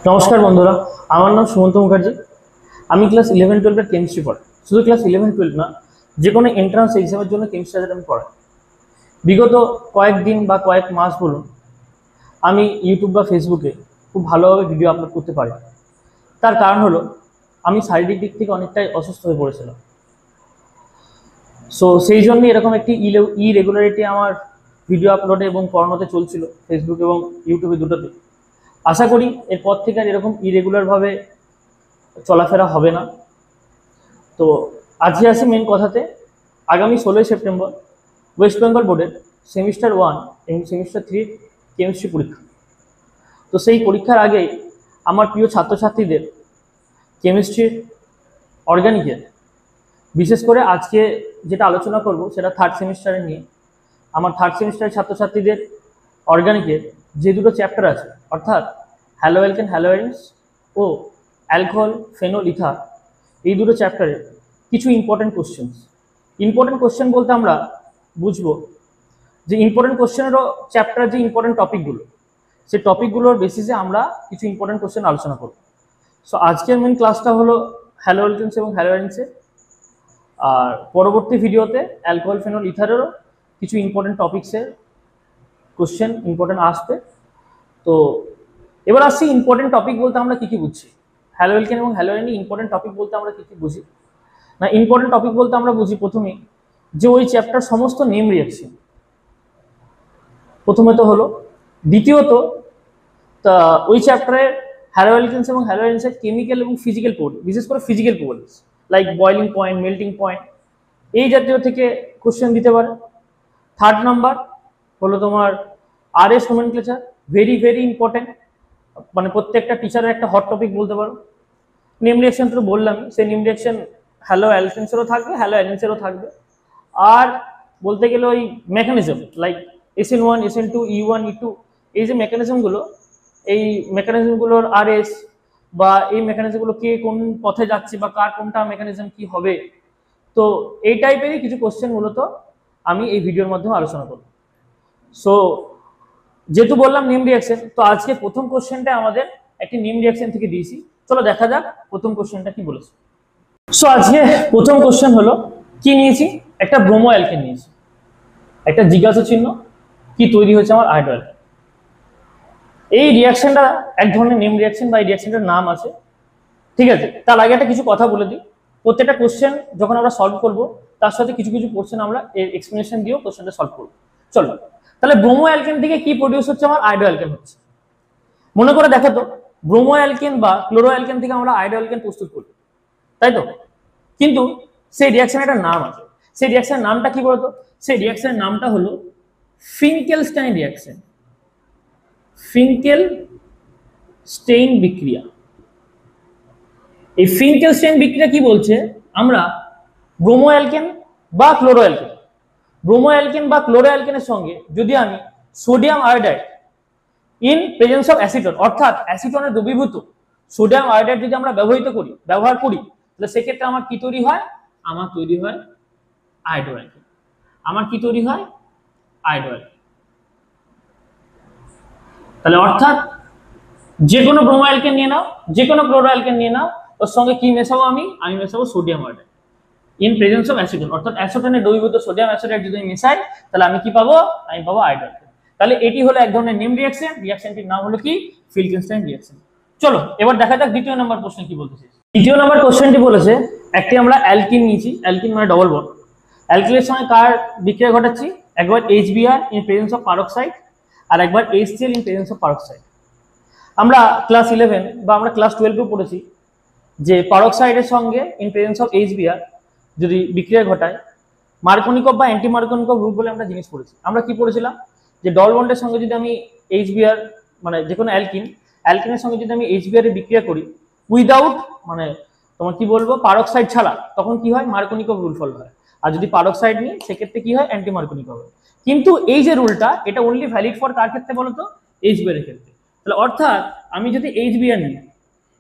নমস্কার বন্ধুরা, আমার নাম সুমন্ত মুখার্জি। আমি ক্লাস 11-12 কেমিস্ট্রি পড়াই। শুধু ক্লাস 11-12 না, যে কোনো এন্ট্রান্স এক্সামের জন্য কেমিস্ট্রি সাবজেক্ট আমি পড়াই। বিগত কয়েকদিন বা কয়েক মাস বলুন, আমি ইউটিউব বা ফেসবুকে খুব ভালোভাবে ভিডিও আপলোড করতে পারি। তার কারণ হলো আমি শারীরিক দিক থেকে অনেকটাই অসুস্থ হয়ে পড়েছিলাম। সো সেই জন্যই এরকম একটি ইরেগুলারিটি আমার ভিডিও আপলোডে এবং পড়ানোতে চলছিল, ফেসবুক এবং ইউটিউবে দুটোতে। আশা করি এরপর থেকে আর এরকম ইরেগুলারভাবে চলাফেরা হবে না। তো আজকে আসি মেন কথাতে। আগামী 16ই সেপ্টেম্বর ওয়েস্ট বেঙ্গল বোর্ডের সেমিস্টার 1 এবং সেমিস্টার 3 কেমিস্ট্রি পরীক্ষা। তো সেই পরীক্ষার আগেই আমার প্রিয় ছাত্রছাত্রীদের কেমিস্ট্রির অর্গানিকের, বিশেষ করে আজকে যেটা আলোচনা করব সেটা থার্ড সেমিস্টারে নিয়ে। আমার থার্ড সেমিস্টারের ছাত্রছাত্রীদের অর্গানিকের যে দুটো চ্যাপ্টার আছে, অর্থাৎ হ্যালো অ্যালকেন হ্যালোয়ারিনস ও অ্যালকোহল ফেনল ইথার, এই দুটো চ্যাপ্টারের কিছু ইম্পর্টেন্ট কোশ্চেন বলতে আমরা বুঝবো যে ইম্পর্টেন্ট কোশ্চেনেরও চ্যাপ্টারের যে ইম্পর্টেন্ট টপিকগুলো, সেই টপিকগুলোর বেসিসে আমরা কিছু ইম্পর্টেন্ট কোশ্চেন আলোচনা করব। সো আজকের মেন ক্লাসটা হলো হ্যালো অ্যালকেনস এবং হ্যালোয়ারিনসের, আর পরবর্তী ভিডিওতে অ্যালকোহল ফেনল ইথারেরও কিছু ইম্পর্টেন্ট টপিক্সের কোশ্চেন ইম্পর্টেন্ট আসবে। তো এবার আসছি ইম্পর্টেন্ট টপিক বলতে আমরা কী কী বুঝছি। হ্যালো অ্যালকেন এবং হ্যালোয়ারিনে ইম্পর্টেন্ট টপিক বলতে আমরা কী কী বুঝি না, ইম্পর্টেন্ট টপিক বলতে আমরা বুঝি প্রথমেই যে ওই চ্যাপ্টার সমস্ত নেম রিঅ্যাকশন প্রথমে তো হলো। দ্বিতীয়ত তা ওই চ্যাপ্টারের হ্যালো অ্যালকেনস এবং হ্যালোয়ারিনসের কেমিক্যাল এবং ফিজিক্যাল প্রপার্টি, বিশেষ করে physical properties like boiling point, melting point, এই জাতীয় থেকে কোশ্চেন দিতে পারে। থার্ড নাম্বার হলো তোমার আরএস নোমেনক্লেচার, ভেরি ইম্পর্টেন্ট, মানে প্রত্যেকটা টিচারের একটা হট টপিক বলতে পারো। নেম রিঅ্যাকশন তো বললাম, সেই নেম রিঅ্যাকশন হ্যালো অ্যালকেনসেরও থাকবে, হ্যালো অ্যালিনসেরও থাকবে। আর বলতে গেলে ওই mechanism like SN1, SN2, E1, E2, এই যে মেকানিজমগুলো, এই মেকানিজমগুলোর আরএস বা এই মেকানিজমগুলো কে কোন পথে যাচ্ছে বা কার কোনটা মেকানিজম কি হবে, তো এই টাইপেরই কিছু কোশ্চেন মূলত আমি এই ভিডিওর মাধ্যমে আলোচনা করব। সো যেহেতু বললাম নেম রিঅ্যাকশন, তো আজকে প্রথম কোশ্চেনটা আমাদের একটি নেম রিঅ্যাকশন থেকে দিয়েছি। চলো দেখা যাক প্রথম কোশ্চেনটা কি বলেছে। সো আজকে প্রথম কোশ্চেন হলো কি নিয়েছি, একটা ব্রোমো অ্যালকেন নিয়েছি, একটা জিজ্ঞাসা চিহ্ন, কি তৈরি হয়েছে আমার আয়োডো অ্যালকেন। এই রিঅ্যাকশনটা এক ধরনের নেম রিঅ্যাকশন বা এই রিঅ্যাকশনটার নাম আছে, ঠিক আছে। তার আগে একটা কিছু কথা বলে দিই, প্রত্যেকটা কোশ্চেন যখন আমরা সলভ করব তার সাথে কিছু কোশ্চেন আমরা এক্সপ্লেনেশন দিয়েও কোশ্চেনটা সলভ করবো। চলো তাহলে ব্রোমো অ্যালকেন থেকে কি প্রডিউস হচ্ছে, আমার আয়োডো অ্যালকেন হচ্ছে। মনে করে দেখো তো, ব্রোমো অ্যালকেন বা ক্লোরো অ্যালকেন থেকে আমরা আয়োডো অ্যালকেন প্রস্তুত করি, তাই তো। কিন্তু সেই রিঅ্যাকশনের একটা নাম আছে, সেই রিঅ্যাকশনের নামটা কি বলতো, সেই রিঅ্যাকশনের নামটা হলো ফিঙ্কেলস্টাইন রিঅ্যাকশন, ফিঙ্কেলস্টেইন বিক্রিয়া। এই ফিঙ্কেলস্টেইন বিক্রিয়া কি বলছে, আমরা ব্রোমো অ্যালকেন বা ক্লোরো অ্যালকেন, ব্রোমো অ্যালকেন বা ক্লোরো অ্যালকেনের সঙ্গে যদি আমি sodium iodide in presence of acetone, অর্থাৎ অ্যাসিটনের দ্রবীভূত সোডিয়াম আয়োডাইড যদি আমরা ব্যবহার করি, তাহলে সেক্ষেত্রে আমার কি তৈরি হয়, আমার তৈরি হয় আয়োডো অ্যালকেন। আমার কি তৈরি হয়, আয়োডো অ্যালকেন। তাহলে অর্থাৎ যে কোনো ব্রোমো অ্যালকেন নিয়ে নাও, যে কোনো ক্লোরো অ্যালকেন নিয়ে নাও, ওর সঙ্গে কি মেশাবো, আমি মেশাবো sodium iodide in presence of acetone, অর্থাৎ অ্যাসিটনের দ্রবীভূত সোডিয়াম অ্যাসিডাইড যদি আমি মেশাই, তাহলে আমি কি পাবো, আমি পাবো আয়োডো অ্যালকেন। তাহলে এটি হলো এক ধরনের নেম রিঅ্যাকশন, রিঅ্যাকশনটির নাম হলো কি, ফিঙ্কেলস্টাইন রিঅ্যাকশন। চলো এবার দেখা যাক দ্বিতীয় নম্বর প্রশ্ন কি বলতেছে। দ্বিতীয় নম্বর কোশ্চেনটি বলেছে একটি আমরা অ্যালকিন নিয়েছি, অ্যালকিন মানে ডবল বন্ড। অ্যালকিনের সঙ্গে কার বিক্রিয়া ঘটাচ্ছি, একবার HBr in presence of peroxide আর একবার HCl in presence of peroxide. আমরা ক্লাস 11 বা আমরা ক্লাস 12 পড়েছি যে পারক্সাইডের সঙ্গে ইন প্রেজেন্স অফ HBr যদি বিক্রিয়া ঘটায়, মার্কোনিকভ বা অ্যান্টি মার্কোনিকভ রূপ বলে আমরা জিনিস পড়েছি। আমরা কি পড়েছিলাম যে ডবল বন্ডের সঙ্গে যদি আমি HBr মানে যে কোনো অ্যালকিনের সঙ্গে যদি আমি HBr এর বিক্রিয়া করি উইদাউট, মানে তোমার কি বলবো, পারক্সাইড ছাড়া, তখন কি হয়, মার্কোনিকভ রুল ফলো হয়। আর যদি পারক্সাইড নিই সেক্ষেত্রে কি হয়, অ্যান্টি মার্কোনিকভ হয়। কিন্তু এই যে রুলটা, এটা অনলি ভ্যালিড ফর কার ক্ষেত্রে বলতো, HBr এর ক্ষেত্রে। তাহলে অর্থাৎ আমি যদি HBr নিই,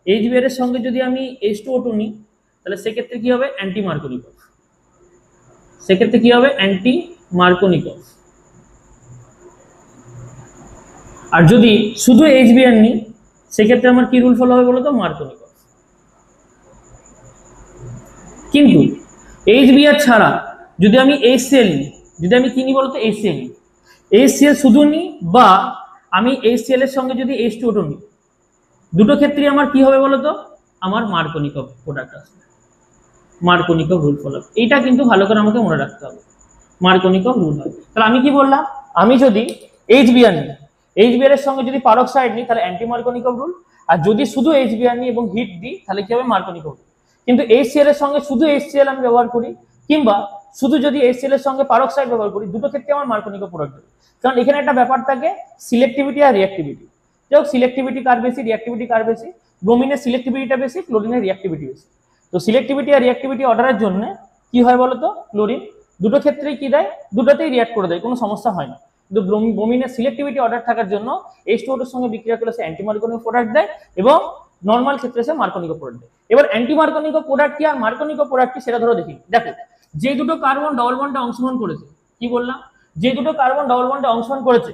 HBr এর সঙ্গে যদি আমি H2O2 নিই, তাহলে সেক্ষেত্রে কি হবে, অ্যান্টি মার্কোনিকভ। সেক্ষেত্রে কি হবে, অ্যান্টি মার্কোনিকভ। আর যদি শুধু HBr নিই, সেক্ষেত্রে আমার কি রুল ফলো হবে বলো তো, মার্কোনিকভ। কিন্তু HBr ছাড়া যদি আমি HCl নিই, যদি আমি কি নিই বলতো, HCl নিই, HCl শুধু নিই বা আমি HCl এর সঙ্গে যদি H2O2 নিই, দুটো ক্ষেত্রেই আমার কি হবে বলতো, আমার মার্কোনিকভ প্রোডাক্ট আসবে, মার্কোনিকভ রুল ফলো। এইটা কিন্তু ভালো করে আমাকে মনে রাখতে হবে, মার্কোনিকভ রুল হয়। তাহলে আমি কি বললাম, আমি যদি HBr নিই, HBr এর সঙ্গে যদি পারক্সাইড নিই তাহলে অ্যান্টি মার্কোনিকভ রুল, আর যদি শুধু HBr নিই এবং হিট দিই তাহলে কি হবে, মার্কোনিকভ রুল। কিন্তু HCl এর সঙ্গে শুধু HCl আমি ব্যবহার করি, কিংবা শুধু যদি HCl এর সঙ্গে পারক্সাইড ব্যবহার করি, দুটো ক্ষেত্রে আমার মার্কোনিকভ প্রোডাক্ট হবে। কারণ এখানে একটা ব্যাপার থাকে, সিলেক্টিভিটি আর রিঅ্যাক্টিভিটি। যাই হোক, সিলেক্টিভিটি কার বেশি, রিঅ্যাক্টিভিটি কার বেশি, ব্রোমিনের সিলেক্টিভিটিটা বেশি, ক্লোরিনের রিঅ্যাক্টিভিটি বেশি। তো সিলেক্টিভিটি আর রিঅ্যাক্টিভিটি অর্ডারের জন্য কি হয় বলতো, ক্লোরিন দুটো ক্ষেত্রেই কি দেয়, দুটোতেই রিঅ্যাক্ট করে দেয়, কোনো সমস্যা হয় না। কিন্তু ব্রোমিনের সিলেক্টিভিটি অর্ডার থাকার জন্য H2O2 এর সঙ্গে বিক্রিয়া করলে সে অ্যান্টি মার্কোনিকভ প্রোডাক্ট দেয় এবং নর্মাল ক্ষেত্রে সে মার্কোনিকভ প্রোডাক্ট দেয়। এবার অ্যান্টি মার্কোনিকভ প্রোডাক্ট কি আর মার্কোনিকভ প্রোডাক্ট কি সেটা ধরো দেখি। দেখো, যে দুটো কার্বন ডবল বন্ডে অংশগ্রহণ করেছে, কি বললাম, যে দুটো কার্বন ডবল বন্ডে অংশগ্রহণ করেছে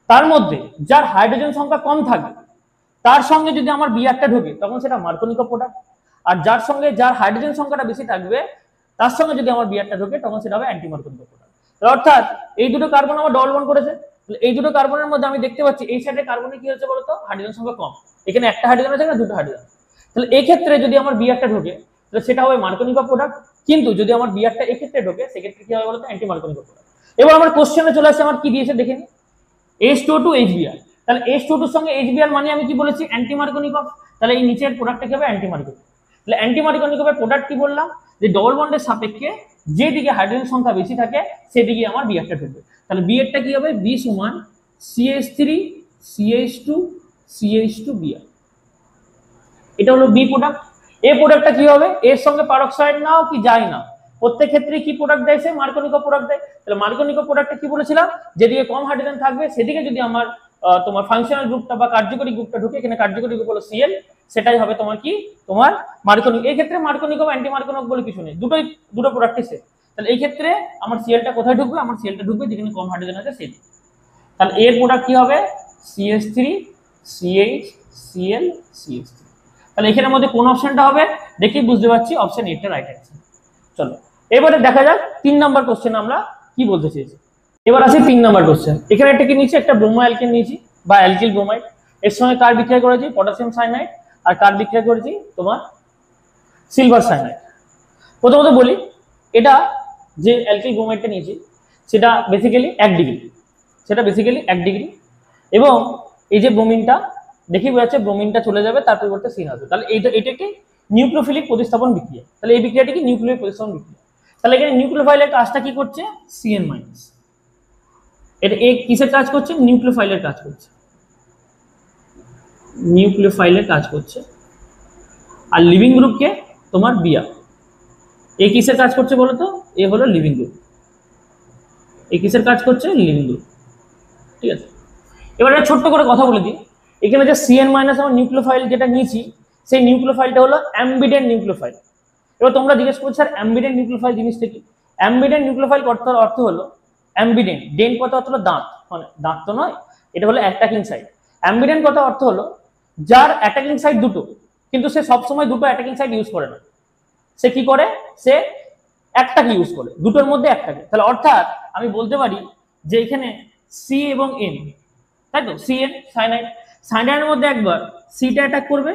তার মধ্যে যার হাইড্রোজেন সংখ্যা কম থাকবে তার সঙ্গে যদি আমার বিআরটা ঢোকে তখন সেটা মার্কোনিকভ প্রোডাক্ট, আর যার সঙ্গে যার হাইড্রোজেন সংখ্যাটা বেশি থাকবে তার সঙ্গে যদি আমার বিআরটা ঢোকে তখন সেটা হবে অ্যান্টি মার্কোনিকভ প্রোডাক্ট। অর্থাৎ এই দুটো কার্বন আমার ডবল বন্ড করেছে, এই দুটো কার্বনের মধ্যে আমি দেখতে পাচ্ছি এই সাইডে কার্বনে কি হচ্ছে বলতো, হাইড্রোজেন সংখ্যা কম, এখানে একটা হাইড্রোজেন আছে না দুটো হাইড্রোজেন। তাহলে এই ক্ষেত্রে যদি আমার বিআরটা ঢোকে তাহলে সেটা হবে মার্কোনিকভ প্রোডাক্ট, কিন্তু যদি আমার বিআরটা এই ক্ষেত্রে ঢোকে সেক্ষেত্রে কি হবে বলতো, অ্যান্টি মার্কোনিকভ প্রোডাক্ট। এবার আমার কোশ্চেনে চলে আসে, আমার কি দিয়েছে দেখে নি, H2O2 HBr। তাহলে H2O2 এর সঙ্গে HBr মানে আমি কি বলেছি, অ্যান্টি মার্কোনিকভ। তাহলে এই নিচের প্রোডাক্টটা কি হবে, অ্যান্টি মার্কোনিকভ। তাহলে অ্যান্টি মার্কোনিকভের প্রোডাক্ট কি বললাম, যে ডবল বন্ডের সাপেক্ষে যেদিকে হাইড্রোজেন সংখ্যা বেশি থাকে সেদিকে আমার বিআরটা ঢুকবে। তাহলে বিআরটা কি হবে, বি সমান CH3 CH2 CH2 Br। এটা হলো বি প্রোডাক্ট। এ প্রোডাক্টটা কি হবে, এর সঙ্গে পারক্সাইড নাও কি যায় না, প্রত্যেক ক্ষেত্রে কি প্রোডাক্ট দেয়, সে মার্কোনিকভ প্রোডাক্ট দেয়। তাহলে মার্কোনিকভ প্রোডাক্টটা কি বলেছিলাম, যেদিকে কম হাইড্রোজেন থাকবে সেদিকে যদি আমার তোমার ফাংশনাল গ্রুপটা বা কার্যকরী গ্রুপটা ঢুকে, এখানে কার্যকরী গ্রুপ হলো Cl, সেটাই হবে তোমার কি, তোমার মার্কোনিকভ। এই ক্ষেত্রে মার্কোনিকভ অ্যান্টি মার্কোনিকভ বলে কিছু নেই, দুটো প্রোডাক্টই সেম। তাহলে এই ক্ষেত্রে আমার Clটা কোথায় ঢুকবে, আমার Clটা ঢুকবে যেখানে কম হাইড্রোজেন আছে সেই। তাহলে এর প্রোডাক্ট কি হবে, CH3 CH Cl CH3। তাহলে এখানের মধ্যে কোন অপশনটা হবে দেখি, বুঝতে পারছি অপশন এ টা রাইট অ্যান্সার। চলো এবারে দেখা যাক 3 নাম্বার কোশ্চেন আমরা কি বলতে চেয়েছি। এবার আসি 3 নাম্বার কোশ্চেন। এখানে একটা কি নিয়েছি, একটা ব্রোমো অ্যালকেন নিয়েছি বা অ্যালকিল ব্রোমাইড, এর সঙ্গে কার বিক্রিয়া করেছি, পটাশিয়াম সায়ানাইড, আর কার বিক্রিয়া করেছি তোমার সিলভার সায়ানাইড। প্রথমত বলি, এটা যে অ্যালকিল ব্রোমাইডটা নিয়েছি সেটা বেসিক্যালি 1 ডিগ্রি, এবং এই যে ব্রোমিনটা দেখি বোঝা যাচ্ছে, ব্রোমিনটা চলে যাবে তার পরিবর্তে সিন আসবে। তাহলে এটা কি নিউক্লিওফিলিক প্রতিস্থাপন বিক্রিয়া। তাহলে এই বিক্রিয়াটি কি নিউক্লিয় প্রতিস্থাপন বিক্রিয়া। তাহলে এখানে নিউক্লিওফাইলের কাজটা কি করছে, Cn-, এটা এ কিসের কাজ করছে, নিউক্লিওফাইলের কাজ করছে, আর লিভিং গ্রুপকে তোমার Br। এ কিসের কাজ করছে বলো তো, এ হলো লিভিং গ্রুপ, এ কিসের কাজ করছে, লিভিং গ্রুপ। ঠিক আছে, এবার একটা ছোট্ট করে কথা বলে দিই, এখানে যে Cn- আমার নিউক্লিওফাইল যেটা নিয়েছি সেই নিউক্লিওফাইলটা হলো অ্যাম্বিডেন্ট নিউক্লিওফাইল। এবার তোমরা জিজ্ঞেস করছো স্যার অ্যাম্বিডেন্ট নিউক্লিওফাইল জিনিসটা কি। অ্যাম্বিডেন্ট নিউক্লিওফাইল কথার অর্থ হলো, অ্যাম্বিডেন্ট, ডেন্ট কথা অর্থ হলো দাঁত, মানে দাঁত তো নয়, এটা হলো অ্যাটাকিং সাইড। অ্যাম্বিডেন্ট কথা অর্থ হলো যার অ্যাটাকিং সাইড দুটো, কিন্তু সে সবসময় দুটো অ্যাটাকিং সাইড ইউজ করে না, সে কি করে, সে একটাকে ইউজ করে, দুটোর মধ্যে একটাকে। তাহলে অর্থাৎ আমি বলতে পারি যে এখানে C এবং N, তাই তো, Cn সায়ানাইডের মধ্যে একবার সিটা অ্যাটাক করবে,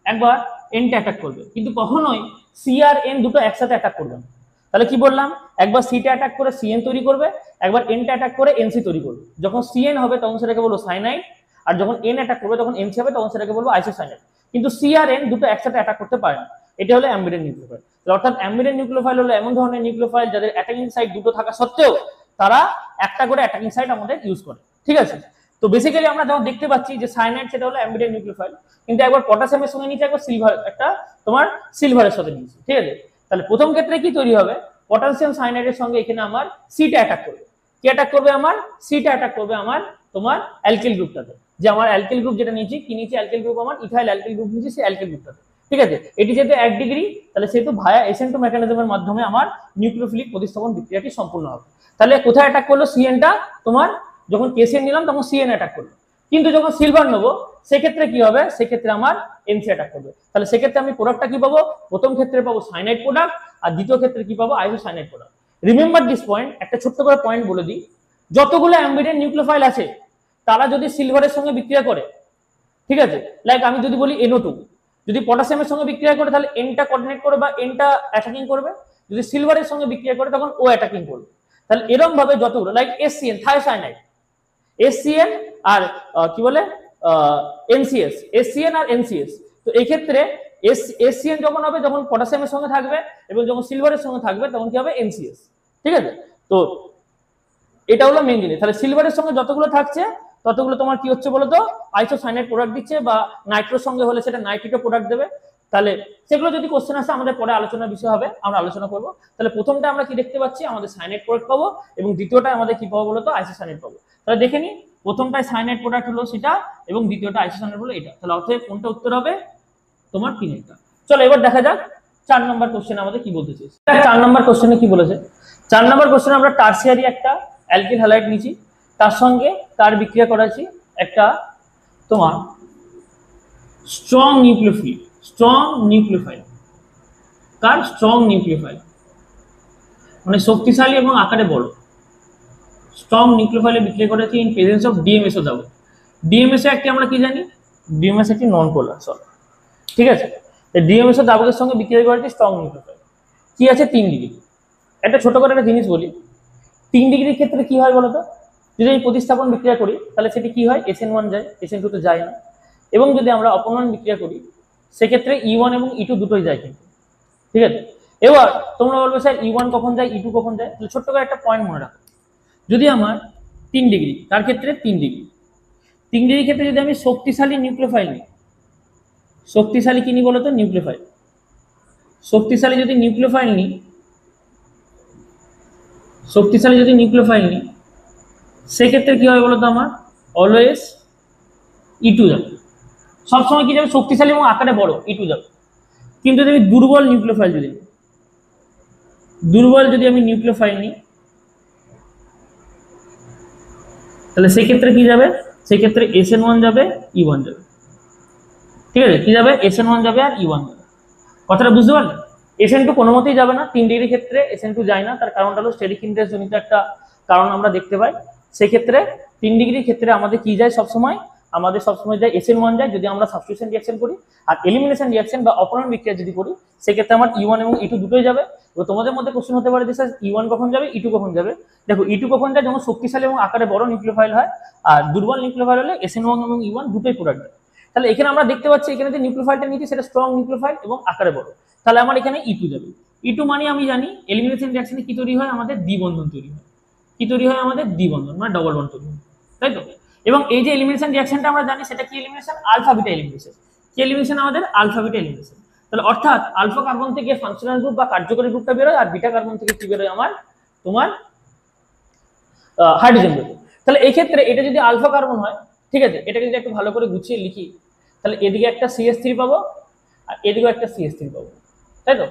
একবার এনটা অ্যাটাক করবে, কিন্তু কখনোই সি আর এন দুটো একসাথে অ্যাটাক করবে না। তাহলে কি বললাম, একবার সিটা অ্যাটাক করে Cn তৈরি করবে, একবার এনটা অ্যাটাক করে NC তৈরি করবে। যখন Cn হবে তখন সেটাকে বলবো সায়ানাইড, আর যখন N অ্যাটাক করবে তখন NC হবে, তখন সেটাকে বলবো আইসোসায়ানাইড। কিন্তু C আর N দুটো একসাথে অ্যাটাক করতে পারে না, এটা হলো অ্যাম্বিডেন্ট নিউক্লিওফাইল। অর্থাৎ অ্যাম্বিডেন্ট নিউক্লিওফাইল হলো এমন ধরনের নিউক্লিওফাইল যাদের অ্যাটাকিং সাইড দুটো থাকা সত্ত্বেও তারা একটা করে অ্যাটাকিং সাইড আমাদের ইউজ করে। ঠিক আছে, তো বেসিক্যালি আমরা যখন দেখতে পাচ্ছি যে সায়ানাইড সেটা হলো অ্যাম্বিডেন্ট নিউক্লিওফাইল, কিন্তু একবার পটাশিয়ামের সঙ্গে নিচে একবার সিলভার, একটা তোমার সিলভারের সাথে নিয়েছি। ঠিক আছে, তাহলে প্রথম ক্ষেত্রে কি তৈরি হবে, পটাশিয়াম সায়ানাইডের সঙ্গে এখানে আমার সিটা অ্যাটাক করবে। কি অ্যাটাক করবে, আমার সিটা অ্যাটাক করবে আমার তোমার অ্যালকিল গ্রুপটাতে। যে আমার অ্যালকিল গ্রুপ যেটা নিয়েছি, কি নিয়েছি, অ্যালকিল গ্রুপ, আমার ইথাইল অ্যালকিল গ্রুপ নিয়েছি সেই অ্যালকিল গ্রুপটাতে। ঠিক আছে, এটি যেহেতু 1 ডিগ্রি, তাহলে সেহেতু ভায়া এসেন্টো মেকানিজমের মাধ্যমে আমার নিউক্লিওফিলিক প্রতিস্থাপন বিক্রিয়াটি সম্পূর্ণ হবে। তাহলে কোথায় অ্যাটাক করলো, সিএনটা তোমার, যখন কেসিএন নিলাম তখন সিএন অ্যাটাক করলো, কিন্তু যখন সিলভার নেবো সেক্ষেত্রে কি হবে, সেক্ষেত্রে আমার এনসি অ্যাটাক করবে। তাহলে সেক্ষেত্রে আমি প্রোডাক্টটা কি পাবো, প্রথম ক্ষেত্রে পাবো সাইনাইড প্রোডাক্ট, আর দ্বিতীয় ক্ষেত্রে কি পাবো, আইসোসাইনাইড প্রোডাক্ট। রিমেম্বার দিস পয়েন্ট, একটা ছোট্ট করে পয়েন্ট বলে দিই, যতগুলো অ্যাম্বিডেন্ট নিউক্লিওফাইল আছে তারা যদি সিলভারের সঙ্গে বিক্রিয়া করে, ঠিক আছে, লাইক আমি যদি বলি NO2, যদি পটাশিয়ামের সঙ্গে বিক্রিয়া করে তাহলে এনটা কোঅর্ডিনেট করবে বা এনটা অ্যাটাকিং করবে, যদি সিলভারের সঙ্গে বিক্রিয়া করে তখন ও অ্যাটাকিং করবে। তাহলে এরকম ভাবে যতগুলো লাইক SCN থায়োসায়ানাইড, SCN আর কি বলে NCS, SCN আর NCS। তো এই ক্ষেত্রে SCN যখন হবে যখন পটাশিয়ামের সঙ্গে থাকবে এবং যখন সিলভারের সঙ্গে থাকবে তখন কি হবে NCS, ঠিক আছে। তো এটা হলো মেইন জিনিস। তাহলে সিলভারের সঙ্গে যতগুলো থাকছে ততগুলো তোমার কি হচ্ছে বলতো, আইসোসাইনাইড প্রোডাক্ট দিচ্ছে, বা নাইট্রোর সঙ্গে হলে সেটা নাইট্রেটো প্রোডাক্ট দেবে। তাহলে সেগুলো যদি কোশ্চেন আসে আমাদের পরে আলোচনার বিষয় হবে, আমরা আলোচনা করব। তাহলে প্রথমটা আমরা কি দেখতে পাচ্ছি, আমাদের সাইনাইড প্রোডাক্ট পাবো, এবং দ্বিতীয়টা আমাদের কি পাবো বলতো, আইসোসাইনাইড পাবো। তাহলে দেখে নি, প্রথমটায় সাইনাইড প্রোডাক্ট হলো সেটা, এবং দ্বিতীয়টা আইসোসাইনাইড হলো এটা। তাহলে অতএব কোনটা উত্তর হবে, তোমার তিনটা। চলো এবার দেখা যাক 4 নম্বর কোশ্চেন আমাদের কি বলতে চাইছে। 4 নম্বর কোশ্চেনে কি বলেছে, 4 নম্বর কোশ্চেনে আমরা টারসিয়ারি একটা অ্যালকিল হ্যালাইড নিয়েছি, তার সঙ্গে তার বিক্রিয়া করাচ্ছি একটা তোমার স্ট্রং নিউক্লিওফিল, স্ট্রং নিউক্লিওফাইল। কার স্ট্রং নিউক্লিওফাইল মানে শক্তিশালী এবং আকারে বড় স্ট্রং নিউক্লিওফাইলে বিক্রিয়া করেছি ইন প্রেজেন্স অফ ডিএমএসও দাবো। ডিএমএসও একটি আমরা কি জানি, ডিএমএস একটি নন পোলার সল, ঠিক আছে। ডিএমএসও দাবকের সঙ্গে বিক্রিয়া করেছি স্ট্রং নিউক্লিওফাইল, কি আছে 3 ডিগ্রি। একটা ছোট করে একটা জিনিস বলি, 3 ডিগ্রির ক্ষেত্রে কি হয় বলতো, যদি আমি প্রতিস্থাপন বিক্রিয়া করি তাহলে সেটি কি হয়, SN1 যায়, SN2 তো যায় না। এবং যদি আমরা অপনয়ন বিক্রিয়া করি সেক্ষেত্রে E1 এবং E2 দুটোই যায় কিন্তু, ঠিক আছে। এবার তোমরা বলবে স্যার E1 কখন যায়, E2 কখন যায়, তাহলে ছোট্ট করে একটা পয়েন্ট মনে রাখো, যদি আমার 3 ডিগ্রি, তার ক্ষেত্রে 3 ডিগ্রি, 3 ডিগ্রির ক্ষেত্রে যদি আমি শক্তিশালী নিউক্লিওফাইল নিই, শক্তিশালী কি নিই বলতো, নিউক্লিওফাইল, শক্তিশালী যদি নিউক্লিওফাইল নিই, শক্তিশালী যদি নিউক্লিওফাইল নিই সেক্ষেত্রে কি হবে বলতো, আমার অলওয়েজ E2 যাবে, সবসময় কি যাবে, শক্তিশালী এবং আকারে বড় E2 যাবে। কিন্তু যদি আমি দুর্বল নিউক্লিওফাইল যদি নিই, দুর্বল যদি আমি নিউক্লিওফাইল নিই তাহলে সেক্ষেত্রে কি যাবে, সেক্ষেত্রে SN1 যাবে, E1 যাবে, ঠিক আছে। কি যাবে, SN1 যাবে আর E1 যাবে। কথাটা বুঝতে পারলে, SN2 কোনো মতেই যাবে না, 3 ডিগ্রির ক্ষেত্রে SN2 যায় না। তার কারণটা হলো স্টেরিক ইন্টারেস্ট জনিত একটা কারণ আমরা দেখতে পাই। সেক্ষেত্রে 3 ডিগ্রির ক্ষেত্রে আমাদের কি যায়, সবসময় আমাদের সবসময় যায় SN1 যায় যদি আমরা সাবস্টিটিউশন রিঅ্যাকশন করি, আর এলিমিনেশন রিঅ্যাকশন বা অপনয়ন বিক্রিয়া যদি করি সেক্ষেত্রে আমার E1 এবং E2 দুটোই যাবে। তো তোমাদের মধ্যে কোশ্চেন হতে পারে যে স্যার E1 কখন যাবে, E2 কখন যাবে। দেখো E2 কখন যায়, যখন শক্তিশালী এবং আকারে বড় নিউক্লিওফাইল হয়, আর দুর্বল নিউক্লিওফাইল হলে SN1 এবং E1 দুটোই প্রোডাক্ট দেয়। তাহলে এখানে আমরা দেখতে পাচ্ছি এখানে যে নিউক্লিওফাইলটা নিয়েছি সেটা স্ট্রং নিউক্লিওফাইল এবং আকারে বড়, তাহলে আমার এখানে E2 যাবে। E2 মানে আমি জানি এলিমিনেশন রিঅ্যাকশনে কি তৈরি হয়, আমাদের দ্বিবন্ধন তৈরি হয়। কি তৈরি হয়, আমাদের দ্বিবন্ধন মানে ডবল বন্ড তৈরি হয়, তাই তো। এবং এই যে এলিমিনেশন রিঅ্যাকশনটা আমরা জানি সেটা কি এলিমিনেশন, আলফা বিটা এলিমিনেশন। কি এলিমিনেশন, আমাদের আলফা বিটা এলিমিনেশন। তাহলে অর্থাৎ আলফা কার্বন থেকে ফাংশনাল গ্রুপ বা কার্যকরী গ্রুপটা বেরোয়, আর বিটা কার্বন থেকে কি বেরোয়, আমার তোমার হাইড্রোজেন বেরোয়। তাহলে এই ক্ষেত্রে এটা যদি আলফা কার্বন হয়, ঠিক আছে, এটাকে যদি একটু ভালো করে গুছিয়ে লিখি তাহলে এদিকে একটা CH3 পাবো আর এদিকেও একটা CH3 পাবো, তাই তো।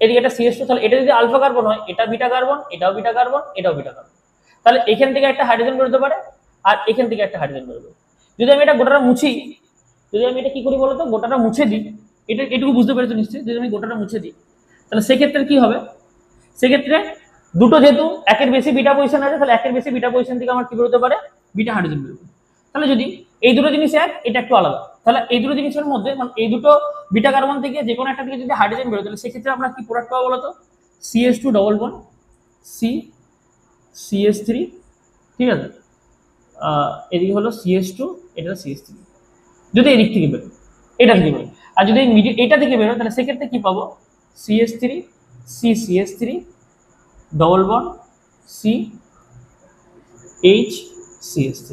এদিকে একটা CH2, তাহলে এটা যদি আলফা কার্বন হয় এটা বিটা কার্বন, এটাও বিটা কার্বন, এটাও বিটা কার্বন। তাহলে এখান থেকে একটা হাইড্রোজেন বেরোতে পারে আর এখান থেকে একটা হাইড্রোজেন বেরোবে। যদি আমি এটা গোটাটা মুছি, যদি আমি এটা কি করি বলতো, গোটাটা মুছে দিই, এটা এটুকু বুঝতে পেরেছো নিশ্চয়ই, যদি আমি গোটাটা মুছে দিই তাহলে সেক্ষেত্রে কি হবে, সেক্ষেত্রে দুটো যেহেতু একের বেশি বিটা পজিশন আছে তাহলে একের বেশি বিটা পজিশন থেকে আমার কি বেরোতে পারে, বিটা হাইড্রোজেন বেরোবে। তাহলে যদি এই দুটো জিনিস এক, এটা একটু আলাদা, তাহলে এই দুটো জিনিসের মধ্যে মানে এই দুটো বিটা কার্বন থেকে যে কোনো একটা থেকে যদি হাইড্রোজেন বেরোয় তাহলে সেক্ষেত্রে আমরা কি প্রোডাক্ট পাবো বলতো, CH2 ডবল বন্ড CH3, ঠিক আছে। এদিকে হলো CH2, এটা CH3, যদি এদিক থেকে বেরোয়, এটা থেকে বেরোয়। আর যদি এটা থেকে বেরোয় তাহলে সেক্ষেত্রে কি পাবো, CH3 CH3 double bond CH3।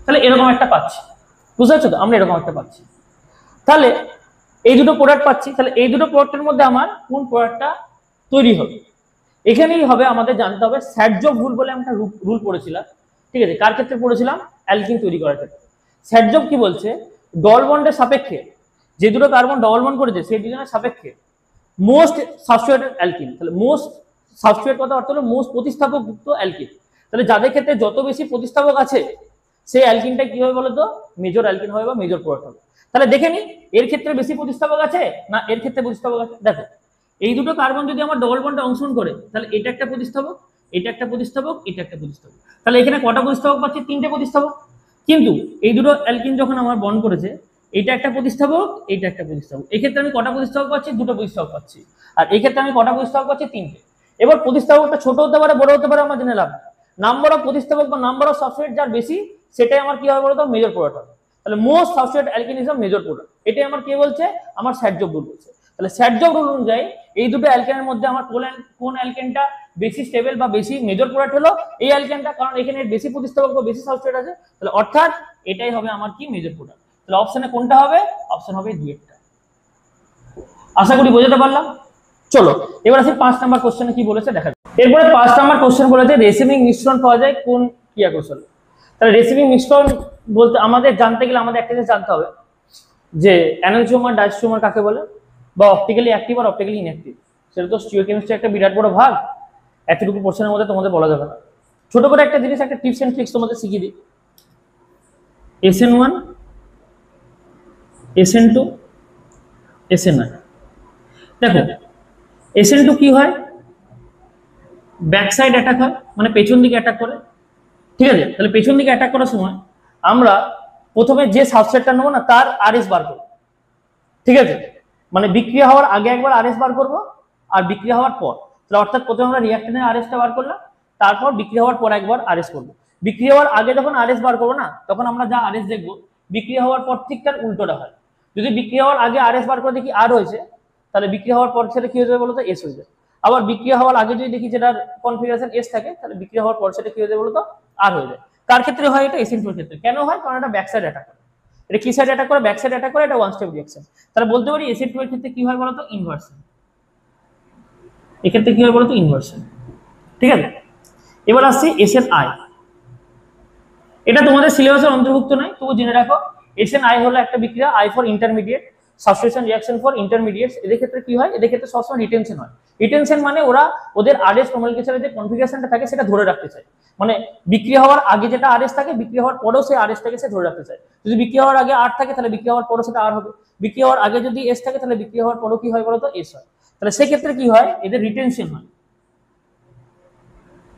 তাহলে এরকম একটা পাচ্ছি, বুঝতে পারছো তো, আমরা এরকম একটা পাচ্ছি। তাহলে এই দুটো প্রোডাক্ট পাচ্ছি, তাহলে এই দুটো প্রোডাক্টের মধ্যে আমার কোন প্রোডাক্টটা তৈরি হবে, এখানেই হবে আমাদের জানতে হবে স্যাডজব রুল বলে আমরা রুল পড়েছিলাম, ঠিক আছে। কার ক্ষেত্রে পড়েছিলাম, অ্যালকিন তৈরি করার ক্ষেত্রে। স্যাডজব কি বলছে, ডবল বন্ডের সাপেক্ষে যে দুটো কার্বন ডবল বন্ড করেছে সেই দুজনের সাপেক্ষে মোস্ট সাবস্টিটিউটেড অ্যালকিন, তাহলে মোস্ট সাবস্টিটিউট কথা অর্থ হলো মোস্ট প্রতিস্থাপক যুক্ত অ্যালকিন। তাহলে যাদের ক্ষেত্রে যত বেশি প্রতিস্থাপক আছে সেই অ্যালকিনটা কি হবে বলতো, মেজর অ্যালকিন হবে বা মেজর প্রোডাক্ট হবে। তাহলে দেখে নি এর ক্ষেত্রে বেশি প্রতিস্থাপক আছে না এর ক্ষেত্রে প্রতিস্থাপক আছে। দেখো এই দুটো কার্বন যদি আমার ডবল বন্ডে অংশগ্রহণ করে তাহলে এটা একটা প্রতিস্থাপক, এটা একটা প্রতিস্থাপক, এটা একটা প্রতিস্থাপক। তাহলে এখানে কটা প্রতিস্থাপক পাচ্ছি, তিনটে প্রতিস্থাপক। কিন্তু এই দুটো অ্যালকিন যখন আমার বন্ড করেছে, এটা একটা প্রতিস্থাপক, এটা একটা প্রতিস্থাপক, এক্ষেত্রে আমি কটা প্রতিস্থাপক পাচ্ছি, দুটো প্রতিস্থাপক পাচ্ছি। আর এই ক্ষেত্রে আমি কটা প্রতিস্থাপক পাচ্ছি, তিনটে। এবার প্রতিস্থাপকটা ছোট হতে পারে বড় হতে পারে, আমার জেনে লাভ। নাম্বার অফ প্রতিস্থাপক বা নাম্বার অফ সাবস্ট্রেট যার বেশি সেটাই আমার কি হবে বলতো, মেজর প্রোডাক্ট হবে। তাহলে মোস্ট সাবস্ট্রেট অ্যালকিনিজম মেজর প্রোডাক্ট, এটাই আমার কি বলছে, আমার স্যাডজব রুল বলছে। তাহলে স্যাডজব রুল অনুযায়ী এই দুটো অ্যালকেনের মধ্যে আমার কোন অ্যালকেনটা বেশি স্টেবল বা বেশি মেজর প্রোডাক্ট হলো, এই অ্যালকেনটা, কারণ এখানে বেশি প্রতিস্থাপক বা বেশি সাবস্ট্রেট আছে। তাহলে অর্থাৎ এটাই হবে আমার কি, মেজর প্রোডাক্ট। তাহলে অপশনে কোনটা হবে, অপশন হবে দুইটা। আশা করি বোঝাতে পারলাম। চলো এবার আসি 5 নাম্বার কোশ্চেনে কি বলেছে দেখা যাক। এরপরে 5 নাম্বার কোশ্চেন বলেছে রেসিমিং মিশ্রণ পাওয়া যায় কোন ক্রিয়া কৌশলে। তাহলে রেসিমিং মিশ্রণ বলতে আমাদের জানতে গেলে আমাদের একটা জিনিস জানতে হবে যে অ্যানালজিওমার ডাইস্টোমার কাকে বলে, বা অপটিক্যালি অ্যাক্টিভ আর অপটিক্যালি ইনঅ্যাক্টিভ। সেটা তো স্টিরিওকেমিস্ট্রি একটা বিরাট বড় ভাগ, এতটুকু কোশ্চেনের মধ্যে তোমাদের বলা যাবে না। ছোট করে একটা জিনিস, একটা টিপস এন্ড ট্রিক্স তোমাদের শিখিয়ে দিই। SN1 SN2 SN9। দেখো SN2 কি হয়, ব্যাক সাইড অ্যাটাক হয়, মানে পেছন দিকে অ্যাটাক করে। ঠিক আছে, তাহলে পেছন দিকে অ্যাটাক করার সময় আমরা প্রথমে যে সাবস্ট্রেটটা নেবো না তার আরএস বার করবো। ঠিক আছে, মানে বিক্রিয়া হওয়ার আগে একবার আরএস বার করবো আর বিক্রিয়া হওয়ার পর। তাহলে অর্থাৎ প্রথমে আমরা রিঅ্যাকটেন্টের আরএসটা বার করলাম, তারপর বিক্রিয়া হওয়ার পর একবার আরএস করবো। বিক্রিয়া হওয়ার আগে যখন আরএস বার করবো না, তখন আমরা যা আরএস দেখবো, বিক্রিয়া হওয়ার পর ঠিক তার উল্টোটা হয়। যদি বিক্রিয়া হওয়ার আগে আরএস বার করে দেখি আর হয়েছে, তাহলে বিক্রিয়া হওয়ার পর সেটা কি হয়ে যাবে বলতো, এস হয়ে যায়। আবার বিক্রিয়া হওয়ার আগে যদি দেখি যেটার কনফিগারেশন এস থাকে, তাহলে বিক্রিয়া হওয়ার পর সেটা কি হয়ে যায় বলতো, আর হয়ে যায়। কার ক্ষেত্রে হয় এটা, SN2 এর ক্ষেত্রে। কেন হয়, কারণ এটা ব্যাক সাইড অ্যাটাক করে। এটা কি সাইড অ্যাটাক করে, ব্যাক সাইড অ্যাটাক করে, এটা ওয়ান স্টেপ রিঅ্যাকশন। তাহলে বলতে পারি SN2 এর ক্ষেত্রে কি হয় বলতো, ইনভার্সন। এক্ষেত্রে কি হয় বলতো, ইনভার্সন। ঠিক আছে, এবার আসছে SNI। এটা তোমাদের সিলেবাসের অন্তর্ভুক্ত নয়, তবু জেনে রাখো। SNI হলো একটা বিক্রিয়া, I for intermediate, substitution reaction for intermediates. এদের ক্ষেত্রে কি হয়, এদের ক্ষেত্রে সবসময় রিটেনশন হয়। রিটেনশন মানে ওরা ওদের আরএস নোমেনক্লেচারের যে কনফিগারেশনটা থাকে সেটা ধরে রাখতে চায়। মানে বিক্রিয়া হওয়ার আগে যেটা আরএস থাকে, বিক্রিয়া হওয়ার পরেও সেই আরএসটাকে সে ধরে রাখতে চায়। যদি বিক্রিয়া হওয়ার আগে আর থাকে, তাহলে বিক্রিয়া হওয়ার পরেও সেটা আর হবে। বিক্রিয়া হওয়ার আগে যদি এস থাকে, তাহলে বিক্রিয়া হওয়ার পরেও কি হয় বলতো, এস হয়। তাহলে সেক্ষেত্রে কি হয়, এদের রিটেনশন হয়।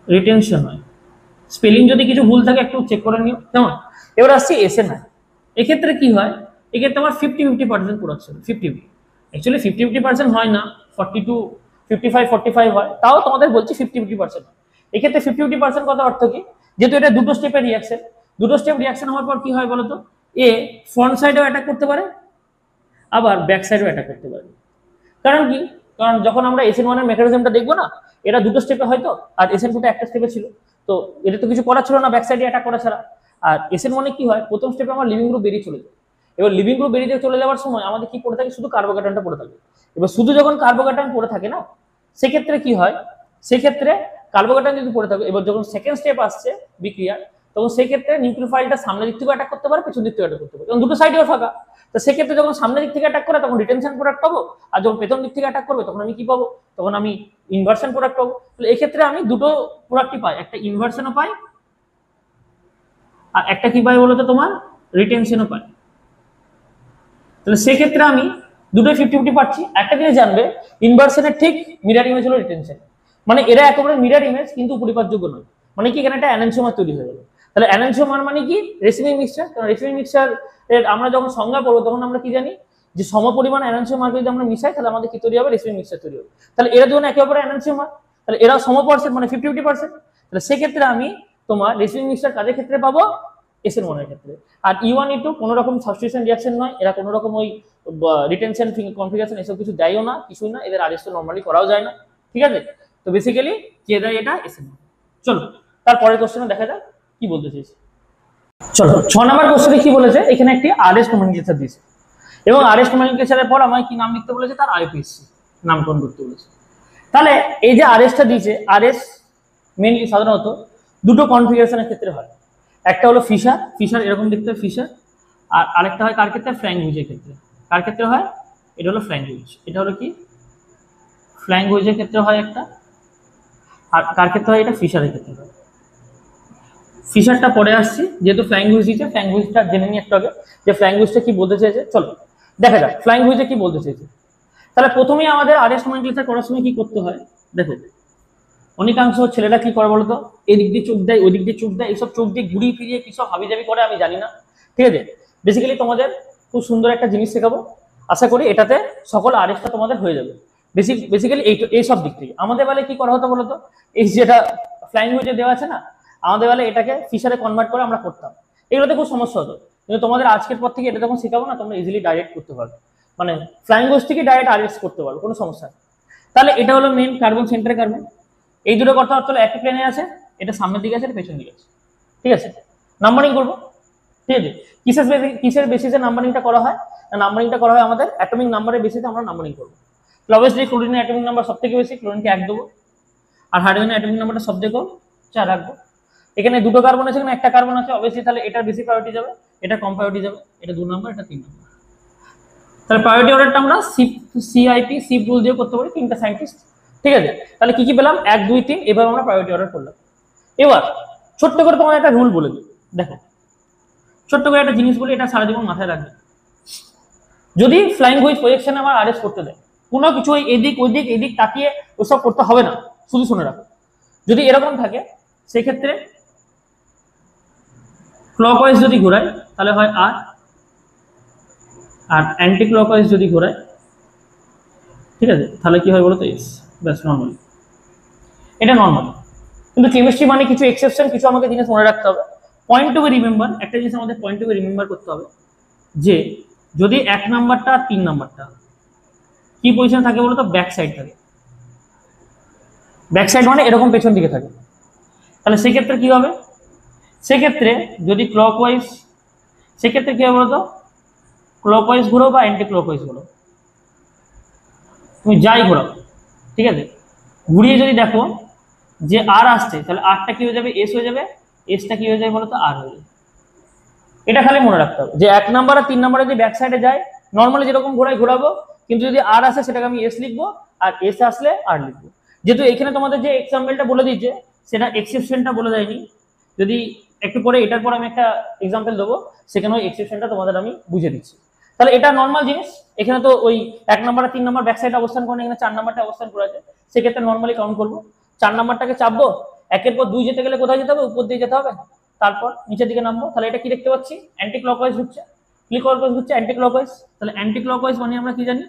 রিটেনশন হয়। স্পেলিং যদি কিছু ভুল থাকে একটু চেক করে নিও, কেমন। এবার আসছি SNI। এক্ষেত্রে কি হয়, এক্ষেত্রে আমার 50-50% প্রোডাকশন। 50 অ্যাকচুয়ালি 50-50% হয় না, 42-55-45 হয়। তাও তোমাদের বলছি 50-50%। এক্ষেত্রে 50-50% কথা অর্থ কি, যেহেতু এটা দুটো স্টেপের রিঅ্যাকশন, দুটো স্টেপ রিঅ্যাকশন হওয়ার পর কি হয় বলতো, এ ফ্রন্ট সাইডেও অ্যাটাক করতে পারে, আবার ব্যাক সাইডেও অ্যাটাক করতে পারে। কারণ কি, কারণ যখন আমরা SN1 এর মেকানিজমটা দেখবো না, এটা দুটো স্টেপে হয়তো, আর SN2 একটা স্টেপে ছিল। তো এটা তো কিছু করার ছিল না ব্যাক সাইডে অ্যাটাক করা ছাড়া। আর SN1 কি হয়, প্রথম স্টেপে আমার লিভিং গ্রুপ বেরিয়ে চলে যায়। এবার লিভিং গ্রুপ বেরিয়ে চলে যাওয়ার সময় আমাদের কি পড়ে থাকে, শুধু কার্বোক্যাটায়নটা পড়ে থাকে। এবার শুধু যখন কার্বোক্যাটায়ন পড়ে থাকে না, সেক্ষেত্রে কি হয়, সেক্ষেত্রে কার্বোক্যাটায়ন যদি পড়ে থাকে, এবার যখন সেকেন্ড স্টেপ আসছে বিক্রিয়ার, তখন সেক্ষেত্রে নিউক্লিওফাইলটা সামনের দিক থেকে অ্যাটাক করতে পারে, পেছন দিক থেকে অ্যাটাক করতে পারে, কারণ দুটো সাইডেও ফাঁকা। তো সেক্ষেত্রে যখন সামনের দিক থেকে অ্যাটাক করে তখন রিটেনশন প্রোডাক্ট পাবো, আর যখন পেছন দিক থেকে অ্যাটাক করবে তখন আমি কি পাবো, তখন আমি ইনভার্সন প্রোডাক্ট পাবো। তাহলে এক্ষেত্রে আমি দুটো প্রোডাক্টই পাই, একটা ইনভার্সনও পাই আর একটা কি পাই বলতো, তোমার রিটেনশনও পাই। তাহলে সেক্ষেত্রে আমি দুটোই 50-50 পাচ্ছি। একটা জিনিস জানবে, ইনভার্সনের ঠিক মিরর ইমেজ হলো রিটেনশন। মানে এরা একেবারে মিরর ইমেজ কিন্তু পরিপাকযোগ্য নয়। মানে কি, এখানে একটা অ্যানেনসিওমার তৈরি হয়ে গেল। তাহলে অ্যানেনসিওমার মানে কি, রেসিমিং মিক্সচার। কারণ রেসিমিং মিক্সচার এর আমরা যখন সংজ্ঞা পড়বো তখন আমরা কি জানি, যে সমপরিমাণ অ্যানেনসিওমার যদি আমরা মিশাই তাহলে আমাদের কি তৈরি হবে, রেসিমিং মিক্সচার তৈরি হবে। তাহলে এরা যখন একে অপরের অ্যানেনসিওমার, তাহলে এরা সমপার্সেন্ট, মানে 50-50%। তাহলে সেক্ষেত্রে আমি তোমার রেসিমিং মিক্সচার কাজের ক্ষেত্রে পাবো, SN1 এর ক্ষেত্রে। আর E1 E2 কোনো রকম সাবস্টিটিউশন রিঅ্যাকশন নয়, এরা কোনো রকম ওই রিটেনশন কনফিগারেশন এসব কিছু দেয়ও না, কিছুই না, এদের আরএস তো নরমালি করাও যায় না। ঠিক আছে, তো বেসিক্যালি কে দেয়, এটা SN1। চলো তারপরের কোশ্চেনে দেখা যাক কি বলতে চাইছে। চলো 6 নম্বর কোশ্চেনে কি বলেছে, এখানে একটি আরএস নোমেনক্লেচার দিয়েছে এবং আরএস নোমেনক্লেচারের পর আমায় কি নাম লিখতে বলেছে, তার IUPAC নামকরণ করতে বলেছে। তাহলে এই যে আরএসটা দিয়েছে, আরএস মেইনলি সাধারণত দুটো কনফিগারেশনের ক্ষেত্রে হয়। একটা হলো ফিশার, ফিশার এরকম দেখতে হয় ফিশার। আর আরেকটা হয় কার ক্ষেত্রে, ফ্ল্যাঙ্ক হুইজের ক্ষেত্রে। কার ক্ষেত্রে হয়, এটা হলো ফ্ল্যাঙ্ক হুইজ। এটা হলো কি, ফ্ল্যাঙ্ক হুইজের ক্ষেত্রে হয় একটা। আর কার ক্ষেত্রে হয়, এটা ফিশারের ক্ষেত্রে হয়। ফিশারটা পরে আসছি, যেহেতু ফ্লাইং হুইজ দিচ্ছে ফ্লাইং হুইজটা জেনে নিই একটু আগে যে ফ্লাইং হুইজটা কি বলতে চেয়েছে। চলো দেখা যাক ফ্লাইং হুইজে কি বলতে চেয়েছে। তাহলে প্রথমেই আমাদের আরএস নোমেনক্লেচার করার সময় কি করতে হয় দেখো, অনেকাংশ ছেলেরা কি করে বলতো, এদিক দিয়ে চোখ দেয় ওদিক দিয়ে চোখ দেয়, এইসব চোখ দিয়ে ঘুরিয়ে ফিরিয়ে কি সব হাবিজাবি করে আমি জানি না, ঠিক আছে। বেসিক্যালি তোমাদের খুব সুন্দর একটা জিনিস শেখাবো, আশা করি এটাতে সকল আরএসটা তোমাদের হয়ে যাবে। বেসিক্যালি এই সব দিক থেকে আমাদের বেলায় কি করা হতো বলতো, এই যেটা ফ্লাইং হুইজে দেওয়া আছে না, আমাদের বেলায় এটাকে ফিশারে কনভার্ট করে আমরা করতাম, এগুলোতে খুব সমস্যা হতো। কিন্তু তোমাদের আজকের পর থেকে এটা যখন শেখাবো না, তোমরা ইজিলি ডাইরেক্ট করতে পারবে, মানে ফ্লাইং হুইজ থেকে ডাইরেক্ট আরএস করতে পারবে, কোনো সমস্যা নেই। তাহলে এটা হলো মেন কার্বন, সেন্টারে কার্বন। এই দুটো কথা হলো একই প্লেনে আছে, এটা সামনের দিকে আছে, এটা পেছনের দিকে আছে, ঠিক আছে। নাম্বারিং করবো, ঠিক আছে। কিসের বেসিসে নাম্বারিংটা করা হয়, নাম্বারিংটা করা হয় আমাদের অ্যাটমিক নাম্বারের বেসিসে আমরা নাম্বারিং করবো। অবভিয়াসলি ক্লোরিনের অ্যাটমিক নাম্বার সব থেকে বেশি, ক্লোরিনকে 1 দেবো, আর হাইড্রোজেনের অ্যাটমিক নাম্বারটা সব থেকে কম 4 রাখবো। এখানে দুটো কার্বন আছে, এখানে একটা কার্বন আছে, অবভিয়াসলি তাহলে এটা বেশি প্রায়োরিটি যাবে, এটা কম প্রায়োরিটি যাবে, এটা 2 নম্বর, এটা 3 নম্বর। তাহলে প্রায়োরিটি অর্ডারটা আমরা সিআইপি সিপ রুল দিয়ে করতে পারি, 3টা সায়েন্টিস্ট, ঠিক আছে। তাহলে কি কি পেলাম, 1 2 3, এবার আমরা প্রায়োরিটি অর্ডার করলাম। এবার ছোট্ট করে তোমার একটা রুল বলে দিই, দেখো ছোট্ট করে একটা জিনিস বলি, এটা সারা জীবন মাথায় রাখবে। যদি ফ্লাইং হুইজ প্রজেকশনে আমার আরএস করতে দেয়, কোনো কিছু ওই এদিক ওইদিক এদিক তাকিয়ে ওসব করতে হবে না, শুধু শুনে রাখো। যদি এরকম থাকে সেক্ষেত্রে ক্লকওয়াইজ যদি ঘোরায় তাহলে হয় আর, আর অ্যান্টি ক্লকওয়াইজ যদি ঘোরায়, ঠিক আছে, তাহলে কি হয় বলো তো, এস। ব্যাস, নর্মালি এটা নর্মাল। কিন্তু কেমিস্ট্রি মানে কিছু এক্সেপশন, কিছু আমাকে জিনিস মনে রাখতে হবে। পয়েন্ট টু বি রিমেম্বার, একটা জিনিস আমাদের পয়েন্ট টু বি রিমেম্বার করতে হবে, যে যদি 1 নাম্বারটা আর 3 নাম্বারটা কি পজিশন থাকে বলো তো, ব্যাক সাইড থাকে। ব্যাক সাইড মানে এরকম পেছন দিকে থাকে। তাহলে সেক্ষেত্রে কি হবে, সেক্ষেত্রে যদি ক্লকওয়াইজ, সেক্ষেত্রে কি হবে বলতো, ক্লকওয়াইজ ঘোরো বা অ্যান্টি ক্লকওয়াইজ ঘোরো, তুমি যাই ঘোরাও, ঠিক আছে, ঘুরিয়ে যদি দেখো যে আর আসছে, তাহলে আরটা কি হয়ে যাবে, এস হয়ে যাবে, এসটা কি হয়ে যাবে বলতো, আর হয়ে যাবে। এটা খালি মনে রাখতে হবে যে 1 নাম্বার আর 3 নাম্বারে যদি ব্যাক সাইডে যায়, নর্মালি যেরকম ঘোরাবো, কিন্তু যদি আর আসে সেটাকে আমি এস লিখবো, আর এস আসলে আর লিখবো। যেহেতু এখানে তোমাদের যে এক্সাম্পলটা বলে দিচ্ছে সেটা এক্সেপশনটা বলে দেয়নি, যদি একটু পরে এটার পর আমি একটা এক্সাম্পল দেবো, সেখানে ওই এক্সেপশনটা তোমাদের আমি বুঝে দিচ্ছি। তাহলে এটা নর্মাল জিনিস, এখানে তো ওই 1 নাম্বার আর 3 নাম্বার ব্যাক সাইডে অবস্থান করে, এখানে 4 নাম্বারটা অবস্থান করে আছে, সেক্ষেত্রে নর্মালি কাউন্ট করবো। 4 নাম্বারটাকে চাপবো, 1-এর পর 2 যেতে গেলে কোথায় যেতে হবে, উপর দিয়ে যেতে হবে, তারপর নিচের দিকে নামবো। তাহলে এটা কি দেখতে পাচ্ছি, অ্যান্টি ক্লকওয়াইজ হচ্ছে, ক্লকওয়াইজ হচ্ছে অ্যান্টি ক্লকওয়াইজ। তাহলে অ্যান্টি ক্লকওয়াইজ মানে আমরা কি জানি,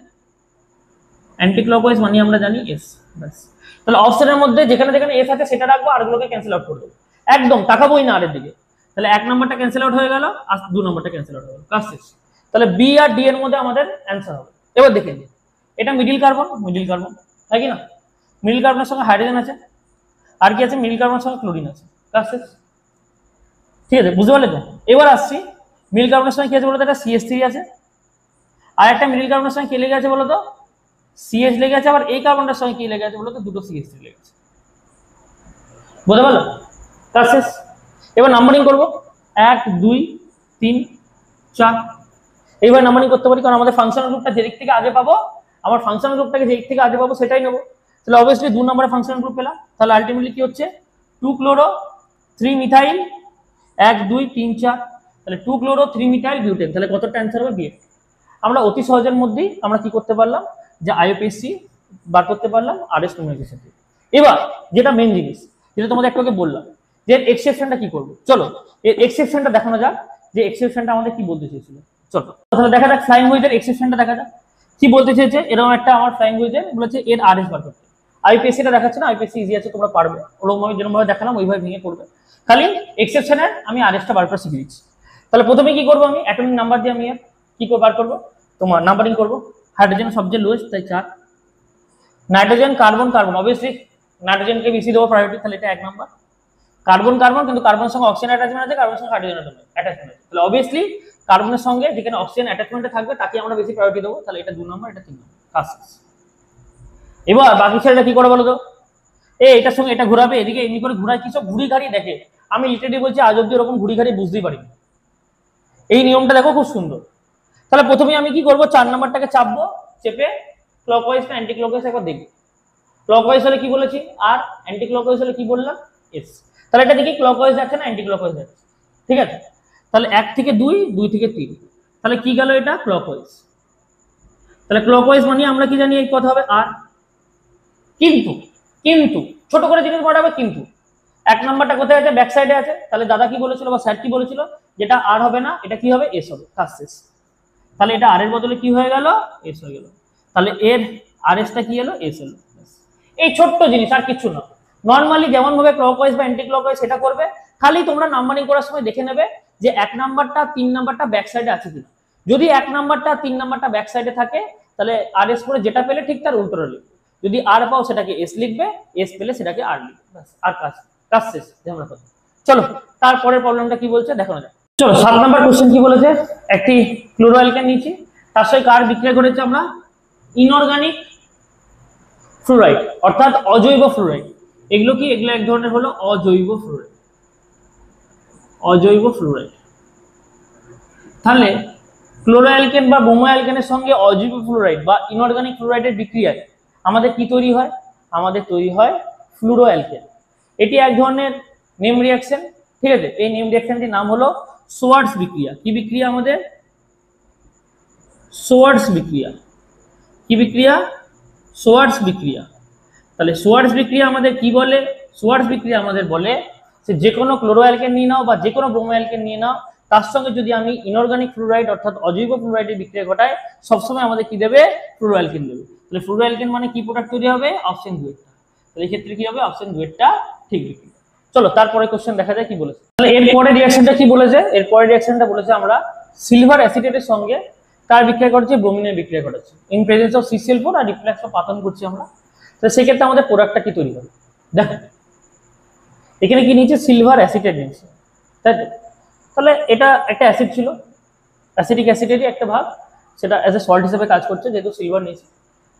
অ্যান্টি ক্লকওয়াইজ মানে আমরা জানি এস। ব্যাস, তাহলে অপশনের মধ্যে যেখানে যেখানে এস আছে সেটা রাখবো, আর গুলোকে ক্যান্সেল আউট করে দেবো, একদম তাকাবোই না আরের দিকে। তাহলে 1 নাম্বারটা ক্যান্সেল আউট হয়ে গেল, আর 2 নাম্বারটা ক্যান্সেল আউট হয়ে গেল, কাজ শেষ। তাহলে বি আর ডি এর মধ্যে আমাদের অ্যান্সার হবে। এবার দেখে নিই, এটা মিডিল কার্বন, তাই কি না, মিডিল কার্বনের সঙ্গে হাইড্রোজেন আছে, আর কি আছে, মিডিল কার্বনের সঙ্গে ক্লোরিন আছে, কাজ শেষ, ঠিক আছে, বুঝতে পারলে তো। এবার আসছি, মিডিল কার্বনের সঙ্গে কি আছে বলতো, একটা CH3 আছে, আর একটা মিডিল কার্বনের সঙ্গে কি লেগে আছে বলতো, CH লেগে আছে, আবার এই কার্বনটার সঙ্গে কি লেগে আছে বলতো, দুটো CH3 লেগে আছে, বুঝতে পারলো, কাজ শেষ। এবার নাম্বারিং করবো, 1 2 3 4, এইবার নাম্বারিং করতে পারি, কারণ আমাদের ফাংশনাল গ্রুপটা যেদিক থেকে আগে পাবো, আমার ফাংশনাল গ্রুপটাকে যেদিক থেকে আগে পাবো সেটাই নেবো। তাহলে অবভিয়াসলি 2 নম্বরে ফাংশনাল গ্রুপ পেলাম, তাহলে আলটিমেটলি কি হচ্ছে, 2 ক্লোরো 3 মিথাইল, 1 2 3 4, তাহলে 2 ক্লোরো 3 মিথাইল বিউটেন, তাহলে কতটা অ্যান্সার হবে, বিএ। আমরা অতি সহজের মধ্যেই আমরা কি করতে পারলাম, যে আইইউপিএসসি বার করতে পারলাম আরএস নোমেনক্লেচার থেকে। এবার যেটা মেন জিনিস, যেটা তোমাদের একটু আগে বললাম, যে এক্সেপশনটা কি করবো, চলো এর এক্সেপশনটা দেখানো যাক, যে এক্সেপশনটা আমাদের কি বলতে চেয়েছিল। চলো তাহলে দেখা যাক ফ্লাইং হুইজের এক্সেপশনটা দেখা যাক কি বলতে চেয়েছে। এরকম একটা আমার ফ্লাইং হুইজের বলেছে এর আরএস বার করতে, আইপিএসসিটা দেখাচ্ছে না, আইপিএসসি ইজি আছে, তোমরা পারবে, ওরকমভাবে যেরকমভাবে দেখালাম ওইভাবে ভেঙে করবে, খালি এক্সেপশনের আমি আরএসটা বার করে শিখে দিচ্ছি। তাহলে প্রথমে কি করবো, আমি অ্যাটমিক নাম্বার দিয়ে আমি কি করে বার করবো, তোমার নাম্বারিং করবো। হাইড্রোজেন সবচেয়ে লোয়েস্ট, তাই 4, নাইট্রোজেন কার্বন অবভিয়াসলি নাইট্রোজেনকে বেশি দেবো প্রায়োরিটি, তাহলে এটা 1 নাম্বার। কার্বন কিন্তু কার্বনের সঙ্গে অক্সিজেন অ্যাটাচমেন্ট আছে, কার্বনের সঙ্গে হাইড্রোজেন অ্যাটাচমেন্ট আছে, তাহলে অবভিয়াসলি কার্বনের সঙ্গে যেখানে অক্সিজেন অ্যাটাচমেন্টে থাকবে তাকে আমরা বেশি প্রায়োরিটি দেবো, তাহলে এটা 2 নম্বর, এটা 3 নম্বর, কাজ শেষ। এবার বাকি ছেলেটা কি করে বলো তো, এটার সঙ্গে এটা ঘোরাবে, এদিকে এমনি করে ঘুরায়, কি সব ঘুরি ঘাড়ি দেখে, আমি লিটারেলি বলছি আজ অব্দি এরকম ঘুরি ঘাড়ি বুঝতেই পারিনি। এই নিয়মটা দেখো খুব সুন্দর। তাহলে প্রথমে আমি কি করবো, 4 নাম্বারটাকে চাপবো, চেপে ক্লকওয়াইজ না অ্যান্টি ক্লকওয়াইজ একবার দেখবো। ক্লকওয়াইজ হলে কি বলেছি আর, অ্যান্টি ক্লকওয়াইজ হলে কি বললাম, এস। তাহলে এটা দেখি ক্লকওয়াইজ যাচ্ছে না অ্যান্টি ক্লকওয়াইজ যাচ্ছে, ঠিক আছে। তাহলে 1 থেকে 2, 2 থেকে 3, তাহলে কি গেল এটা ক্লকওয়াইজ। তাহলে ক্লকওয়াইজ মানে আমরা কি জানি এই কথা হবে আর। কিন্তু কিন্তু ছোট করে জিনিস মনে হবে, কিন্তু 1 নাম্বারটা কোথায় আছে, ব্যাক সাইডে আছে। তাহলে দাদা কি বলেছিল বা স্যার কি বলেছিল, যেটা আর হবে না এটা কি হবে, এস হবে, কাজ শেষ। তাহলে এটা আর এর বদলে কি হয়ে গেল, এস হয়ে গেল। তাহলে এর আর এসটা কি হলো, এস হলো। এই ছোট্ট জিনিস, আর কিছু না। নর্মালি যেমন ভাবে ক্লকওয়াইজ বা অ্যান্টি ক্লকওয়াইজ সেটা করবে, খালি তোমরা নাম্বারিং করার সময় দেখে নেবে যে 1 নাম্বারটা 3 নাম্বারটা ব্যাক সাইডে আছে কিনা। যদি 1 নাম্বারটা 3 নাম্বারটা ব্যাক সাইডে থাকে তাহলে আর এস করে যেটা পেলে ঠিক তার উল্টোটা লিখবে। যদি আর পাও সেটাকে এস লিখবে, এস পেলে সেটাকে আর লিখবে, ব্যাস। আর কাজ কাজ শেষ। আমরা কথা চলো তারপরের প্রবলেমটা কি বলছে দেখো না। চলো 7 নাম্বার কোশ্চেন কি বলেছে, একটি ক্লোরো অ্যালকেন নিয়েছি, তার সঙ্গে কার বিক্রিয়া করেছে আমরা, ইনঅর্গানিক ফ্লুরাইড অর্থাৎ অজৈব ফ্লুরাইড। এগুলো কি, এগুলো এক ধরনের হলো অজৈব ফ্লুরাইড, অজৈব ফ্লুরাইড। তাহলে ক্লোরো অ্যালকেন বা ব্রোমো অ্যালকেনের সঙ্গে অজৈব ফ্লুরাইড বা ইনঅর্গানিক ফ্লুরাইডের বিক্রিয়ায় আমাদের কি তৈরি হয়, আমাদের তৈরি হয় ফ্লুরো অ্যালকেন। এটি এক ধরনের নেম রিঅ্যাকশন, ঠিক আছে। এই নেম রিঅ্যাকশনটির নাম হলো সোয়ার্টস বিক্রিয়া। কি বিক্রিয়া আমাদের, সোয়ার্টস বিক্রিয়া। কি বিক্রিয়া, সোয়ার্টস বিক্রিয়া। তাহলে সোয়ার্টস বিক্রিয়া আমাদের কি বলে, সোয়ার্টস বিক্রিয়া আমাদের বলে যে কোনো ক্লোরো অ্যালকেন নিয়ে নাও বা যে কোনো ব্রোমো অ্যালকেন নিয়ে নাও, তার সঙ্গে যদি আমি ইনঅর্গানিক ফ্লুরাইড অর্থাৎ অজৈব ফ্লুরাইডের বিক্রিয়া ঘটাই, সবসময় আমাদের কি দেবে, ফ্লুরো অ্যালকেন দেবে। তাহলে ফ্লুরো অ্যালকেন মানে কি প্রোডাক্ট তৈরি হবে, অপশন 2 এরটা। তাহলে এই ক্ষেত্রে কি হবে, অপশন 2 এরটা ঠিক বিক্রিয়া। চলো তারপরে কোশ্চেন দেখা যায় কি বলেছে। তাহলে এরপরে রিঅ্যাকশনটা কি বলেছে, এরপরে রিঅ্যাকশনটা বলেছে আমরা সিলভার অ্যাসিটেটের সঙ্গে কার বিক্রিয়া করছে, ব্রোমিনের বিক্রিয়া ঘটাচ্ছে ইন প্রেজেন্স অফ CCl4 আর রিফ্লেক্স অফ পাতন করছি আমরা। তো সেক্ষেত্রে আমাদের প্রোডাক্টটা কি তৈরি হবে দেখো, এখানে কি নিচে সিলভার অ্যাসিটেট নিচ্ছে, তাই তো। তাহলে এটা একটা অ্যাসিড ছিল, অ্যাসিডিক অ্যাসিডেরই একটা ভাগ, সেটা অ্যাজ এ সল্ট হিসেবে কাজ করছে যেহেতু সিলভার নিয়েছে,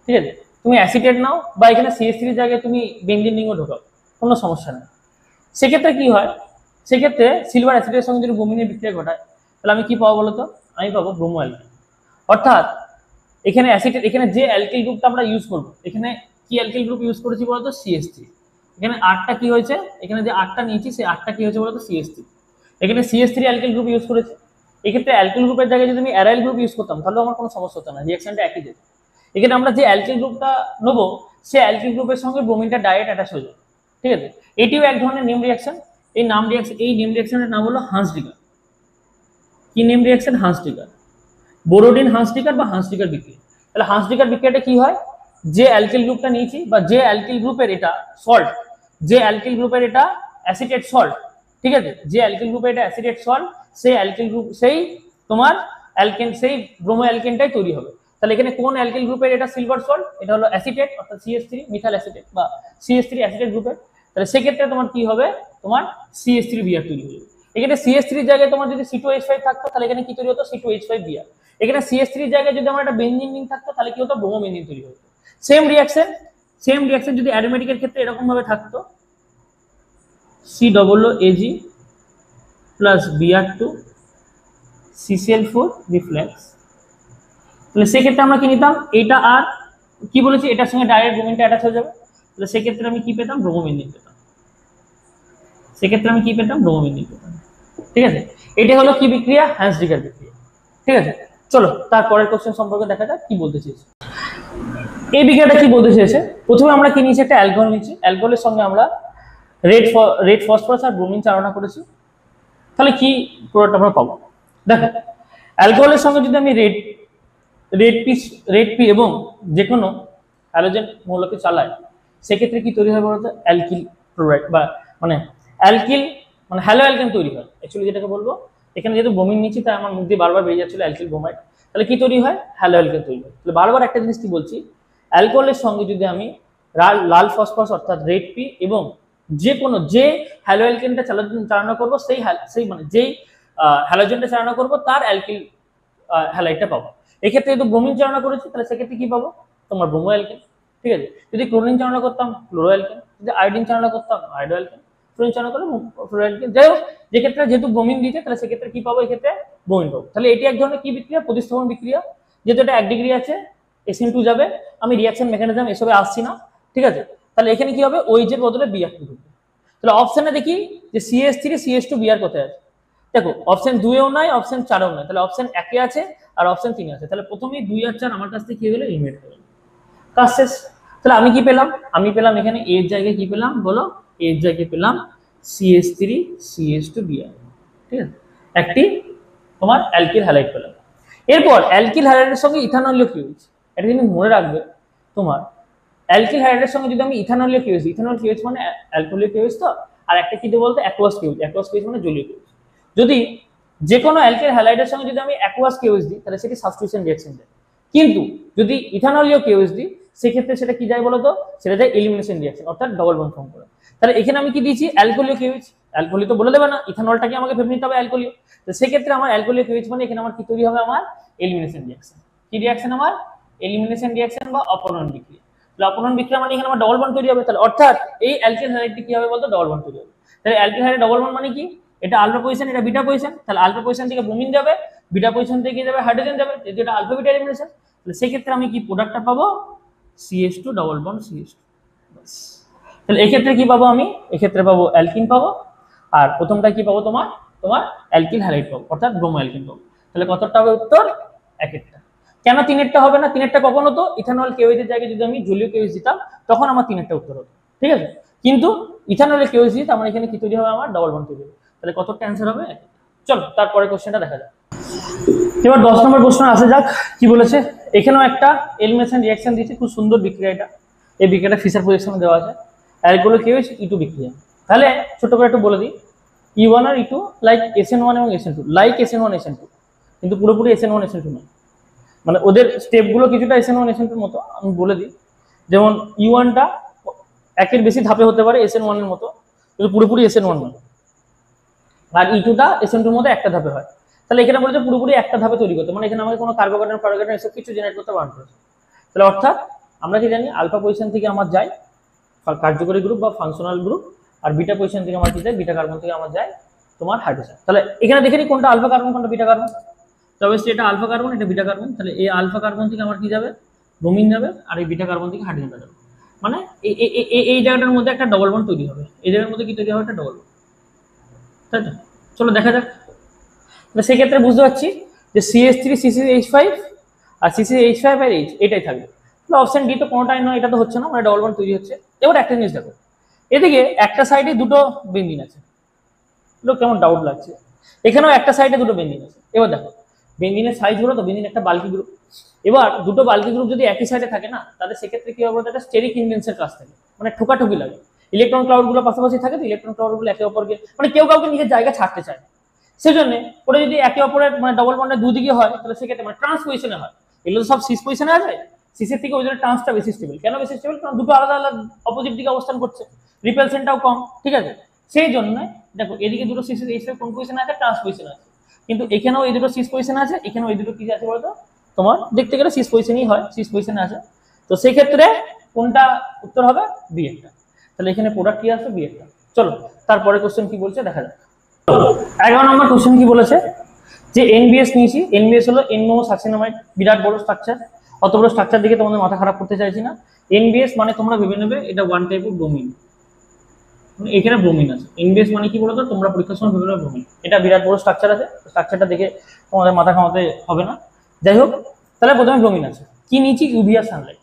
ঠিক আছে। তুমি অ্যাসিটেট নাও বা এখানে CH3 এর জায়গায় তুমি বেঞ্জিন রিংও ঢোকাও, কোনো সমস্যা নেই। সেক্ষেত্রে কি হয়, সেক্ষেত্রে সিলভার অ্যাসিডের সঙ্গে যদি ব্রোমিনের বিক্রিয়া ঘটায় তাহলে আমি কি পাবো বলতো, আমি পাবো ব্রোমো অ্যালকেন। অর্থাৎ এখানে অ্যাসিটেট, এখানে যে অ্যালকিল গ্রুপটা আমরা ইউজ করবো, এখানে কি অ্যালকিল গ্রুপ ইউজ করেছি বলতো, CH3। এখানে আটটা কি হয়েছে, এখানে যে আটটা নিয়েছি সেই আটটা কি হয়েছে বলতো, CH3। এখানে CH3 অ্যালকিল গ্রুপ ইউজ করেছে। এক্ষেত্রে অ্যালকিল গ্রুপের জায়গায় যদি আমি অ্যারাইল গ্রুপ ইউজ করতাম তাহলে আমার কোনো সমস্যা হতো না, রিঅ্যাকশনটা একই যেত। এখানে আমরা যে অ্যালকিল গ্রুপটা নেবো সেই অ্যালকিল গ্রুপের সঙ্গে ব্রোমিনটা ডাইরেক্ট অ্যাটাচ হয়ে যাবে, ঠিক আছে। এটিও এক ধরনের নেম রিঅ্যাকশন। এই নাম রিঅ্যাকশন, এই নেম রিঅ্যাকশনের নাম হলো হান্সডিগার। কি নেম রিঅ্যাকশন, হান্সডিগার, বোরোডিন হান্সডিগার বা হান্সডিগার বিক্রিয়া। তাহলে হান্সডিগার বিক্রিয়াটা কি হয়, যে অ্যালকিল গ্রুপটা নিয়েছি বা যে অ্যালকিল গ্রুপের এটা সল্ট, যে অ্যালকিল গ্রুপের এটা অ্যাসিটেট সল্ট, ঠিক আছে, যে অ্যালকিল গ্রুপের এটা অ্যাসিটেট সল্ট, সেই অ্যালকিল গ্রুপ সেই তোমার অ্যালকেন, সেই ব্রোমো অ্যালকেনটাই তৈরি হবে। তাহলে এখানে কোন অ্যালকিল গ্রুপের এটা সিলভার সল্ট, এটা হলো অ্যাসিটেট অর্থাৎ CH3 মিথাইল অ্যাসিটেট বা CH3 অ্যাসিটেট গ্রুপের। তাহলে সেক্ষেত্রে তোমার কি হবে, তোমার CH3 বিআর তৈরি হবে। এখানে CH3 এর জায়গায় তোমার যদি C2H5 থাকতো তাহলে এখানে কি তৈরি হতো, C2H5 বিআর। এখানে CH3 এর জায়গায় যদি আমার একটা বেঞ্জিন রিং থাকতো তাহলে কি হতো, ব্রোমো বেঞ্জিন তৈরি হতো। সেম রিঅ্যাকশন যদি অ্যারোমেটিকের ক্ষেত্রে এরকম ভাবে থাকতো, COOAG plus Br2 CCl4 reflex, তাহলে সেক্ষেত্রে আমরা কি নিতাম, এটা আর কি বলেছি, এটার সঙ্গে ডাইরেক্ট ব্রোমিনটা অ্যাটাচ হয়ে যাবে। তাহলে সেক্ষেত্রে আমি কি পেতাম, ব্রোমো বেঞ্জিন পেতাম। সেক্ষেত্রে আমি কি পেতাম, ব্রোমো বেঞ্জিন পেতাম, ঠিক আছে। এটা হলো কি বিক্রিয়া, হান্সডিগার বিক্রিয়া, ঠিক আছে। চলো তারপরের কোশ্চেন সম্পর্কে দেখা যাক কি বলতে চেয়েছে। এই বিক্রিয়াটা কি বলতে চেয়েছে, প্রথমে আমরা কি নিয়েছি, একটা অ্যালকোহল নিয়েছি, অ্যালকোহলের সঙ্গে আমরা রেড ফসফরাস আর ব্রোমিন চালনা করেছি। তাহলে কি প্রোডাক্ট আমরা পাবো দেখো, অ্যালকোহলের সঙ্গে যদি আমি রেড পি এবং যে কোনো হ্যালোজেন মৌলকে চালাই, সেক্ষেত্রে কি তৈরি হয় বলতো, অ্যালকিল ক্লোরাইড বা মানে অ্যালকিল মানে হ্যালো অ্যালকেন তৈরি হয়। অ্যাকচুয়ালি যেটাকে বলবো, এখানে যেহেতু ব্রোমিন নিচ্ছি তাই আমার মুখ দিয়ে বারবার বেরিয়ে যাচ্ছিল অ্যালকিল ব্রোমাইড। তাহলে কি তৈরি হয়, হ্যালো অ্যালকেন তৈরি হয়। তাহলে বারবার একটা জিনিস কি বলছি, অ্যালকোহলের সঙ্গে যদি আমি লাল ফসফরাস অর্থাৎ রেড পি এবং যে কোনো যে হ্যালো অ্যালকেনটা চালনা করবো সেই মানে যেই হ্যালোজেনটা চালনা করবো তার অ্যালকিল হ্যালাইডটা পাবো। এক্ষেত্রে যদি ব্রোমিন চালনা করেছি তাহলে সেক্ষেত্রে কি পাবো, তোমার ব্রোমো অ্যালকেন, ঠিক আছে। যদি ক্লোরিন চালনা করতাম ক্লোরো অ্যালকেন, যদি আয়োডিন চালনা করতাম আয়োডো অ্যালকেন, ফ্লোরিন চালনা করলে ফ্লোরো অ্যালকেন। যাই হোক, যে ক্ষেত্রে যেহেতু ব্রোমিন দিয়েছে তাহলে সেক্ষেত্রে কি পাবো, এক্ষেত্রে ব্রোমিন পাবো। তাহলে এটি এক ধরনের কি বিক্রিয়া, প্রতিস্থাপন বিক্রিয়া। যেহেতু এটা 1 ডিগ্রি আছে, SN2 যাবে, আমি রিঅ্যাকশন মেকানিজম এসবে আসছি না, ঠিক আছে। তাহলে এখানে কি হবে, OH এর বদলে Br2 ঢুকবে। তো তাহলে অপশনে দেখি যে CH3 CH2 Br কোথায় আছে। দেখো অপশন 2 এও নাই, অপশন 4 এও নাই, তাহলে অপশন 1 এ আছে আর অপশন 3 এ আছে। তাহলে প্রথমেই 2 আর 4 আমার কাছ থেকে কি হয়ে গেল, এলিমিনেট হয়ে গেল, কাজ শেষ। তাহলে আমি কি পেলাম, আমি পেলাম এখানে এ এর জায়গায় কি পেলাম বলো, এ এর জায়গায় পেলাম CH3 CH2 Br, ঠিক আছে, একটি তোমার অ্যালকিল হ্যালাইড পেলাম। এরপর অ্যালকিল হ্যালাইডের সঙ্গে ইথানলীয় কি হয়েছে, এটা কিন্তু মনে রাখবে তোমার, অ্যালকিল হাইড্রাইডের সঙ্গে যদি আমি ইথানলীয় কি হয়েছে, ইথানল কি হয়েছে মানে অ্যালকোহলিক কি হয়েছে, তো আর একটা কি বলতো অ্যাকোয়াস কি হয়েছে, অ্যাকোয়াস কি মানে জলীয় কি। যদি যে কোনো অ্যালকিল হ্যালাইডের সঙ্গে যদি আমি অ্যাকোয়াস কেওএইচ দিই তাহলে সেটি সাবস্টিটিউশন রিঅ্যাকশন দেয়, কিন্তু যদি ইথানলীয় কেওএইচ দিই সেক্ষেত্রে সেটা কি যায় বলতো, সেটা যায় এলিমিনেশন রিঅ্যাকশন, অর্থাৎ ডবল বন্ড ফর্ম করে। তাহলে এখানে আমি কি দিয়েছি অ্যালকোহলীয় কেওএইচ, অ্যালকোহলি তো বলে দেবে না, ইথানলটাকে আমাকে ভেবে নিতে হবে অ্যালকোহলীয়। তো সেক্ষেত্রে আমার অ্যালকোহলীয় কেওএইচ মানে এখানে আমার কি তৈরি হবে, আমার এলিমিনেশন রিঅ্যাকশন। কি রিঅ্যাকশন আমার, এলিমিনেশন রিঅ্যাকশন বা অপনয়ন বিক্রিয়া। তাহলে অপনয়ন বিক্রিয়া মানে এখানে আমার ডবল বন্ড তৈরি হবে, তাহলে অর্থাৎ এই অ্যালকিল হ্যালাইডটি কি হবে বলতো, ডবল বন্ড তৈরি হবে। তাহলে অ্যালকিল হ্যালাইড ডবল বন্ড মানে কি, এটা আলফা পজিশন এটা বিটা পজিশন, তাহলে আলফা পজিশন থেকে ব্রোমিন যাবে, বিটা পজিশন থেকে যাবে হাইড্রোজেন যাবে, যেহেতু এটা আলফা বিটা এলিমিনেশন। তাহলে সেই ক্ষেত্রে আমি কি প্রোডাক্টটা পাবো, CH2 ডবল বন্ড CH2। তাহলে এই ক্ষেত্রে কি পাবো আমি, এই ক্ষেত্রে পাবো অ্যালকিন পাবো, আর প্রথমটা কি পাবো তোমার, তোমার অ্যালকিল হ্যালাইড পাবো, অর্থাৎ ব্রোমো অ্যালকিন পাবো। তাহলে কতটা হবে উত্তর, একেরটা। কেন তিনেরটা হবে না, তিনেরটা কখন হতো, ইথানল কেওএইচের জায়গায় যদি আমি জলীয় কেওএইচ দিতাম তখন আমার তিনেরটা উত্তর হতো, ঠিক আছে, কিন্তু ইথানলের কেওএইচ দিই আমার এখানে কি তৈরি হবে, আমার ডবল বন্ড তৈরি হবে। তাহলে কতটা অ্যান্সার হবে, চলো তারপরে কোশ্চেনটা দেখা যাক। এবার 10 নম্বর প্রশ্ন আসে যাক, কি বলেছে, এখানেও একটা এলিমিনেশন রিঅ্যাকশন দিয়েছে, খুব সুন্দর বিক্রিয়া এটা, এই বিক্রিয়াটা ফিশার প্রজেকশনে দেওয়া আছে, অ্যালকোহল কেওএইচ E2 বিক্রিয়া। তাহলে ছোট করে একটু বলে দিই, E1 আর E2 লাইক SN1 এবং SN2, লাইক SN1 SN2, কিন্তু পুরোপুরি SN1 SN2 নয়, মানে ওদের স্টেপগুলো কিছুটা SN1 SN2 এর মতো। আমি বলে দিই, যেমন E1টা একের বেশি ধাপে হতে পারে SN1 এর মতো, কিন্তু পুরোপুরি SN1 নয়, আর E2টা SN2 এর মধ্যে একটা ধাপে হয়। তাহলে এখানে বলেছে পুরোপুরি একটা ধাপে তৈরি করতে, মানে এখানে আমাকে কোনো কার্বোকার্বন পারোকার্বন এসব কিছু জেনারেট করতে বারণ করেছে। তাহলে অর্থাৎ আমরা কি জানি, আলফা পজিশন থেকে আমার যায় কার্যকরী গ্রুপ বা ফাংশনাল গ্রুপ, আর বিটা পজিশন থেকে আমার কি যায়, বিটা কার্বন থেকে আমার যায় তোমার হাইড্রোজেন। তাহলে এখানে দেখে নিই কোনটা আলফা কার্বন কোনটা বিটা কার্বন, তবে এটা আলফা কার্বন এটা বিটা কার্বন। তাহলে এই আলফা কার্বন থেকে আমার কি যাবে, ব্রোমিন যাবে, আর এই বিটা কার্বন থেকে হাইড্রোজেন যাবে, মানে এই জায়গাটার মধ্যে একটা ডবল বন্ড তৈরি হবে, এই জায়গার মধ্যে কি তৈরি হবে, একটা ডবল বন্ড, তাই তো। চলো দেখা যাক। তাহলে সেক্ষেত্রে বুঝতে পারছি যে CH3 CCH5 আর CCH5 আর H এটাই থাকবে। তাহলে অপশন ডি তো কোনোটাই নয়, এটা তো হচ্ছে না, মানে ডবল বন্ড তৈরি হচ্ছে। এবার একটা জিনিস দেখো, এদিকে একটা সাইডে দুটো বেঞ্জিন আছে, লোক কেমন ডাউট লাগছে, এখানেও একটা সাইডে দুটো বেঞ্জিন আছে। এবার দেখো বেঞ্জিনের সাইজ হলো, তো বেঞ্জিন একটা বাল্কি গ্রুপ, এবার দুটো বাল্কি গ্রুপ যদি একই সাইডে থাকে না, তাহলে সেক্ষেত্রে কি হবে, একটা স্টেরিক ইনডেন্সের কাজ থাকে, মানে ঠোকাঠুকি লাগে, ইলেকট্রন ক্লাউড গুলো পাশাপাশি থাকে, তো ইলেকট্রন ক্লাউড গুলো একে অপরকে, মানে কেউ কাউকে নিজের জায়গা ছাড়তে চায়, সেজন্য ওরা যদি একে অপরের মানে ডবল বন্ডের দুদিকে হয় তাহলে সেক্ষেত্রে মানে ট্রান্স পজিশনে হয়, এগুলো সব সিস পজিশনে আছে, সিসের থেকে ওই জন্য ট্রান্সটা বেশি স্টেবল। কেন বেশি স্টেবল, কারণ দুটো আলাদা আলাদা অপোজিট দিকে অবস্থান করছে, রিপালশনটাও কম, ঠিক আছে, সেই জন্য দেখো এদিকে দুটো সিস এই কোন পজিশনে আছে, ট্রান্স পজিশনে আছে, কিন্তু এখানেও এই দুটো সিস পজিশনে আছে, এখানেও এই দুটো কি আছে বলতো, তোমার দেখতে গেলে সিস পজিশনই হয়, সিস পজিশনে আছে। তো সেই ক্ষেত্রে কোনটা উত্তর হবে, বি একটা। তাহলে এখানে প্রোডাক্ট কি আসবে, বি একটা। চলো তারপরে কোশ্চেন কি বলছে দেখা যাক। 11 নম্বর কোশ্চেন কি বলেছে, যে এনবিএস নিয়েছি, এনবিএস হলো এনমো সাকসিনামাইড, বিরাট বড় স্ট্রাকচার, অত বড় স্ট্রাকচার দিকে তোমাদের মাথা খারাপ করতে চাইছি না। এনবিএস মানে তোমরা ভেবে নেবে এটা ওয়ান টাইপ অফ ব্রোমিন, এখানে ব্রোমিন আছে। এনবিএস মানে কি বলতো, তোমরা পরীক্ষার সময় ভেবে নেবে ব্রোমিন, এটা বিরাট বড় স্ট্রাকচার আছে, স্ট্রাকচারটা দেখে তোমাদের মাথা ঘামাতে হবে না। যাই হোক, তাহলে প্রথমে ব্রোমিন আছে, কি নিয়েছি, ইউভিয়া সানলাইট।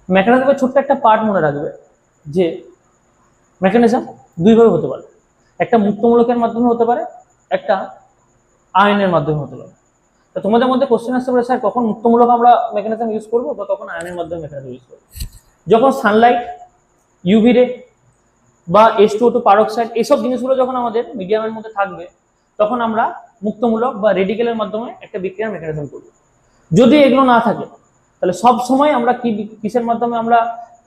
মেকানিজমের ছোট্ট একটা পার্ট মনে রাখবে, যে মেকানিজম দুইভাবে হতে পারে, একটা মুক্তমূলকের মাধ্যমে হতে পারে, একটা আয়নের মাধ্যমে হতে পারে। তো তোমাদের মধ্যে কোশ্চেন আসতে পারে, স্যার কখন মুক্তমূলক আমরা মেকানিজম ইউজ করবো বা কখন আয়নের মাধ্যমে মেকানিজম ইউজ করবো। যখন সানলাইট, ইউভি রে বা H2O2 পারক্সাইড এইসব জিনিসগুলো যখন আমাদের মিডিয়ামের মধ্যে থাকবে, তখন আমরা মুক্তমূলক বা রেডিকেলের মাধ্যমে একটা বিক্রিয়ার মেকানিজম করব। যদি এগুলো না থাকে তাহলে সব সময় আমরা কিসের মাধ্যমে আমরা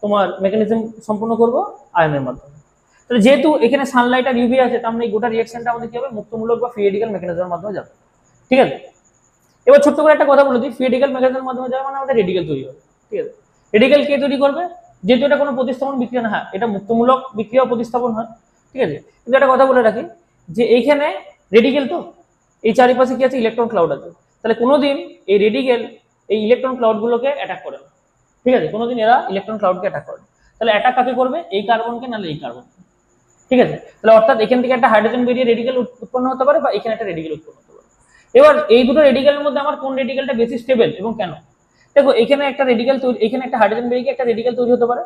তোমার মেকানিজম সম্পূর্ণ করব, আয়নের মাধ্যমে। তাহলে যেহেতু এখানে সানলাইট আর ইউভি আছে, তার মানে এই গোটা রিঅ্যাকশনটা আমাদের কি হবে, মুক্তমূলক বা ফ্রি রেডিক্যাল মেকানিজমের মাধ্যমে যাবে, ঠিক আছে। এবার ছোট্ট করে একটা কথা বলে দিই, ফ্রি রেডিক্যাল মেকানিজমের মাধ্যমে যাবে মানে আমাদের রেডিক্যাল তৈরি হবে, ঠিক আছে। রেডিক্যাল কে তৈরি করবে, যেহেতু এটা কোনো প্রতিস্থাপন বিক্রিয়া না, হ্যাঁ এটা মুক্তমূলক বিক্রিয়া প্রতিস্থাপন হয়, ঠিক আছে, কিন্তু একটা কথা বলে রাখি যে এইখানে রেডিক্যাল, তো এই চারিপাশে কি আছে, ইলেকট্রন ক্লাউড আছে, তাহলে কোনোদিন এই রেডিক্যাল এই ইলেকট্রন ক্লাউড গুলোকে অ্যাটাক করে না, ঠিক আছে, কোনোদিন এরা ইলেকট্রন ক্লাউডকে অ্যাটাক করে না। তাহলে অ্যাটাক কাকে করবে, এই কার্বনকে নাহলে এই কার্বন, ঠিক আছে? তাহলে অর্থাৎ এখান থেকে একটা হাইড্রোজেন বেরিয়ে রেডিকেল উৎপন্ন হতে পারে বা এখানে একটা রেডিকেল উৎপন্ন হতে পারে। এবার এই দুটো রেডিকেলের মধ্যে আমার কোন রেডিকেলটা বেশি স্টেবল এবং কেন? দেখো এখানে একটা রেডিকেল তৈরি, এখানে একটা হাইড্রোজেন বেরিয়ে একটা রেডিকেল তৈরি হতে পারে,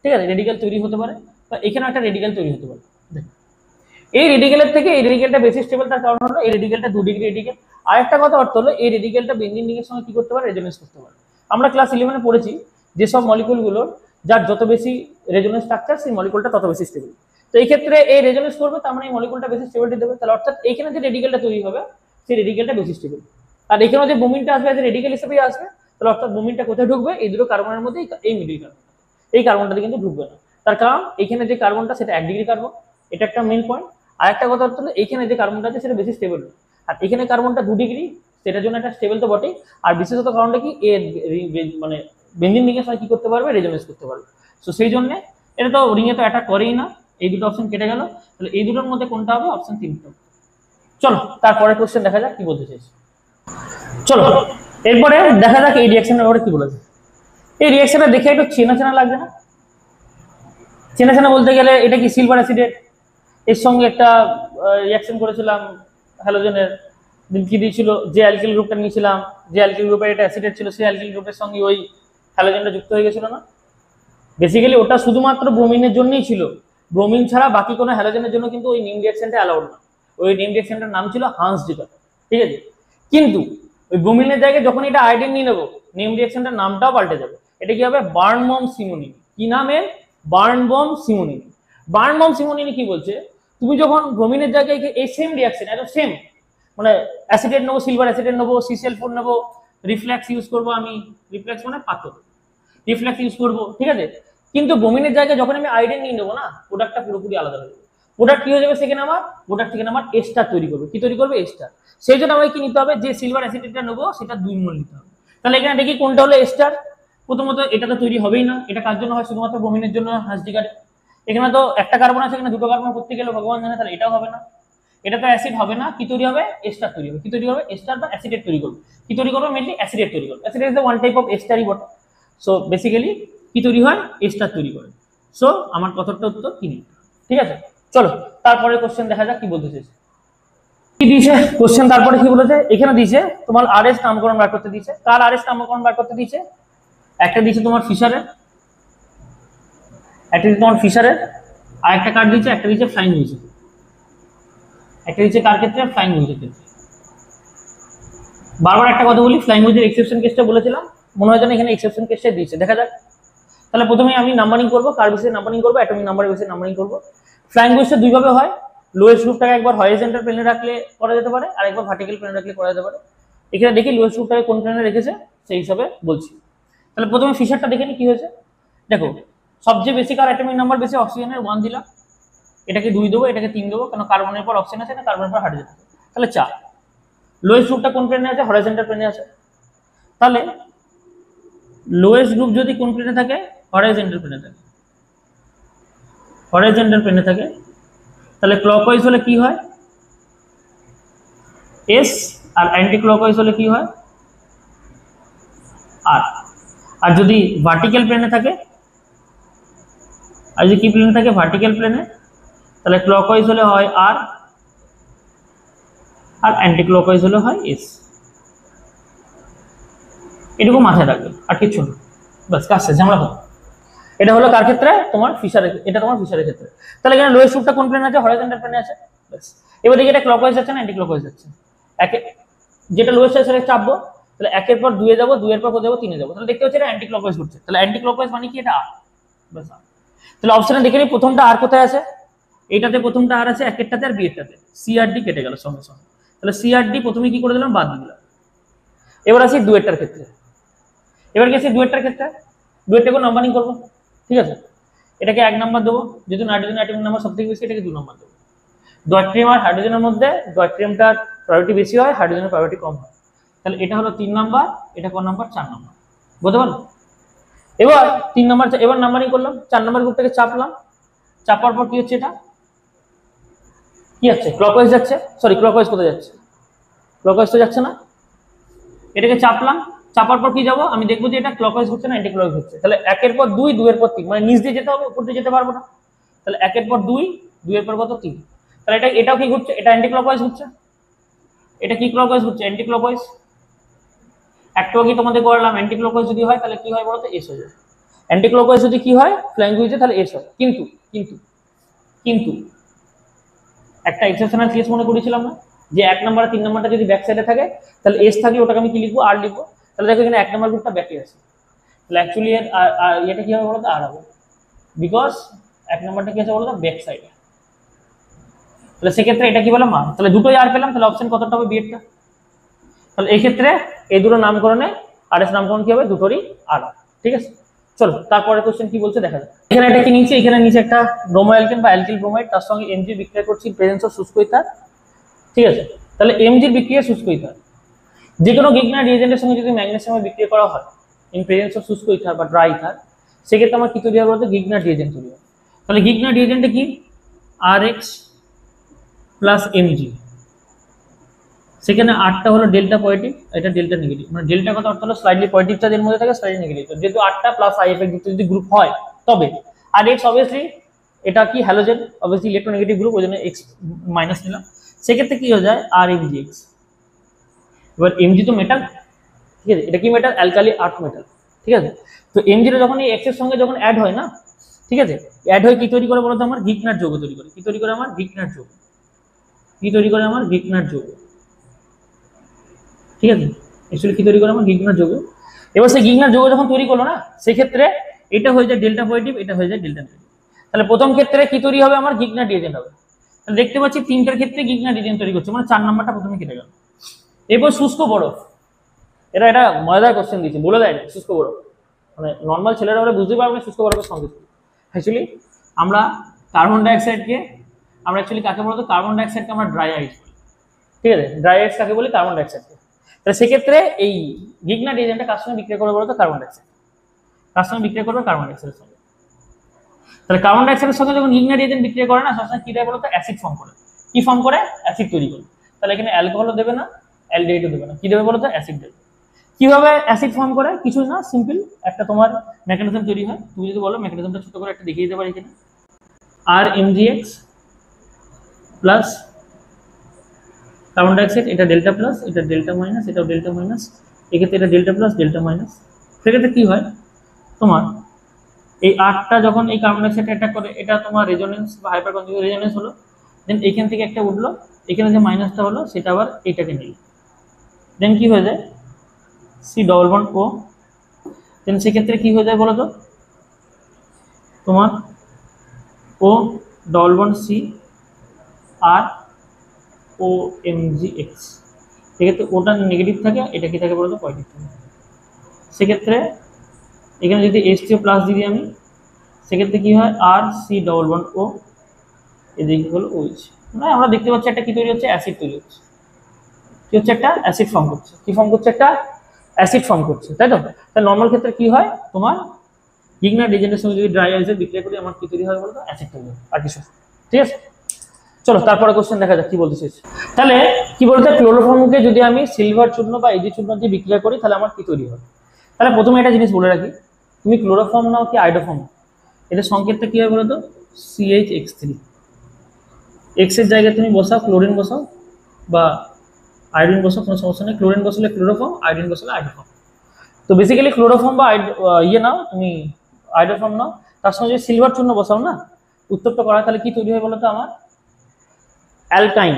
ঠিক আছে, রেডিকেল তৈরি হতে পারে, বা এখানে একটা রেডিকেল তৈরি হতে পারে। এই রেডিকেলের থেকে এই রেডিকেলটা বেশি স্টেবল, তার কারণ হলো এই রেডিকেলটা 2 ডিগ্রি রেডিকেল। আরেকটা কথা অর্থ হলো এই রেডিকেলটা বেঞ্জিন রিংয়ের সঙ্গে কি করতে পারে, রেজোনেন্স করতে পারে। আমরা ক্লাস 11 পড়েছি যে সব মলিকিউলগুলোর যার যত বেশি রেজোনেন্স স্ট্রাকচার সেই মলিকিউলটা তত বেশি স্টেবল। তো এই ক্ষেত্রে এই রেজোনেন্স করবে, তার মানে এই মলিকিউলটা বেশি স্টেবিলিটি দেবে। তাহলে অর্থাৎ এইখানে যে রেডিকেলটা তৈরি হবে সেই রেডিকেলটা বেশি স্টেবল। আর এখানে যে ব্রোমিনটা আসবে যে রেডিকেল হিসেবেই আসবে, তাহলে অর্থাৎ ব্রোমিনটা কোথায় ঢুকবে, এই দুটো কার্বনের মধ্যে, এই মিডিল কার্বন, এই কার্বনটাতে কিন্তু ঢুকবে না। তার কারণ এখানে যে কার্বনটা সেটা 1 ডিগ্রি কার্বন, এটা একটা মেইন পয়েন্ট। আর একটা কথা হলো এখানে যে কার্বনটা আছে সেটা বেশি স্টেবল, আর এখানে কার্বনটা 2 ডিগ্রি, সেটার জন্য একটা স্টেবল তো বটেই। আর বিশেষত কারণটা কি, এর মানে বেঞ্জিন রিংয়ের সঙ্গে কি করতে পারবে, রেজোনেন্স করতে পারবে। সো সেই জন্য এটা তো রিংয়ে তো অ্যাটাক করেই না, এই দুটো অপশন কেটে গেল। তাহলে এই দুটোর মধ্যে কোনটা হবে, অপশন 3টা। চলো তারপরে কোশ্চেন দেখা যাক কি বলতে চাইছে। চলো এরপরে দেখা যাক এই রিঅ্যাকশনের ব্যাপারে কি বলেছে। এই রিঅ্যাকশনটা দেখে একটু চেনা চেনা লাগবে না? চেনা চেনা বলতে গেলে এটা কি সিলভার অ্যাসিডেট, এর সঙ্গে একটা রিঅ্যাকশন করেছিলাম হ্যালোজেনের, কি দিয়েছিল, যে অ্যালকিল গ্রুপটা নিয়েছিলাম, যে অ্যালকিল গ্রুপের এটা অ্যাসিডেট ছিল, সেই অ্যালকিল গ্রুপের সঙ্গে ওই হ্যালোজেনটা যুক্ত হয়ে গেছিল না? বেসিক্যালি ওটা শুধুমাত্র ব্রোমিনের জন্যই ছিল, ব্রোমিন ছাড়া বাকি কোনো হ্যালোজেনের জন্য কিন্তু ওই নিম রিঅ্যাকশনটা অ্যালাউড না। ওই নিম রিঅ্যাকশনটার নাম ছিল হান্স ডিকার, ঠিক আছে? কিন্তু ওই ব্রোমিনের জায়গায় যখন এটা আয়োডিন নিয়ে নেবো, নিম রিঅ্যাকশনটার নামটাও পাল্টে যাবে। এটা কি হবে, বার্নবম সিমোনিন। কি নামে, বার্নবম সিমোনিন। বার্নবম সিমোনিন কি বলছে, তুমি যখন ব্রোমিনের জায়গায় এই সেম রিঅ্যাকশন, একদম সেম, মানে অ্যাসিডেট নেবো, সিলভার অ্যাসিডেট নেবো, CCl4 নেবো, রিফ্লেক্স ইউজ করবো আমি, রিফ্লেক্স মানে পাথর, রিফ্লেক্স ইউজ করবো, ঠিক আছে? কিন্তু ব্রোমিনের জায়গায় যখন আমি আয়োডিন নিয়ে নেবো না, প্রোডাক্টটা পুরোপুরি আলাদা হয়ে যাবে। প্রোডাক্ট কি হয়ে যাবে সেখানে, আমার প্রোডাক্ট থেকে আমার এস্টার তৈরি করবে। কি তৈরি করবে, এস্টার। সেই জন্য আমাকে কি নিতে হবে, যে সিলভার অ্যাসিডেটটা নেবো সেটা 2 মোল নিতে হবে। তাহলে এখানে দেখি কোনটা হলো এস্টার। প্রথমত এটা তো তৈরি হবেই না, এটা কার জন্য হয়, শুধুমাত্র ব্রোমিনের জন্য, হাসডিকারে। এখানে তো একটা কার্বন আছে, এখানে দুটো কার্বন করতে গেলে ভগবান জানে, তাহলে এটাও হবে না, এটা তো অ্যাসিড হবে না। কি তৈরি হবে, এস্টার তৈরি হবে। কি তৈরি হবে, এস্টার বা অ্যাসিডেট তৈরি করবে। কি তৈরি করবে, মেনলি অ্যাসিডেট তৈরি করবে। Acetate is one type of এস্টারই বটে। সো বেসিক্যালি কি তৈরি হয়, এস্টার তৈরি করে। সো আমার কথাটা উত্তর কি, ঠিক আছে? চলো তারপরে কোশ্চেন দেখা যাক কি বলতে চাইছে। কি দিয়েছে কোশ্চেন, তারপরে কি বলেছে, এখানে দিয়েছে তোমার আরএস নামকরণ বার করতে দিয়েছে। কার আরএস নামকরণ বার করতে দিয়েছে, একটা দিয়েছে তোমার ফিশারের, একটা দিয়েছে তোমার ফিশারের, আর একটা কার দিয়েছে, একটা দিয়েছে ফ্লাইং হুইজে। একটা দিয়েছে কার ক্ষেত্রে, ফ্লাইং হুইজের ক্ষেত্রে। বারবার একটা কথা বলি, ফ্লাইং হুইজের এক্সেপশন কেসটা বলেছিলাম, মনে হয় যেন এখানে এক্সেপশন কেসটা দিয়েছে, দেখা যাক। তাহলে প্রথমে আমি নাম্বারিং করবো, কার বেসিসে নাম্বারিং করবো, অ্যাটমিক নাম্বারের বেসিসে নাম্বারিং করবো। ফ্লাইং হুইজটা দুইভাবে হয়, লোয়েস্ট গ্রুপটাকে একবার হরিজন্টাল প্লেনে রাখলে করা যেতে পারে, আর একবার ভার্টিক্যাল প্লেনে রাখলে করা যেতে পারে। এখানে দেখি লোয়েস্ট গ্রুপটাকে কোন প্লেনে রেখেছে, সেই হিসাবে বলছি। তাহলে প্রথমে ফিশারটা দেখে নি কি হয়েছে। দেখো সবচেয়ে বেশি কার অ্যাটমিক নাম্বার বেশি, অক্সিজেনের 1 দিলাম, এটাকে 2 দেবো, এটাকে 3 দেবো, কারণ কার্বনের পর অক্সিজেন আছে না, কার্বনের পর হাইড্রোজেন আছে, তাহলে 4। লোয়েস্ট গ্রুপটা কোন প্লেনে আছে, হরিজন্টাল প্লেনে আছে। তাহলে লোয়েস্ট গ্রুপ যদি কোন প্লেনে থাকে, হরিজন্টাল প্লেনে থাকে, হরিজন্টাল প্লেনে থাকে, তাহলে ক্লকওয়াইজ হলে কি হয়, এস, আর অ্যান্টি ক্লকওয়াইজ হলে কি হয়, আর। আর যদি ভার্টিক্যাল প্লেনে থাকে, আর যদি কি প্লেনে থাকে, ভার্টিক্যাল প্লেনে, তাহলে ক্লকওয়াইজ হলে হয় আর, আর অ্যান্টি ক্লকওয়াইজ হলে হয় এস। এটুকু মাথায় রাখবে, আর কিছু না, বাস কাজ শেষ, ঝামেলা হবে। এটা হলো কার ক্ষেত্রে, তোমার ফিশারের, এটা তোমার ফিশারের ক্ষেত্রে। তাহলে এখানে লোয়েস্ট গ্রুপটা কোন প্লেনে আছে, হরিজন্টাল প্লেনে আছে, বাস। এবার দেখি এটা ক্লকওয়াইজ যাচ্ছে না অ্যান্টি ক্লকওয়াইজ যাচ্ছে। একে যেটা লোয়েস্ট আছে সেটা চাপবো, তাহলে একের পর 2 এ যাবো, 2 এর পর কোথায় যাবো, 3 এ যাবো, তাহলে দেখতে হচ্ছে এটা অ্যান্টি ক্লকওয়াইজ ঘুরছে। তাহলে অ্যান্টি ক্লকওয়াইজ মানে কি, এটা আর, বাস। তাহলে অপশনে দেখে নিই প্রথমটা আর কোথায় আছে, এইটাতে প্রথমটা আর আছে, একেরটাতে আর বিয়েরটাতে, সি আর ডি কেটে গেল সঙ্গে সঙ্গে। তাহলে সি আর ডি প্রথমে কি করে দিলাম, বাদ দিলাম। এবার আসি ডুয়েটটার ক্ষেত্রে, এবার কি আসি ডুয়েটটার ক্ষেত্রে, ডুয়েটটাকে নাম্বারিং করবো, ঠিক আছে? এটাকে 1 নাম্বার দেবো, যেহেতু নাইট্রোজেন অ্যাটমিক নাম্বার সবথেকে বেশি, এটাকে 2 নাম্বার দেবো। ডুয়েট্রিয়াম আর হাইড্রোজেনের মধ্যে ডুয়েট্রিয়ামটার প্রায়োরিটি বেশি হয়, হাইড্রোজেনের প্রায়োরিটি কম হয়। তাহলে এটা হলো 3 নাম্বার, এটা কোন নাম্বার, 4 নাম্বার, বুঝতে পারলো? এবার 3 নাম্বার, এবার নাম্বারিং করলাম, 4 নাম্বার গ্রুপটাকে চাপলাম, চাপার পর কি হচ্ছে, এটা কি যাচ্ছে, ক্লকওয়াইজ যাচ্ছে, সরি ক্লকওয়াইজ কোথায় যাচ্ছে, ক্লকওয়াইজ তো যাচ্ছে না। এটাকে চাপলাম, চাপার পর কি যাবো, আমি দেখবো যে এটা ক্লকওয়াইজ হচ্ছে না অ্যান্টি ক্লকওয়াইজ হচ্ছে। তাহলে 1 এর পর 2, 2 এর পর 3, মানে নিচ দিয়ে যেতে হবে, উপর দিয়ে যেতে পারবো না। তাহলে 1 এর পর 2, 2 এর পর কত 3, তাহলে এটাও কি ঘুরছে, এটা অ্যান্টি ক্লকওয়াইজ ঘুরছে, এটা কি ক্লকওয়াইজ ঘুরছে, অ্যান্টি ক্লকওয়াইজ। একটু আগে তোমাদের বললাম অ্যান্টি ক্লকওয়াইজ যদি হয় তাহলে কি হয় বলতো, এস হয়ে যায়। অ্যান্টি ক্লকওয়াইজ যদি কি হয় ফ্ল্যাঙ্ক হয়েছে তাহলে এস হয়। কিন্তু কিন্তু কিন্তু একটা এক্সেপশনাল কেস মনে করেছিলাম না, যে 1 নাম্বার আর 3 নাম্বারটা যদি ব্যাক সাইডে থাকে তাহলে এস থাকলে ওটাকে আমি কি লিখবো, আর লিখবো। তাহলে দেখো এখানে 1 নাম্বার গ্রুপটা ব্যাকে আছে, তাহলে অ্যাকচুয়ালি এটা কি হবে বলতো, আর হবে, বিকজ 1 নাম্বারটা কি আছে বলতো, ব্যাক সাইডে। তাহলে সেক্ষেত্রে এটা কি বললাম, আর তাহলে দুটোই আর পেলাম, তাহলে অপশন কতটা হবে, বিয়েরটা। তাহলে এই ক্ষেত্রে এই দুটো নামকরণে আর এস নামকরণ কি হবে, দুটোরই আর। ঠিক আছে, চলো তারপরে কোশ্চেন কি বলছে দেখা যাক। এখানে এটা কি নিচে, এখানে নিচে একটা ব্রোমো অ্যালকেন বা অ্যালকিল ব্রোমাইড, তার সঙ্গে এমজি বিক্রিয়া করছি প্রেজেন্স অফ শুষ্ক ইথার। ঠিক আছে, তাহলে এমজির বিক্রিয়া শুষ্ক ইথার, যে কোনো গিগনার রিয়েজেন্টের সঙ্গে যদি ম্যাগনেসিয়ামের বিক্রিয়া করা হয় ইন প্রেজেন্স অফ শুষ্ক ইথার বা ড্রাই ইথার, সেক্ষেত্রে আমার কি তৈরি হবে বলতো, গিগনার রিয়েজেন্ট তৈরি হবে। তাহলে গিগনার রিয়েজেন্টে কি, আর এক্স প্লাস এমজি, সেখানে আটটা হলো ডেল্টা পজিটিভ, এটা ডেল্টা নেগেটিভ, মানে ডেল্টা কথা অর্থ হলো স্লাইডলি পজিটিভ চার্জ এর মধ্যে থাকে, স্লাইডলি নেগেটিভ, যেহেতু আটটা প্লাস আই এফেক্ট যুক্ত যদি গ্রুপ হয় তবে। আর এক্স অবভিয়াসলি এটা কি হ্যালোজেন, অবভিয়াসলি ইলেকট্রোনেগেটিভ গ্রুপ, ওই জন্য এক্স মাইনাস নিলাম। সেক্ষেত্রে কি হয়ে যায়, আর এমজি এক্স। এবার এমজি তো মেটাল, ঠিক আছে, এটা কি মেটাল, অ্যালকালি আর্থ মেটাল। ঠিক আছে, তো এমজিটা যখন এই এক্স এর সঙ্গে যখন অ্যাড হয় না, ঠিক আছে, অ্যাড হয়ে কি তৈরি করে বলতো, আমার গিগনার যৌগ তৈরি করে। কি তৈরি করে, আমার গিগনার যৌগ। কি তৈরি করে, আমার গিগনার যৌগ। ঠিক আছে, অ্যাকচুয়ালি কি তৈরি করে, আমার গিগনার যৌগ। এবার সেই গিগনার যৌগ যখন তৈরি করলো না, সেক্ষেত্রে এটা হয়ে যায় ডেল্টা পজিটিভ, এটা হয়ে যায় ডেল্টা নেগেটিভ। তাহলে প্রথম ক্ষেত্রে কি তৈরি হবে, আমার গিগনার রিয়েজেন্ট হবে। তাহলে দেখতে পাচ্ছি তিনটার ক্ষেত্রে গিগনার রিয়েজেন্ট তৈরি করছে, মানে 4 নাম্বারটা প্রথমে কেটে গেল। এরপর শুষ্ক বরফ, এটা মজাদার কোশ্চেন দিয়েছে, বলে দেয় শুষ্ক বরফ, মানে নর্মাল ছেলেরা ওরা বুঝতে পারবে না শুষ্ক বরফের সঙ্গে। অ্যাকচুয়ালি আমরা কার্বন ডাইঅক্সাইডকে, আমরা অ্যাকচুয়ালি কাকে বলতো, কার্বন ডাইঅক্সাইডকে আমরা ড্রাই আইস বলি। ঠিক আছে, ড্রাই আইস কাকে বলি, কার্বন ডাইঅক্সাইডকে। তাহলে সেক্ষেত্রে এই গিগনার রিয়েজেন্টটা কার সঙ্গে বিক্রিয়া করবে বলতো, কার্বন ডাইঅক্সাইড। কার সঙ্গে বিক্রিয়া করবে, কার্বন ডাইঅক্সাইডের সঙ্গে। তাহলে কার্বন ডাইঅক্সাইডের সঙ্গে যখন গিগনার রিয়েজেন্ট বিক্রিয়া করে না, সবসময় কি দেয় বলতো, অ্যাসিড ফর্ম করে। কি ফর্ম করে, অ্যাসিড তৈরি করে। তাহলে এখানে অ্যালকোহলও দেবে না, অ্যালডিহাইডও দেবে না, কি দেবে বলতো, অ্যাসিড দেবে। কিভাবে অ্যাসিড ফর্ম করে, কিছু না, সিম্পল একটা তোমার মেকানিজম তৈরি হয়। তুমি যদি বলো মেকানিজমটা ছোট করে একটা দেখিয়ে দিতে পারি এখানে, আর এমজিএক্স প্লাস কার্বন ডাইঅক্সাইড, এটা ডেল্টা প্লাস, এটা ডেল্টা মাইনাস, এটাও ডেল্টা মাইনাস, এক্ষেত্রে এটা ডেল্টা প্লাস ডেল্টা মাইনাস। সেক্ষেত্রে কি হয়, তোমার এই আটটা যখন এই কার্বন ডাইঅক্সাইড অ্যাটাক করে, এটা তোমার রেজোনেন্স বা হাইপার কনজুগেট রেজোনেন্স হলো, দেন এখান থেকে একটা উঠলো, এখানে যে মাইনাসটা হলো সেটা আবার এইটাকে নিল, দেন কি হয়ে যায়, সি ডবল বন্ড ও, দেন সেক্ষেত্রে কি হয়ে যায় বলো তো, তোমার ও ডবল বন্ড সি আর ও এমজি এক্স। সেক্ষেত্রে ওটা নেগেটিভ থাকে, এটা কি থাকে বলতো, পজিটিভ থাকে। সেক্ষেত্রে এখানে যদি H2 প্লাস দিই আমি, সেক্ষেত্রে কি হয়, আর সি ডবল বন্ড ও, এদিকে হলো OH। মানে আমরা দেখতে পাচ্ছি একটা কি তৈরি হচ্ছে, অ্যাসিড তৈরি হচ্ছে। কি হচ্ছে, একটা অ্যাসিড ফর্ম করছে। কি ফর্ম করছে, একটা অ্যাসিড ফর্ম করছে, তাই তো। তাহলে নর্মাল ক্ষেত্রে কি হয়, তোমার গিগনার রিয়েজেন্টের সঙ্গে যদি ড্রাই আইসের বিক্রিয়া করি, আমার কি তৈরি হয় বলতো, অ্যাসিড তৈরি হয়, আর কিছু। ঠিক আছে, চলো তারপরে কোশ্চেন দেখা যাক কি বলতে চাইছে। তাহলে কি বলতে, ক্লোরোফর্মকে যদি আমি সিলভার চূর্ণ বা এজি চূর্ণ দিয়ে বিক্রিয়া করি, তাহলে আমার কি তৈরি হবে। তাহলে প্রথমে একটা জিনিস বলে রাখি, তুমি ক্লোরোফর্ম নাও কি আইডোফর্ম, এটা সংকেতটা কি হয় বলতো, CH(X3). এক্স এর জায়গায় তুমি বসাও ক্লোরিন বসাও বা আয়োডিন বসাও, কোনো সমস্যা নেই। ক্লোরিন বসালে ক্লোরোফর্ম, আয়োডিন বসালে আইডোফর্ম। তো বেসিক্যালি ক্লোরোফর্ম বা ইয়ে নাও তুমি, আইডোফর্ম নাও, তার সঙ্গে যদি সিলভার চূর্ণ বসাও না, উত্তপ্ত করা, তাহলে কি তৈরি হয় বলতো, আমার অ্যালকাইন।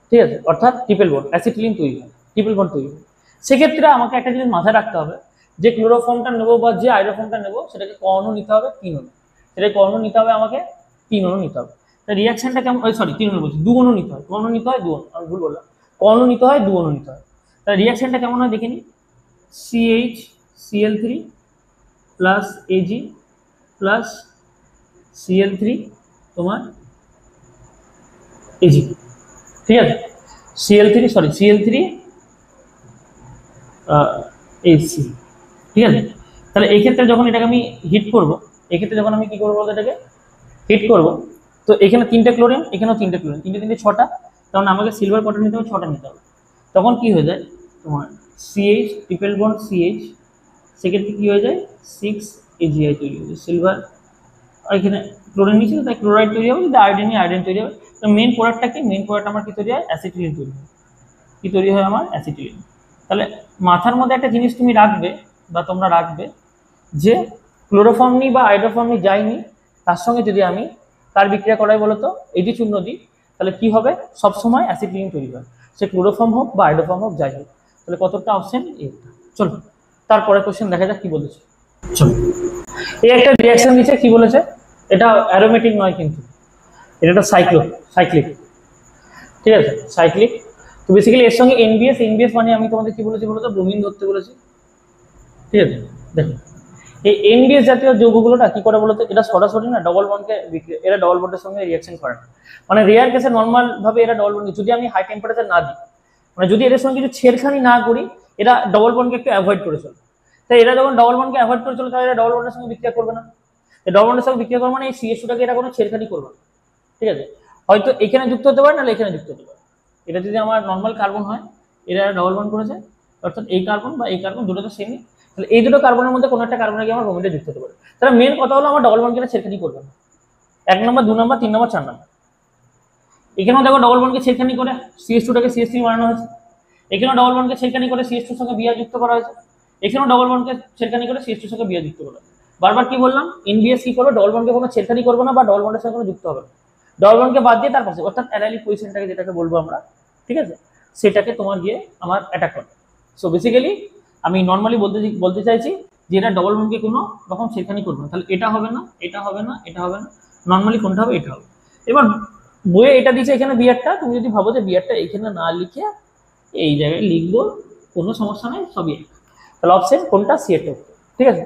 ঠিক আছে, অর্থাৎ ট্রিপল বন্ড, অ্যাসিটিলিন তৈরি হয়, ট্রিপল বন্ড তৈরি হয়। সেক্ষেত্রে আমাকে একটা জিনিস মাথায় রাখতে হবে, যে ক্লোরোফর্মটা নেবো বা যে আইডোফর্মটা নেবো, সেটাকে ক অণু নিতে হবে, 3 অণু। সেটাকে ক অণু নিতে হবে, আমাকে 3 অণু নিতে হবে। তা রিয়াকশনটা কেমন, সরি 3 অণু বলছি, 2 অণু নিতে হয়, 2 অণু নিতে হয়, 2 অণু, আমি ভুল বললাম, ক অণু নিতে হয়, 2 অণু নিতে হয়। তাহলে রিয়াকশনটা কেমন হয় দেখে নি, CH(Cl3) plus Ag plus Cl3 তোমার Ag। ঠিক আছে, Cl3 AC। ঠিক আছে, তাহলে এই ক্ষেত্রে যখন এটাকে আমি হিট করব, এক্ষেত্রে যখন আমি কি করবো বলতে, এটাকে হিট করব, তো এখানে 3টে ক্লোরিন, এখানেও 3টে ক্লোরিন, 3টে 6টা, তখন আমাকে সিলভার কটন নিতে হবে, 6টা নিতে হবে। তখন কি হয়ে যায় তোমার, CH ট্রিপল বন্ড CH, সেক্ষেত্রে কি হয়ে যায় 6 AgI তৈরি হয়ে যায়, সিলভার, আর এখানে ক্লোরিন নিয়েছি তাই ক্লোরাইড তৈরি হবে, যদি আয়োডিন নিয়ে আয়োডিন তৈরি হবে। তো মেন প্রোডাক্টটা কি? মেন প্রোডাক্ট আমার কি তৈরি হয়? অ্যাসিটিলিন তৈরি হয়। কি তৈরি হয় আমার? অ্যাসিটিলিন। তাহলে মাথার মধ্যে একটা জিনিস তুমি রাখবে বা তোমরা রাখবে যে ক্লোরোফর্ম নিই বা আয়োডোফর্ম নিই যাই নিই, তার সঙ্গে যদি আমি কার বিক্রিয়া করাই বলো তো, এটি চূর্ণ দিই, তাহলে কি হবে? সবসময় অ্যাসিটিলিন তৈরি হয়, সে ক্লোরোফর্ম হোক বা আয়োডোফর্ম হোক যাই হোক। তাহলে কতটা অপশন এ। চলো তারপরে কোশ্চেন দেখা যাক কি বলেছে। চলো, এই একটা রিয়াকশন দিচ্ছে, কি বলেছে? এটা অ্যারোমেটিক নয় কিন্তু এটা একটা সাইক্লিক, ঠিক আছে, সাইক্লিক। তো বেসিক্যালি এর সঙ্গে এনবিএস মানে আমি তোমাদের কি বলেছি বলতো? ব্রোমিন ধরতে বলেছি, ঠিক আছে। দেখো এই এনবিএস জাতীয় যৌগগুলোটা কি করে বলতো? এটা সরাসরি না ডবল বন্ডকে এরা ডবল বন্ডের সঙ্গে রিয়াকশন করে না, মানে রেয়ার কেসে নর্মাল ভাবে এরা ডবল বন্ড, যদি আমি হাই টেম্পারেচার না দিই, মানে যদি এদের সঙ্গে কিছু ছেড়খানি না করি, এরা ডবল বন্ডকে একটু অ্যাভয়েড করে চলে। তাই এরা যখন ডবল বন্ডকে অ্যাভয়েড করে চলে, তাহলে এরা ডবল বন্ডের সঙ্গে বিক্রিয়া করবে না। ডবল বন্ডের সঙ্গে বিক্রিয়া করবে মানে এই সিএস2টাকে এরা কোনো ছেড়খানি করবে না, ঠিক আছে। হয়তো এখানে যুক্ত হতে পারে, নাহলে এখানে যুক্ত হতে পারে। এটা যদি আমার নর্মাল কার্বন হয়, এরা ডবল বন্ড করেছে, অর্থাৎ এই কার্বন বা এই কার্বন দুটো তো সেমই, তাহলে এই দুটো কার্বনের মধ্যে কোনো একটা কার্বনে গিয়ে আমার ব্রোমিনটা যুক্ত হতে পারে। তাহলে মেন কথা হলো আমার ডবল বন্ডকে ছেড়খানি করবে না। 1 নম্বর 2 নম্বর 3 নম্বর 4 নম্বর। এখানেও দেখো ডবল বন্ডকে ছেড়খানি করে সিএস2টাকে সিএস3 বানানো হয়েছে, এখানেও ডবল বন্ডকে ছেড়খানি করে সিএস2 সঙ্গে বিআর যুক্ত করা হয়েছে, এখানেও ডবল বন্ডকে ছেড়খানি করে সিএস2 সঙ্গে বিআর যুক্ত করা হয়েছে। বারবার কি বললাম? এনবিএস কি করবে? ডবল বন্ডকে কোনো ছেড়খানি করবে না বা ডবল বন্ডের সঙ্গে কোনো যুক্ত হবে না, ডবল বন্ডকে বাদ দিয়ে তার পাশে, অর্থাৎ অ্যারাইলিক পজিশনটাকে যেটাকে বলবো আমরা, ঠিক আছে, সেটাকে তোমার গিয়ে আমার অ্যাটাক করে। সো বেসিক্যালি আমি নর্মালি বলতে চাইছি যে এটা ডবল বন্ডকে কোনো রকম ছেড়খানি করবে না, তাহলে এটা হবে না, এটা হবে না, এটা হবে না, নর্মালি কোনটা হবে? এটা হবে। এবার বইয়ে এটা দিচ্ছে এখানে বিআরটা, তুমি যদি ভাবো যে বিআরটা এখানে না লিখে এই জায়গায় লিখবো, কোনো সমস্যা নেই, সবই এক। তাহলে অপশন কোনটা? সিএটা, ঠিক আছে।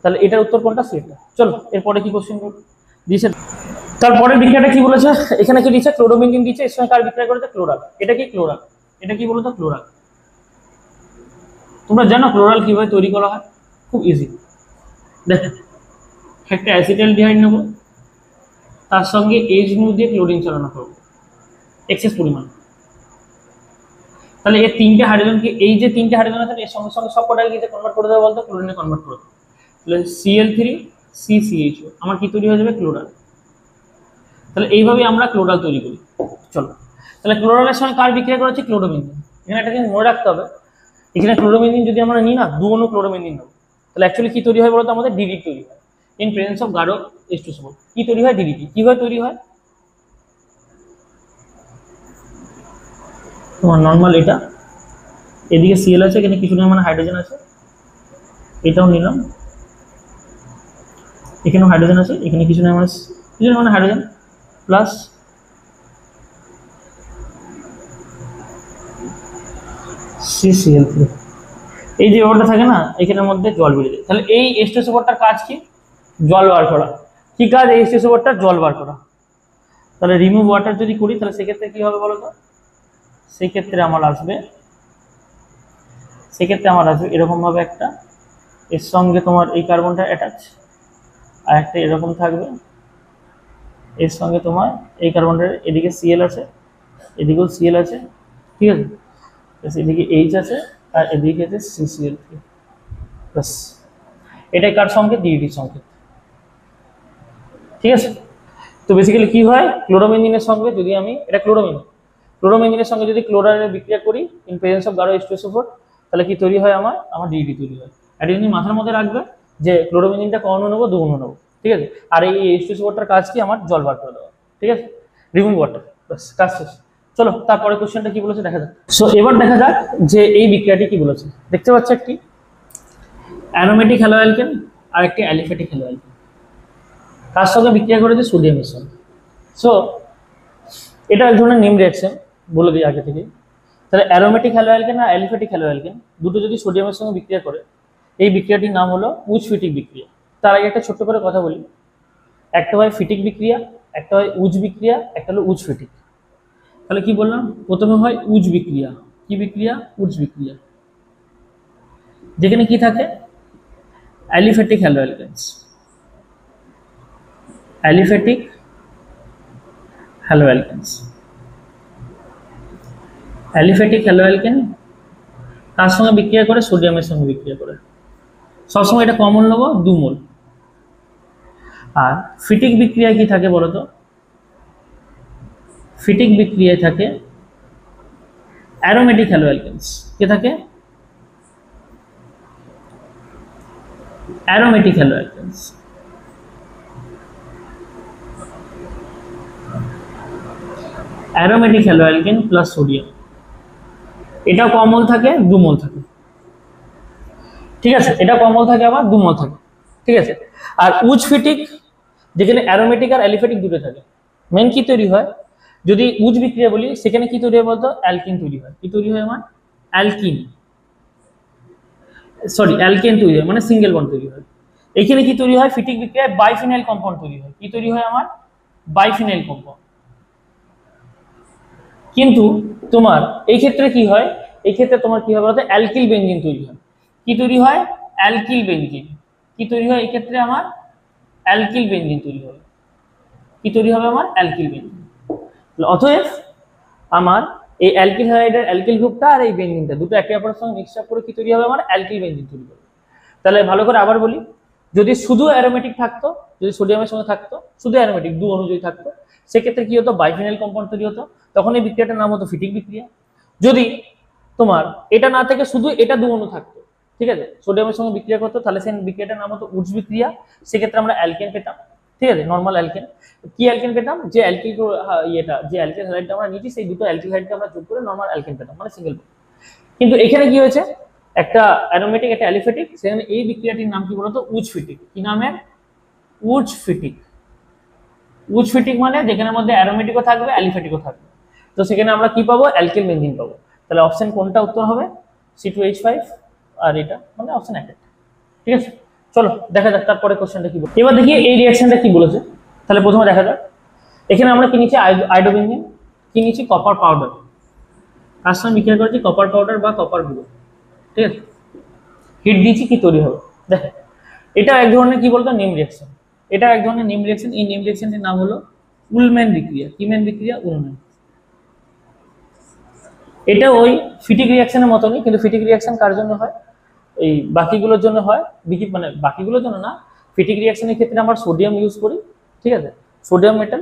তাহলে এটার উত্তর কোনটা? সিএটা। চলো এরপরে কি কোশ্চেন দিয়েছে, তারপরে বিক্রিয়াটা কি বলেছে? এখানে কি দিচ্ছে? ক্লোরোবেনজিন দিচ্ছে, এর সঙ্গে কার বিক্রিয়া করেছে? ক্লোরাল। এটা কি? ক্লোরাল। এটা কি বলতো? ক্লোরাল। তোমরা জানো ক্লোরাল কিভাবে তৈরি করা হয়? খুব ইজি। দেখো একটা অ্যাসিটালডিহাইড নেব, তার সঙ্গে এইচ গ্রুপ দিয়ে ক্লোরিন চালনা করবো এক্সেস পরিমাণ। তাহলে এই তিনটে হাইড্রোজেনকে, এই যে তিনটে হাইড্রোজেন আছে এর সঙ্গে সঙ্গে সব কটাকে কি কনভার্ট করে দেবো বলতো? ক্লোরিনে কনভার্ট করে দেবো। তাহলে Cl3CCHO আমার কি তৈরি হয়ে যাবে? ক্লোরাল। তাহলে এইভাবে আমরা ক্লোরাল তৈরি করি। চলো, তাহলে ক্লোরালের সঙ্গে কার বিক্রিয়া করেছি? ক্লোরোবেনজিন। এখানে একটা জিনিস মনে রাখতে হবে, এখানে ক্লোরোবেনজিন যদি আমরা নিই না, 2 অণু ক্লোরোবেনজিন নেবো, তাহলে অ্যাকচুয়ালি কি তৈরি হয় বলতো? আমাদের ডিডি তৈরি হয়, ইন প্রেজেন্স অফ গাঢ় H2SO4। কি তৈরি হয়? ডিডিটি। কিভাবে তৈরি হয়? তোমার নর্মাল এটা, এদিকে Cl আছে, এখানে কিছু পরিমাণে হাইড্রোজেন আছে, এটাও নিলাম, এখানেও হাইড্রোজেন আছে, এখানে কিছু পরিমাণে হাইড্রোজেন প্লাস CCl3। এই যে ব্যাপারটা থাকে না, এখানের মধ্যে জল বেরিয়ে যায়। তাহলে এই H2SO4টার কাজ কি? জল বার করা। কি কাজ এই H2SO4টার? জল বার করা। তাহলে রিমুভ ওয়াটার যদি করি, তাহলে সেক্ষেত্রে কি হবে বলো তো? সেক্ষেত্রে আমার আসবে এরকম ভাবে একটা, এর সঙ্গে তোমার এই কার্বনটা অ্যাটাচ, আর একটা এরকম থাকবে, এর সঙ্গে তোমার এই কার্বনটার এদিকে Cl আছে, এদিকেও Cl আছে, ঠিক আছে, এদিকে H আছে, আর এদিকে আছে CCl3 প্লাস। এটা কার সংকেত? ডিইডির সংকেত, ঠিক আছে। তো বেসিক্যালি কি হয়? ক্লোরোবেনজিনের সঙ্গে যদি আমি, এটা ক্লোরোবেনজিনের সঙ্গে যদি ক্লোরাইডের বিক্রিয়া করি ইন প্রেজেন্স অফ গাঢ় H2SO4, তাহলে কি তৈরি হয়? আমার ডিইডি তৈরি হয়। এটা যদি মাথার মধ্যে রাখবে যে ক্লোরোবেনজিনটা ক অণু নেবো? 2 অণু নেবো, ঠিক আছে। আর এই H2SO4টার কাজ কি? আমার জল বার করে দেওয়া, ঠিক আছে, রিমুভ ওয়াটার, বাস কাজ শেষ। চলো তারপরে কোশ্চেনটা কি বলেছে দেখা যাক। সো এবার দেখা যাক যে এই বিক্রিয়াটি কি বলেছে। দেখতে পাচ্ছ একটি অ্যারোমেটিক হ্যালোঅ্যালকেন আর একটি অ্যালিফ্যাটিক হ্যালোঅ্যালকেন, তার সঙ্গে বিক্রিয়া করেছে সোডিয়ামের সঙ্গে। সো এটা এক ধরনের নেম রিঅ্যাকশন, বলে দিই আগে থেকে। তাহলে অ্যারোমেটিক হ্যালোঅ্যালকেন আর অ্যালিফ্যাটিক হ্যালোঅ্যালকেন দুটো যদি সোডিয়ামের সঙ্গে বিক্রিয়া করে, এই বিক্রিয়াটির নাম হলো উচ-ফিটিক বিক্রিয়া। তার আগে একটা ছোট্ট করে কথা বলি, একটা হয় ফিটিক বিক্রিয়া, একটা হয় উচ বিক্রিয়া, একটা হলো উচ-ফিটিক। তাহলে কি বললাম? প্রথমে হয় উচ বিক্রিয়া। কি বিক্রিয়া? উচ বিক্রিয়া, যেখানে কি থাকে? অ্যালিফ্যাটিক হ্যালোঅ্যালকেনস, অ্যালিফ্যাটিক হ্যালোঅ্যালকেনস, অ্যালিফ্যাটিক হ্যালোঅ্যালকেন তার সঙ্গে বিক্রিয়া করে সোডিয়ামের সঙ্গে বিক্রিয়া করে। সবসময় এটা কমন নেবো 2 মোল। আর ফিটিক বিক্রিয়ায় কি থাকে বলতো? ফিটিক বিক্রিয়ায় থাকে অ্যারোমেটিক হ্যালো অ্যালকেনস। কে থাকে? Aromatic halo alkanes. Aromatic halo alkane plus sodium, এটা কম মোল থাকে, 2 মোল থাকে, ঠিক আছে? এটা কম মোল থাকে, আবার 2 মোল থাকে, ঠিক আছে? আর উচ ফিটিক, যেখানে অ্যারোমেটিক আর অ্যালিফেটিক দুটো থাকে, মেন কি তৈরি হয়? যদি উচ বিক্রিয়া বলি, সেখানে কি তৈরি হয় বলতো? অ্যালকিন তৈরি হয়। কি তৈরি হয় আমার? অ্যালকিন, সরি অ্যালকেন তৈরি হয়, মানে সিঙ্গেল বন্ড তৈরি হয়। এখানে কি তৈরি হয়? ফিটিক বিক্রিয়ায় বাইফিনাইল কম্পাউন্ড তৈরি হয়। কি তৈরি হয় আমার? Biphenyl compound. কিন্তু তোমার এই ক্ষেত্রে কি হয়? এই ক্ষেত্রে তোমার কি হবে বলতো? অ্যালকিল বেনজিন তৈরি হয়। কি তৈরি হয়? Alkyl benzene. কি তৈরি হয় এই ক্ষেত্রে আমার? অ্যালকিল বেনজিন তৈরি হবে। কি তৈরি হবে আমার? Alkyl benzene. অতএব আমার এই অ্যালকিল হাইড্রাইডের অ্যালকিল গ্রুপটা আর এই বেনজিনটা দুটো একে অপরের সঙ্গে মিক্সচার করে কি তৈরি হবে আমার? অ্যালকিল বেনজিন তৈরি হবে। তাহলে ভালো করে আবার বলি, যদি শুধু অ্যারোমেটিক থাকতো, যদি সোডিয়ামের সঙ্গে থাকতো, শুধু অ্যারোমেটিক 2 অণু যদি থাকতো, সেক্ষেত্রে কি হতো? বাইফিনাইল কম্পাউন্ড তৈরি হতো, তখন এই বিক্রিয়াটার নাম হতো ফিটিক বিক্রিয়া। যদি তোমার এটা না থেকে শুধু এটা 2 অণু থাকতো, ঠিক আছে, সোডিয়ামের সঙ্গে বিক্রিয়া করতো, তাহলে সেই বিক্রিয়াটার নাম হতো উচ বিক্রিয়া। সেক্ষেত্রে আমরা অ্যালকেন পেতাম, ঠিক আছে, নর্মাল অ্যালকেন। কি অ্যালকেন পেতাম? যে অ্যালকিল ইয়েটা, যে অ্যালকিল হাইড্রাইডটা আমরা নিয়েছি, সেই দুটো অ্যালকিল হাইড্রাইডকে আমরা যোগ করে নর্মাল অ্যালকেন পেতাম, মানে সিঙ্গেল বন্ড। কিন্তু এখানে কি হয়েছে? একটা অ্যারোমেটিক, একটা অ্যালিফেটিক, সেখানে এই বিক্রিয়াটির নাম কি বলতো? উচ ফিটিক। কি নামের? উচ ফিটিক। উচ ফিটিক মানে যেখানের মধ্যে অ্যারোমেটিকও থাকবে, অ্যালিফেটিকও থাকবে। তো সেখানে আমরা কি পাবো? অ্যালকিল বেনজিন পাবো। তাহলে অপশন কোনটা উত্তর হবে? C2H5, আর এটা মানে অপশন 1। ঠিক আছে, চলো দেখা যাক তারপরে কোশ্চেনটা কি বলে। এবার দেখি এই রিঅ্যাকশনটা কি বলেছে। তাহলে প্রথমে দেখা যাক, এখানে আমরা কি নিচ্ছি? আয়োডোবেনজিন, কি নিচ্ছি? Copper powder. কার সঙ্গে বিক্রিয়া করেছি? কপার পাউডার বা কপার গুঁড়ো, ঠিক আছে। হিট দিয়েছি, কি তৈরি হবে? দেখো, এটা এক ধরনের কি বলতো? Name reaction. এটা এক ধরনের নেম রিঅ্যাকশন। এই নেম রিঅ্যাকশনটির নাম হলো উলম্যান বিক্রিয়া। কি ম্যান বিক্রিয়া? উলম্যান। এটা ওই ফিটিক রিঅ্যাকশনের মতনই, কিন্তু ফিটিক রিঅ্যাকশন কার জন্য হয়? এই বাকিগুলোর জন্য হয়, মানে বাকিগুলোর জন্য না। ফিটিক রিঅ্যাকশনের ক্ষেত্রে আমরা সোডিয়াম ইউজ করি, ঠিক আছে, সোডিয়াম মেটাল।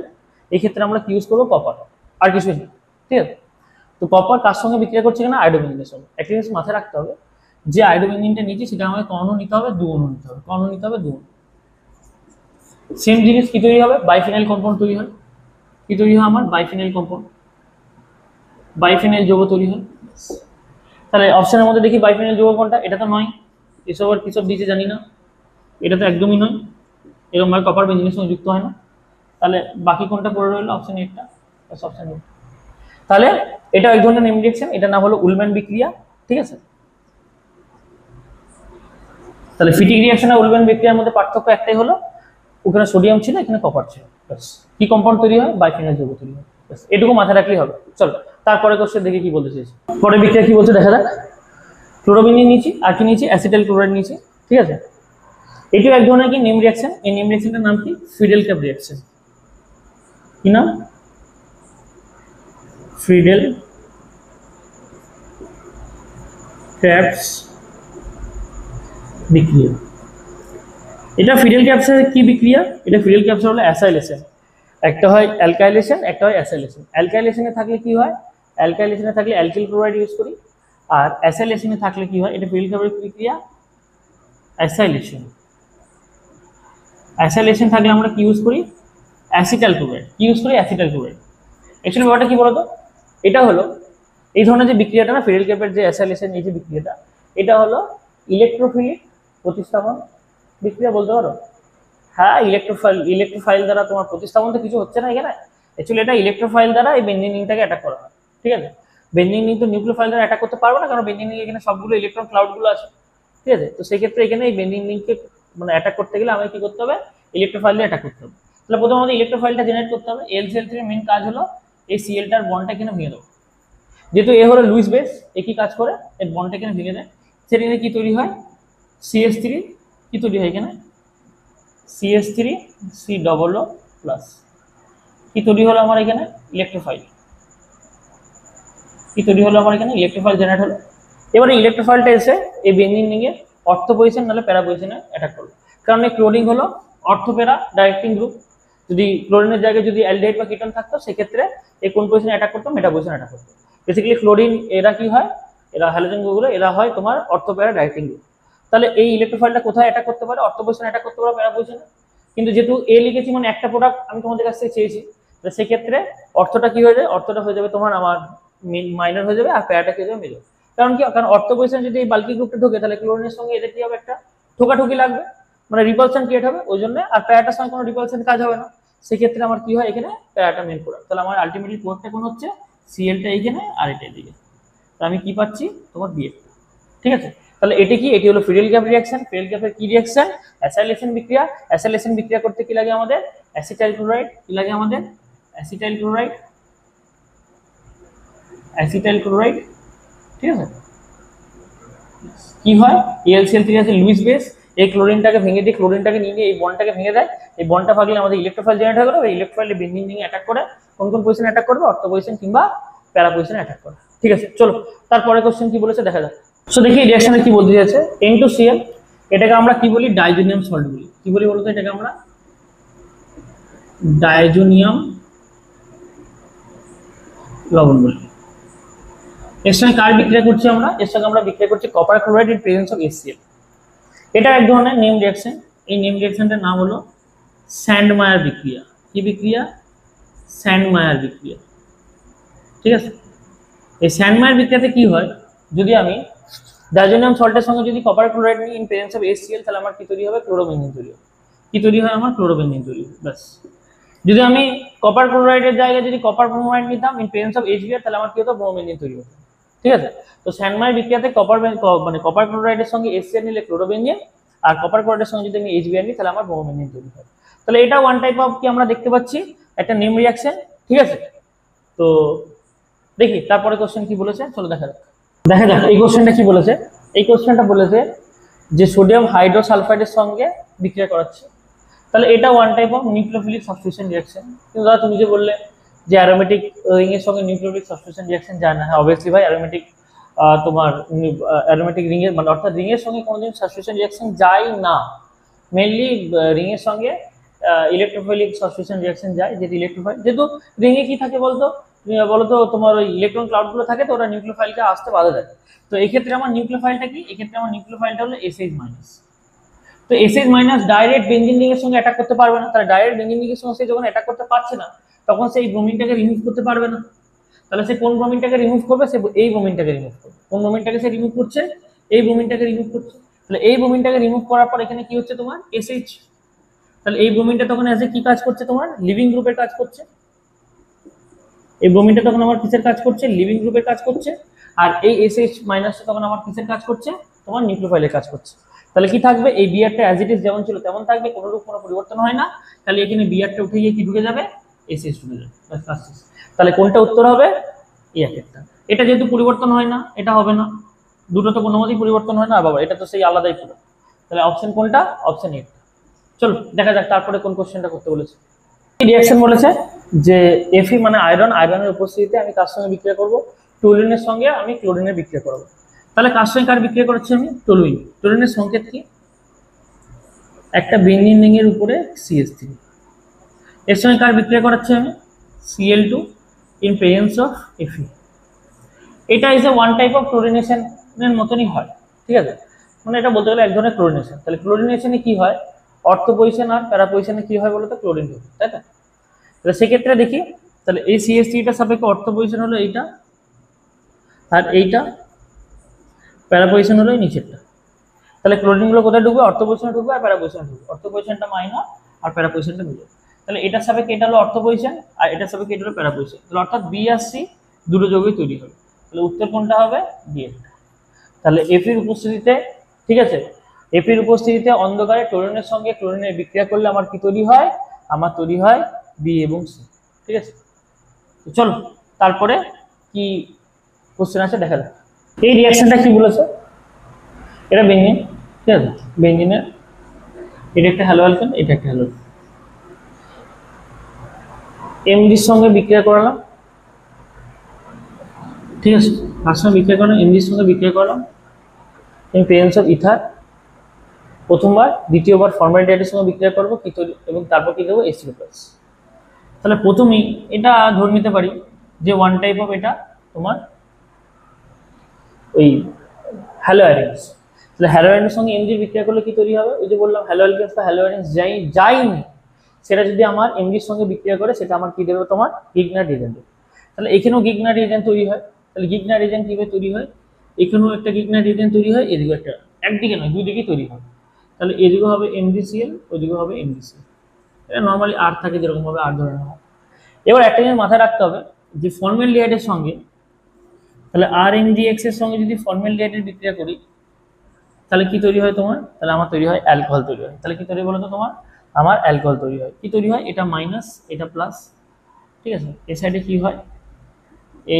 এই ক্ষেত্রে আমরা কি ইউজ করবো? কপার, আর কিছুই না, ঠিক আছে। তো কপার কার সঙ্গে বিক্রিয়া করছে কিনা? আয়োডোবেনজিনের সঙ্গে। একটা জিনিস মাথায় রাখতে হবে, যে আয়োডোবেনজিনটা নিয়েছি সেটা আমাকে কণ নিতে হবে, 2 অণু নিতে হবে, কণ নিতে হবে 2 অণু। সেম জিনিস কি তৈরি হবে? বাইফিনাইল কম্পাউন্ড তৈরি হয়। কি তৈরি হয় আমার? বাইফিনাইল কম্পাউন্ড, বাইফিনাইল যৌগ তৈরি হয়। তাহলে অপশনের মধ্যে দেখি বাইফিনাইল যৌগ কোনটা? এটা তো নয়, এসব আর কিসব দিয়েছে জানি না, এটা তো একদমই নয়, এরকম ভাবে কপার বেনজিনের সঙ্গে যুক্ত হয় না। তাহলে বাকি কোনটা পড়ে রইলো? অপশন এটা, অপশন এ। তাহলে এটা এক ধরনের নেম রিঅ্যাকশন, এটা নাম হলো উলম্যান বিক্রিয়া, ঠিক আছে। তাহলে ফিটিক রিঅ্যাকশন আর উলম্যান বিক্রিয়ার মধ্যে পার্থক্য একটাই হলো, ওখানে সোডিয়াম ছিল, এখানে কপার ছিল। কি কম্পাউন্ড তৈরি হয়? বাইফিনাইল যৌগ তৈরি হয়। এটুকু মাথায় রাখলেই হবে। চলো তারপরে কোশ্চেন দেখি কি বলতে চাইছি। পরে বিক্রিয়া কি বলছে দেখা যাক। ক্লোরোবেনজিন নিয়েছি, আর কি নিয়েছি? অ্যাসিটাইল ক্লোরাইড নিয়েছি, ঠিক আছে। এটিও এক ধরনের কি নেম রিঅ্যাকশন। এই নেম রিঅ্যাকশনটার নাম কি? Friedel cap reaction. কি নাম? ফ্রিডেল ক্যাপস বিক্রিয়া। এটা ফ্রিডেল ক্যাপসের কি বিক্রিয়া? এটা ফ্রিডেল ক্যাপসের হলো অ্যাসাইলেশন। একটা হয় অ্যালকাইলেশন, একটা হয় অ্যাসাইলেশন। অ্যালকাইলেশনে থাকলে কি হয়? অ্যালকাইলেশনে থাকলে অ্যালকিল ক্লোরাইড ইউজ করি, আর অ্যাসাইলেশনে থাকলে কি হয়? এটা ফ্রিডেল ক্যাপের বিক্রিয়া অ্যাসাইলেশন। অ্যাসাইলেশন থাকলে আমরা কি ইউজ করি? Acetyl chloride. কি ইউজ করি? Acetyl chloride. অ্যাকচুয়ালি ব্যাপারটা কি বলতো? এটা হলো এই ধরনের যে বিক্রিয়াটা না, ফ্রিডেল ক্যাপের যে অ্যাসাইলেশন, এই যে বিক্রিয়াটা, এটা হলো ইলেকট্রোফিলিক প্রতিস্থাপন বিক্রিয়া বলতে পারো। হ্যাঁ, ইলেকট্রোফাইল দ্বারা তোমার প্রতিস্থাপন তো কিছু হচ্ছে না এখানে। অ্যাকচুয়ালি এটা ইলেকট্রোফাইল দ্বারা এই বেনজিন রিংটাকে অ্যাটাক করা হয়, ঠিক আছে। বেনজিন রিং তো নিউক্লিওফাইল দ্বারা অ্যাটাক করতে পারবে না, কারণ বেনজিন রিং এখানে সবগুলো ইলেকট্রন ক্লাউড গুলো আছে, ঠিক আছে। তো সেই ক্ষেত্রে এখানে এই বেনজিন রিংকে মানে অ্যাটাক করতে গেলে আমাকে কি করতে হবে? ইলেকট্রোফাইল দিয়ে অ্যাটাক করতে হবে। তাহলে প্রথমে আমাদের ইলেকট্রোফাইলটা জেনারেট করতে হবে। Al2Cl3 এর মেইন কাজ হলো এই Clটার বন্ডটা এখানে ভেঙে দেবো। যেহেতু এ হলো লুইস বেস, এ কি কাজ করে? এর বন্ডটা এখানে ভেঙে দেয়। সেখানে কি তৈরি হয়? CH3, কি তৈরি হয় এখানে? CH3 COO+, কি তৈরি হলো আমার এখানে? ইলেকট্রোফাইল। কি তৈরি হলো আমার এখানে? ইলেকট্রোফাইল জেনারেট হলো। এবারে ইলেকট্রোফাইলটা এসে এই বেনজিন রিংয়ে অর্থ পজিশন নাহলে প্যারা পজিশনে অ্যাটাক করলো, কারণ এই ক্লোরিং হলো অর্থোপেরা ডাইরেক্টিং গ্রুপ। যদি ক্লোরিনের জায়গায় যদি অ্যালডিহাইড বা কিটোন থাকতো সেক্ষেত্রে এই কোন পজিশনে অ্যাটাক করতো, মেটা পজিশনে অ্যাটাক করতো। বেসিক্যালি ক্লোরিন এরা কি হয়, এরা হ্যালোজেন গ্রুপগুলো এরা হয় তোমার অর্থোপেরা ডাইরেক্টিং গ্রুপ। তাহলে এই ইলেকট্রোফাইলটা কোথায় অ্যাটাক করতে পারে, অর্থ পজিশনে অ্যাটাক করতে পারে, প্যারা পজিশনে। কিন্তু যেহেতু এ লিখেছি মানে একটা প্রোডাক্ট আমি তোমাদের কাছ থেকে চেয়েছি, তো সেক্ষেত্রে অর্থটা কি হয়ে যায়, অর্থটা হয়ে যাবে তোমার আমার মাইনর হয়ে যাবে আর প্যারাটা কি হয়ে যাবে মেজর। কারণ কি, কারণ অর্থ পজিশন যদি এই বাল্কি গ্রুপটা ঢোকে তাহলে ক্লোরিনের সঙ্গে এদের কি হবে, একটা ঠোকাঠুকি লাগবে, মানে রিপালশন ক্রিয়েট হবে, ওই জন্য। আর প্যারাটার সঙ্গে কোনো রিপালশন কাজ হবে না, সেক্ষেত্রে আমার কি হয়, এখানে প্যারাটা মেন প্রোডাক্ট। তাহলে আমার আলটিমেটলি প্রোডাক্টটা কোন হচ্ছে, সিএলটা এইখানে আর এটা এদিকে। তো আমি কি পাচ্ছি, তোমার বিএফ। ঠিক আছে, তাহলে এটি কি, এটি হলো ফিডেল গ্যাপ রিঅ্যাকশন। ফিডেল গ্যাপের কি রিঅ্যাকশন, অ্যাসাইলেশন বিক্রিয়া। অ্যাসাইলেশন বিক্রিয়া করতে কি লাগে আমাদের, অ্যাসিটাইল ক্লোরাইড। কি লাগে আমাদের, অ্যাসিটাইল ক্লোরাইড, অ্যাসিটাইল ক্লোরাইড। ঠিক আছে, কি হয়, AlCl3 আছে লুইস বেস, এই ক্লোরিনটাকে ভেঙে দিয়ে, ক্লোরিনটাকে নিয়ে এই বন্ডটাকে ভেঙে দেয়। এই বন্ডটা ভাগলে আমাদের ইলেকট্রোফাইল জেনারেট হবে, এই ইলেকট্রোফাইলে বেঞ্জিন রিং অ্যাটাক করে কোন কোন পজিশনে অ্যাটাক করবে, অর্থ পজিশন কিংবা প্যারা পজিশনে অ্যাটাক করে। ঠিক আছে, চলো তারপরে কোশ্চেন কি বলেছে দেখা যাক। সো দেখি রিঅ্যাকশনে কি বলতে যাচ্ছে। N2Cl, এটাকে আমরা কি বলি, ডাইজোনিয়াম সল্ট বলি। কি বলি বলতো, এটাকে আমরা ডাইজোনিয়াম লবণ বলি। এর সঙ্গে কার বিক্রিয়া করছি আমরা, এর সঙ্গে আমরা বিক্রিয়া করছি copper chloride in presence of HCl। এটা এক ধরনের নেম রিঅ্যাকশন। এই নেম রিঅ্যাকশনটার নাম হলো স্যান্ডমায়ার বিক্রিয়া। কি বিক্রিয়া, স্যান্ডমায়ার বিক্রিয়া। ঠিক আছে, এই স্যান্ডমায়ার বিক্রিয়াতে কি হয়, যদি আমি ডাইজোনিয়াম সল্টের সঙ্গে যদি কপার ক্লোরাইড নিই ইন প্রেজেন্স অফ HCl, তাহলে আমার কি তৈরি হবে, ক্লোরোবেনজিন তৈরি হবে। কি তৈরি হয়, আমার ক্লোরোবেনজিন তৈরি হবে, ব্যাস। যদি আমি কপার ক্লোরাইডের জায়গায় যদি কপার ব্রোমাইড নিতাম ইন প্রেজেন্স অফ HBr, তাহলে আমার কি হতো, ব্রোমোবেনজিন তৈরি হতো। ঠিক আছে, তো স্যান্ডমায়ার বিক্রিয়াতে মানে কপার ক্লোরাইডের সঙ্গে HCl নিলে ক্লোরোবেনজিন, আর কপার ক্লোরাইডের সঙ্গে যদি আমি HBr নিই তাহলে আমার ব্রোমোবেনজিন তৈরি হয়। তাহলে এটা ওয়ান টাইপ অফ কি আমরা দেখতে পাচ্ছি, একটা নেম রিঅ্যাকশন। ঠিক আছে, তো দেখি তারপরে কোশ্চেন কি বলেছে, চলো দেখা যাক। দেখা যাক এই কোশ্চেনটা কি বলেছে। এই কোশ্চেনটা বলেছে যে সোডিয়াম হাইড্রোসালফাইডের সঙ্গে বিক্রিয়া করাচ্ছে, তাহলে এটা one type of nucleophilic substitution reaction. কিন্তু দাদা তুমি যে বললে যে অ্যারোমেটিক রিং এর সঙ্গে নিউক্লিওফিলিক সাবস্টিটিউশন রিঅ্যাকশন যায় না, হ্যাঁ অবভিয়াসলি ভাই, অ্যারোমেটিক তোমার অ্যারোমেটিক রিং এর মানে অর্থাৎ রিং এর সঙ্গে কোনোদিন সাবস্টিটিউশন রিঅ্যাকশন যায় না। মেইনলি রিং এর সঙ্গে ইলেকট্রোফিলিক সাবস্টিটিউশন রিঅ্যাকশন যায়, যেহেতু ইলেকট্রোফাইল, যেহেতু রিং এ কি থাকে বলতো, বলতো তোমার ওই ইলেকট্রন ক্লাউড গুলো থাকে, তো ওরা নিউক্লিওফাইলকে আসতে বাধা দেয়। তো এই ক্ষেত্রে আমার নিউক্লিওফাইলটা কি, এক্ষেত্রে আমার নিউক্লিওফাইলটা হলো SH-। তো SH- ডাইরেক্ট বেঞ্জিন রিং এর সঙ্গে অ্যাটাক করতে পারবে না, তাহলে ডাইরেক্ট বেঞ্জিন রিং এর সঙ্গে সে যখন অ্যাটাক করতে পারছে না, তখন সেই ব্রোমিনটাকে রিমুভ করতে পারবে না। তাহলে সে কোন ব্রোমিনটাকে রিমুভ করবে, সে এই ব্রোমিনটাকে রিমুভ করবে। কোন ব্রোমিনটাকে সে রিমুভ করছে, এই ব্রোমিনটাকে রিমুভ করছে। তাহলে এই ব্রোমিনটাকে রিমুভ করার পর এখানে কি হচ্ছে, তোমার SH। তাহলে এই ব্রোমিনটা তখন এজ এ কি কাজ করছে, তোমার লিভিং গ্রুপের কাজ করছে। এই ব্রোমিনটা তখন আমার কিসের কাজ করছে, লিভিং গ্রুপের কাজ করছে। আর এই SH- তখন আমার কিসের কাজ করছে, তোমার নিউক্লিওফাইলের কাজ করছে। তাহলে কি থাকবে, এই বিআরটা অ্যাজ ইট ইজ যেমন ছিল তেমন থাকবে, কোনোরূপ কোনো পরিবর্তন হয় না। তাহলে এখানে বিআরটা উঠে গিয়ে কি ঢুকে যাবে, SH ঢুকে যাবে। তাহলে কোনটা উত্তর হবে, এই একটা। এটা যেহেতু পরিবর্তন হয় না, এটা হবে না, দুটো তো কোনো মতেই পরিবর্তন হয় না বাবা, এটা তো সেই আলাদাই পুরো। তাহলে অপশন কোনটা, অপশন এ। চলো দেখা যাক তারপরে কোন কোশ্চেনটা করতে বলেছে। রিঅ্যাকশন বলেছে যে Fe মানে আয়রন, আয়রনের উপস্থিতিতে আমি কার সঙ্গে বিক্রিয়া করব, টলুইনের সঙ্গে আমি ক্লোরিনের বিক্রিয়া করব। তাহলে কার সঙ্গে কার বিক্রিয়া করাচ্ছি আমি, টলুইন। টলুইনের সংকেত কি, একটা বেঞ্জিন রিং এর উপরে CH3। এর সঙ্গে কার বিক্রিয়া করাচ্ছি আমি, Cl2 in presence of Fe। এটা is a one type of ক্লোরিনেশনের মতনই হয়। ঠিক আছে, মানে এটা বলতে গেলে এক ধরনের ক্লোরিনেশন। তাহলে ক্লোরিনেশনে কি হয়, অর্থ পজিশন আর প্যারা পজিশনে কি হয় বলতো, ক্লোরিন ঢোকে, তাই না। তাহলে সেক্ষেত্রে দেখি, তাহলে এই CH3টা সাপেক্ষে অর্থ পজিশন হলো এইটা, আর এইটা প্যারা পজিশন হলো এই নিচেরটা। তাহলে ক্লোরিনগুলো কোথায় ঢুকবে, অর্থ পজিশনে ঢুকবে আর প্যারা পজিশনে ঢুকবে। অর্থ পজিশনটা মাইনর আর প্যারা পজিশনটা মেজর। তাহলে এটার সাপেক্ষে এটা হলো অর্থ পজিশন আর এটার সাপেক্ষে এটা হলো প্যারা পজিশন। তাহলে অর্থাৎ বি আর সি দুটো যোগই তৈরি হবে। তাহলে উত্তর কোনটা হবে, বি এর। তাহলে এফির উপস্থিতিতে, ঠিক আছে, এফির উপস্থিতিতে অন্ধকারে ক্লোরিনের সঙ্গে ক্লোরিনের বিক্রিয়া করলে আমার কি তৈরি হয়, আমার তৈরি হয় বি এবং সি। ঠিক আছে, চলো তারপরে কি কোশ্চেন আছে দেখা যাক। এই রিঅ্যাকশনটা কি বলেছে, এটা বেঞ্জিন, ঠিক আছে, বেঞ্জিনের এটা একটা হ্যালো অ্যালকেন, এটা একটা হ্যালো। এমডির সঙ্গে বিক্রিয়া করালাম, ঠিক আছে, তার সঙ্গে বিক্রিয়া করলাম, এমডির সঙ্গে বিক্রিয়া করলাম ইন প্রেজেন্স অফ ইথার। প্রথমবার দ্বিতীয়বার ফর্মালডিহাইডের সঙ্গে বিক্রিয়া করবো কি তৈরি, এবং তারপর কি দেবো H3+। তাহলে প্রথমেই এটা ধরে নিতে পারি যে ওয়ান টাইপ অফ এটা তোমার ওই হ্যালো অ্যারেন্স। তাহলে হ্যালো অ্যারেন্সের সঙ্গে এমজি বিক্রিয়া করলে কি তৈরি হবে, ওই যে বললাম হ্যালো অ্যালকেনস বা হ্যালো অ্যারেন্স যাইনি, সেটা যদি আমার এমজির সঙ্গে বিক্রিয়া করে সেটা আমার কি দেবে, তোমার গিগনার রিয়েজেন্ট দেবে। তাহলে এখানেও গিগনার রিয়েজেন্ট তৈরি হয়। তাহলে গিগনার রিয়েজেন্ট কিভাবে তৈরি হয়, এখানেও একটা গিগনার রিয়েজেন্ট তৈরি হয়, এদিকেও একটা, একদিকে নয় দুই দিকেই তৈরি হয়। তাহলে এদিকে হবে MgCl, ওইদিকে হবে MgCl। এটা নর্মালি আর থাকে যেরকম ভাবে আর ধরে নেওয়া হয়। এবার একটা জিনিস মাথায় রাখতে হবে যে ফর্মালডিহাইডের সঙ্গে, তাহলে RMgX এর সঙ্গে যদি ফর্মালডিহাইডের বিক্রিয়া করি তাহলে কি তৈরি হয় তোমার, তাহলে আমার তৈরি হয় অ্যালকোহল তৈরি হয়। তাহলে কি তৈরি বলো তো তোমার, আমার অ্যালকোহল তৈরি হয়। কি তৈরি হয়, এটা মাইনাস এটা প্লাস, ঠিক আছে। এই সাইডে কি হয়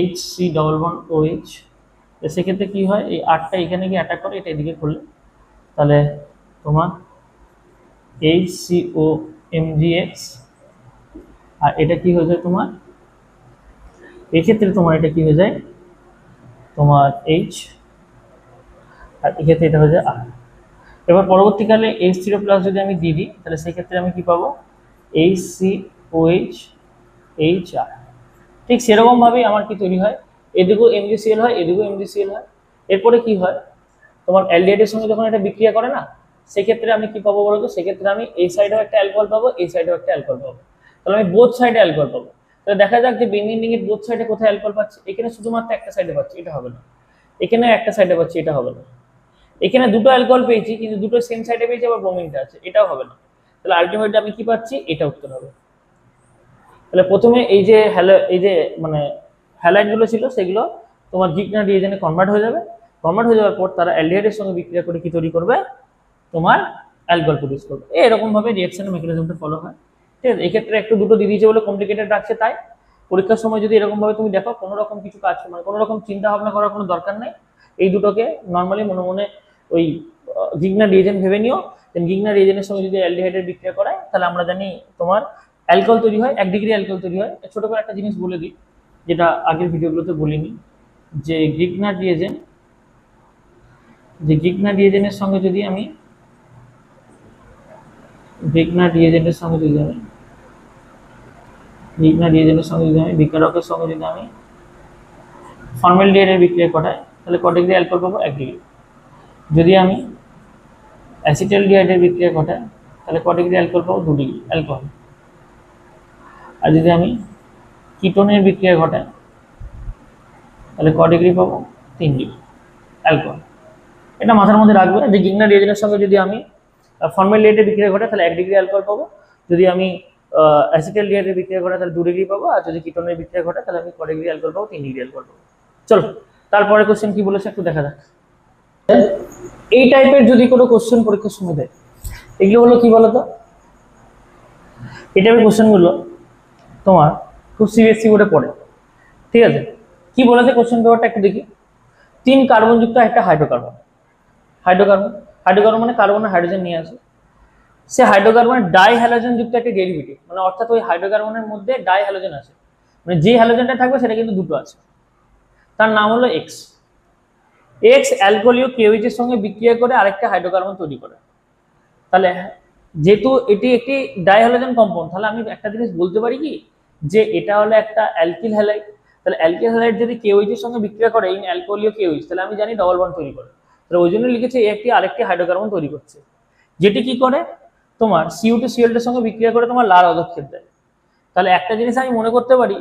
HC=OH, সেক্ষেত্রে কি হয় এই আটটা এখানে গিয়ে অ্যাটাক করে, এটা এদিকে করলে তাহলে তোমার HCOMgX, আর এটা কি হয়ে যায় তোমার, এক্ষেত্রে তোমার এটা কি হয়ে যায় তোমার H, আর এক্ষেত্রে এটা হয়ে যায় R। এবার পরবর্তীকালে H3+ যদি আমি দিয়ে দিই তাহলে সেক্ষেত্রে আমি কি পাবো HCOH HR। ঠিক সেরকম ভাবেই আমার কি তৈরি হয়, এদিকেও MgCl হয় এদিকেও MgCl হয়। এরপরে কি হয় তোমার অ্যালডিহাইডের সঙ্গে যখন এটা বিক্রিয়া করে না, সেক্ষেত্রে আমি কি পাবো বলতো, সেক্ষেত্রে আমি এই সাইডেও একটা অ্যালকোহল পাবো, এই সাইডেও একটা অ্যালকোহল পাবো। তাহলে আমি বোথ সাইডে অ্যালকোহল পাবো। তাহলে দেখা যাক যে বেঞ্জিন রিং এর বোথ সাইডে কোথায় অ্যালকোহল পাচ্ছি, এখানে শুধুমাত্র একটা সাইডে পাচ্ছি, এটা হবে না। এখানে একটা সাইডে পাচ্ছি, এটা হবে না। এখানে দুটো অ্যালকোহল পেয়েছি কিন্তু দুটো সেম সাইডে পেয়েছি, আবার ব্রোমিনটা আছে, এটাও হবে না। তাহলে আলটিমেটলি আমি কি পাচ্ছি, এটা উত্তর হবে। তাহলে প্রথমে এই যে এই যে মানে হ্যালাইড গুলো ছিল সেগুলো তোমার গিগনার রিয়েজেন্টে কনভার্ট হয়ে যাবে। কনভার্ট হয়ে যাওয়ার পর তারা অ্যালডিহাইডের সঙ্গে বিক্রিয়া করে কি তৈরি করবে, তোমার অ্যালকোহল প্রডিউস করবে। এরকম ভাবে রিঅ্যাকশনের মেকানিজমটা ফলো হয়, ঠিক আছে। এক্ষেত্রে একটু দুটো দিয়ে দিয়েছে বলে কমপ্লিকেটেড রাখছে, তাই পরীক্ষার সময় যদি এরকম ভাবে তুমি দেখো কোনো রকম কিছু কাজ মানে কোনো রকম চিন্তা ভাবনা করার কোনো দরকার নেই। এই দুটোকে নর্মালি মনে মনে ওই গিগনার রিয়েজেন্ট ভেবে নিও। গিগনার রিয়েজেন্টের সঙ্গে যদি অ্যালডিহাইডের বিক্রিয়া করায় তাহলে আমরা জানি তোমার অ্যালকোহল তৈরি হয়, 1 ডিগ্রি অ্যালকোহল তৈরি হয়। ছোট করে একটা জিনিস বলে দিই যেটা আগের ভিডিওগুলোতে বলিনি, যে গিগনার রিয়েজেন্টের সঙ্গে যদি আমি বিকারকের সঙ্গে যদি আমি ফর্মালডিহাইডের বিক্রিয়া করাই তাহলে কত ডিগ্রি অ্যালকোহল পাবো, 1 ডিগ্রি। যদি আমি অ্যাসিটালডিহাইডের বিক্রিয়া ঘটাই তাহলে কত ডিগ্রি অ্যালকোহল পাবো, 2 ডিগ্রি অ্যালকোহল। আর যদি আমি কিটোনের বিক্রিয়া ঘটাই তাহলে কত ডিগ্রি পাবো, 3 ডিগ্রি অ্যালকোহল। এটা মাথার মধ্যে রাখবে যে গিগনার রিয়েজেন্টের সঙ্গে যদি আমি ফর্মালডিহাইডের বিক্রিয়া ঘটাই তাহলে 1 ডিগ্রি অ্যালকোহল পাবো, যদি আমি অ্যাসিটালডিহাইডের বিক্রিয়া ঘটাই তাহলে 2 ডিগ্রি পাবো, আর যদি কিটোনের বিক্রিয়া ঘটাই তাহলে আমি কত ডিগ্রি অ্যালকোহল পাবো, 3 ডিগ্রি অ্যালকোহল পাবো। চলো তারপরে কোশ্চেন কি বলেছে একটু দেখা যাক। এই টাইপের যদি কোনো কোশ্চেন পরীক্ষার সময় দেয়, এগুলো হলো কি বলতো, এই টাইপের কোশ্চেনগুলো তোমার খুব সিবিএসসি বোর্ডে পড়ে, ঠিক আছে। কি বলেছে কোশ্চেন পেপারটা একটু দেখি। 3 কার্বনযুক্ত একটা হাইড্রোকার্বন মানে কার্বনের হাইড্রোজেন নিয়ে আসে, সে হাইড্রোকার্বনের ডাই হ্যালোজেন যুক্ত একটা ডেরিভেটিভ, মানে অর্থাৎ ওই হাইড্রোকার্বনের মধ্যে ডাই হ্যালোজেন আছে, মানে যে হ্যালোজেনটা থাকবে সেটা কিন্তু দুটো আছে, তার নাম হলো এক্স। অ্যালকোহলীয় KOH এর সঙ্গে বিক্রিয়া করে আরেকটা হাইড্রোকার্বন তৈরি করে। তাহলে যেহেতু এটি একটি ডাইহ্যালোজেন কম্পাউন্ড, তাহলে আমি একটা জিনিস বলতে পারি কি যে এটা হলো একটা অ্যালকিল হ্যালাইড। তাহলে অ্যালকিল হ্যালাইড যদি KOH এর সঙ্গে বিক্রিয়া করে ইন অ্যালকোহলীয় KOH, তাহলে আমি জানি ডবল বন্ড তৈরি করে। তাহলে ওই জন্য লিখেছে একটি আরেকটি হাইড্রোকার্বন তৈরি করছে, যেটি কি করে তোমার CO2Cl এর সঙ্গে বিক্রিয়া করে তোমার লাল অদক্ষেপ দেয়। তাহলে একটা জিনিস আমি মনে করতে পারি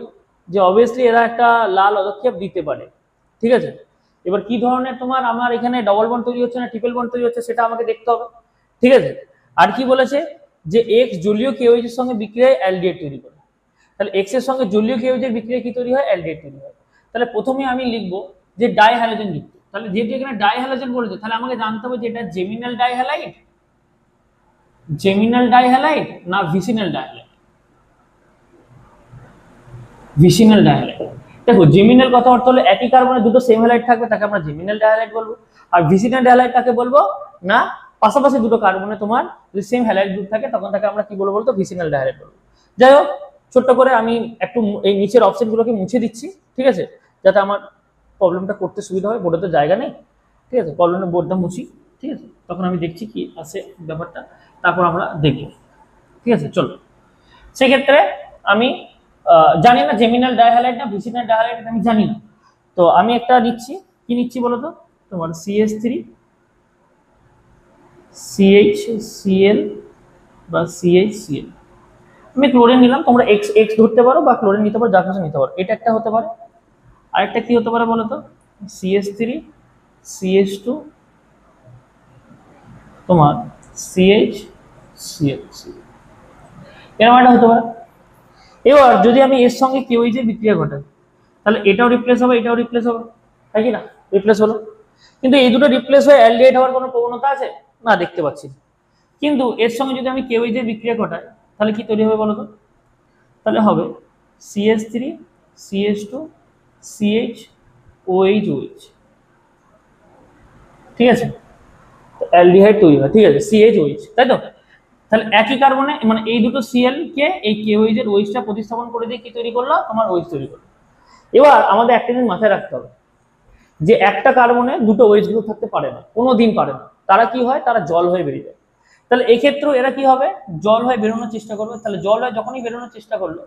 যে অবভিয়াসলি এরা একটা লাল অদক্ষেপ দিতে পারে, ঠিক আছে। এবার কি ধরনের তোমার আমার এখানে ডবল বন্ড তৈরি হচ্ছে না ট্রিপল বন্ড তৈরি হচ্ছে সেটা আমাকে দেখতে হবে, ঠিক আছে। আর কি বলেছে যে X জলীয় KOH এর সঙ্গে বিক্রিয়ায় অ্যালডিহাইড তৈরি করে। তাহলে X এর সঙ্গে জলীয় KOH এর বিক্রিয়া কি তৈরি হয়, অ্যালডিহাইড তৈরি হয়। তাহলে প্রথমে আমি লিখবো যে ডাইহ্যালোজেন যুক্ত। তাহলে যেহেতু এখানে ডাইহ্যালোজেন বলেছে তাহলে আমাকে জানতে হবে যে এটা জেমিনাল ডাইহ্যালাইড না ভিসিনাল ডাইহ্যালাইড। দেখো জেমিনাল কথা অর্থ হলো একই কার্বনে দুটো সেম হ্যালাইড থাকবে, তাকে আমরা জেমিনাল ডাইহ্যালাইড বলবো। আর ভিসিনাল ডাইহ্যালাইড কাকে বলবো না, পাশাপাশি দুটো কার্বনে তোমার যদি সেম হ্যালাইড গ্রুপ থাকে তখন তাকে আমরা কি বলবো বলতো, ভিসিনাল ডাইহ্যালাইড বলবো। যাই হোক, ছোট্ট করে আমি একটু এই নিচের অপশনগুলোকে মুছে দিচ্ছি, ঠিক আছে, যাতে আমার প্রবলেমটা করতে সুবিধা হয়। বোর্ডে তো জায়গা নেই, ঠিক আছে, প্রবলেমের বোর্ডটা মুছি। ঠিক আছে, তখন আমি দেখছি কি আছে ব্যাপারটা, তারপর আমরা দেখব। ঠিক আছে, চলো। সেক্ষেত্রে আমি জানি না জেমিনাল ডাইহ্যালাইড না ভিসিনাল ডাইহ্যালাইড, আমি জানি না। তো আমি একটা নিচ্ছি, কি নিচ্ছি বলো তো, তোমার CH3 CHCl বা CHCl। আমি ক্লোরিন নিলাম, তোমরা এক্স এক্স ধরতে পারো বা ক্লোরিন নিতে পারো, যা কিছু নিতে পারো। এটা একটা হতে পারে। আরেকটা কি হতে পারে বলো তো, CH3 CH2 তোমার CHCl, এরকম একটা হতে পারে। এবার যদি আমি এর সঙ্গে কেউই যে বিক্রিয়া ঘটাই, তাহলে এটাও রিপ্লেস হবে, এটাও রিপ্লেস হবে, তাই কি না? রিপ্লেস হলো। কিন্তু এই দুটো রিপ্লেস হয়ে অ্যালডিহাইড হওয়ার কোনো প্রবণতা আছে না? দেখতে পাচ্ছি। কিন্তু এর সঙ্গে যদি আমি কেউই যে বিক্রিয়া ঘটাই, তাহলে কি তৈরি হবে বলো তো? তাহলে হবে CH3 CH2 CHOH, ঠিক আছে? অ্যালডিহাইড তৈরি হয়, ঠিক আছে, CHOH, তাই তো? তাহলে একই কার্বনে মানে এই দুটো Cl কে এই KOH এর OH-টা প্রতিস্থাপন করে দিয়ে কি তৈরি করলো? তোমার OH তৈরি করলো। এবার আমাদের একটা জিনিস মাথায় রাখতে হবে, যে একটা কার্বনে দুটো OH গ্রুপ থাকতে পারে না, কোনোদিন পারে না। তারা কি হয়? তারা জল হয়ে বেরিয়ে যায়। তাহলে এই ক্ষেত্রেও এরা কি হবে? জল হয়ে বেরোনোর চেষ্টা করবে। তাহলে জল হয়ে যখনই বেরোনোর চেষ্টা করলো,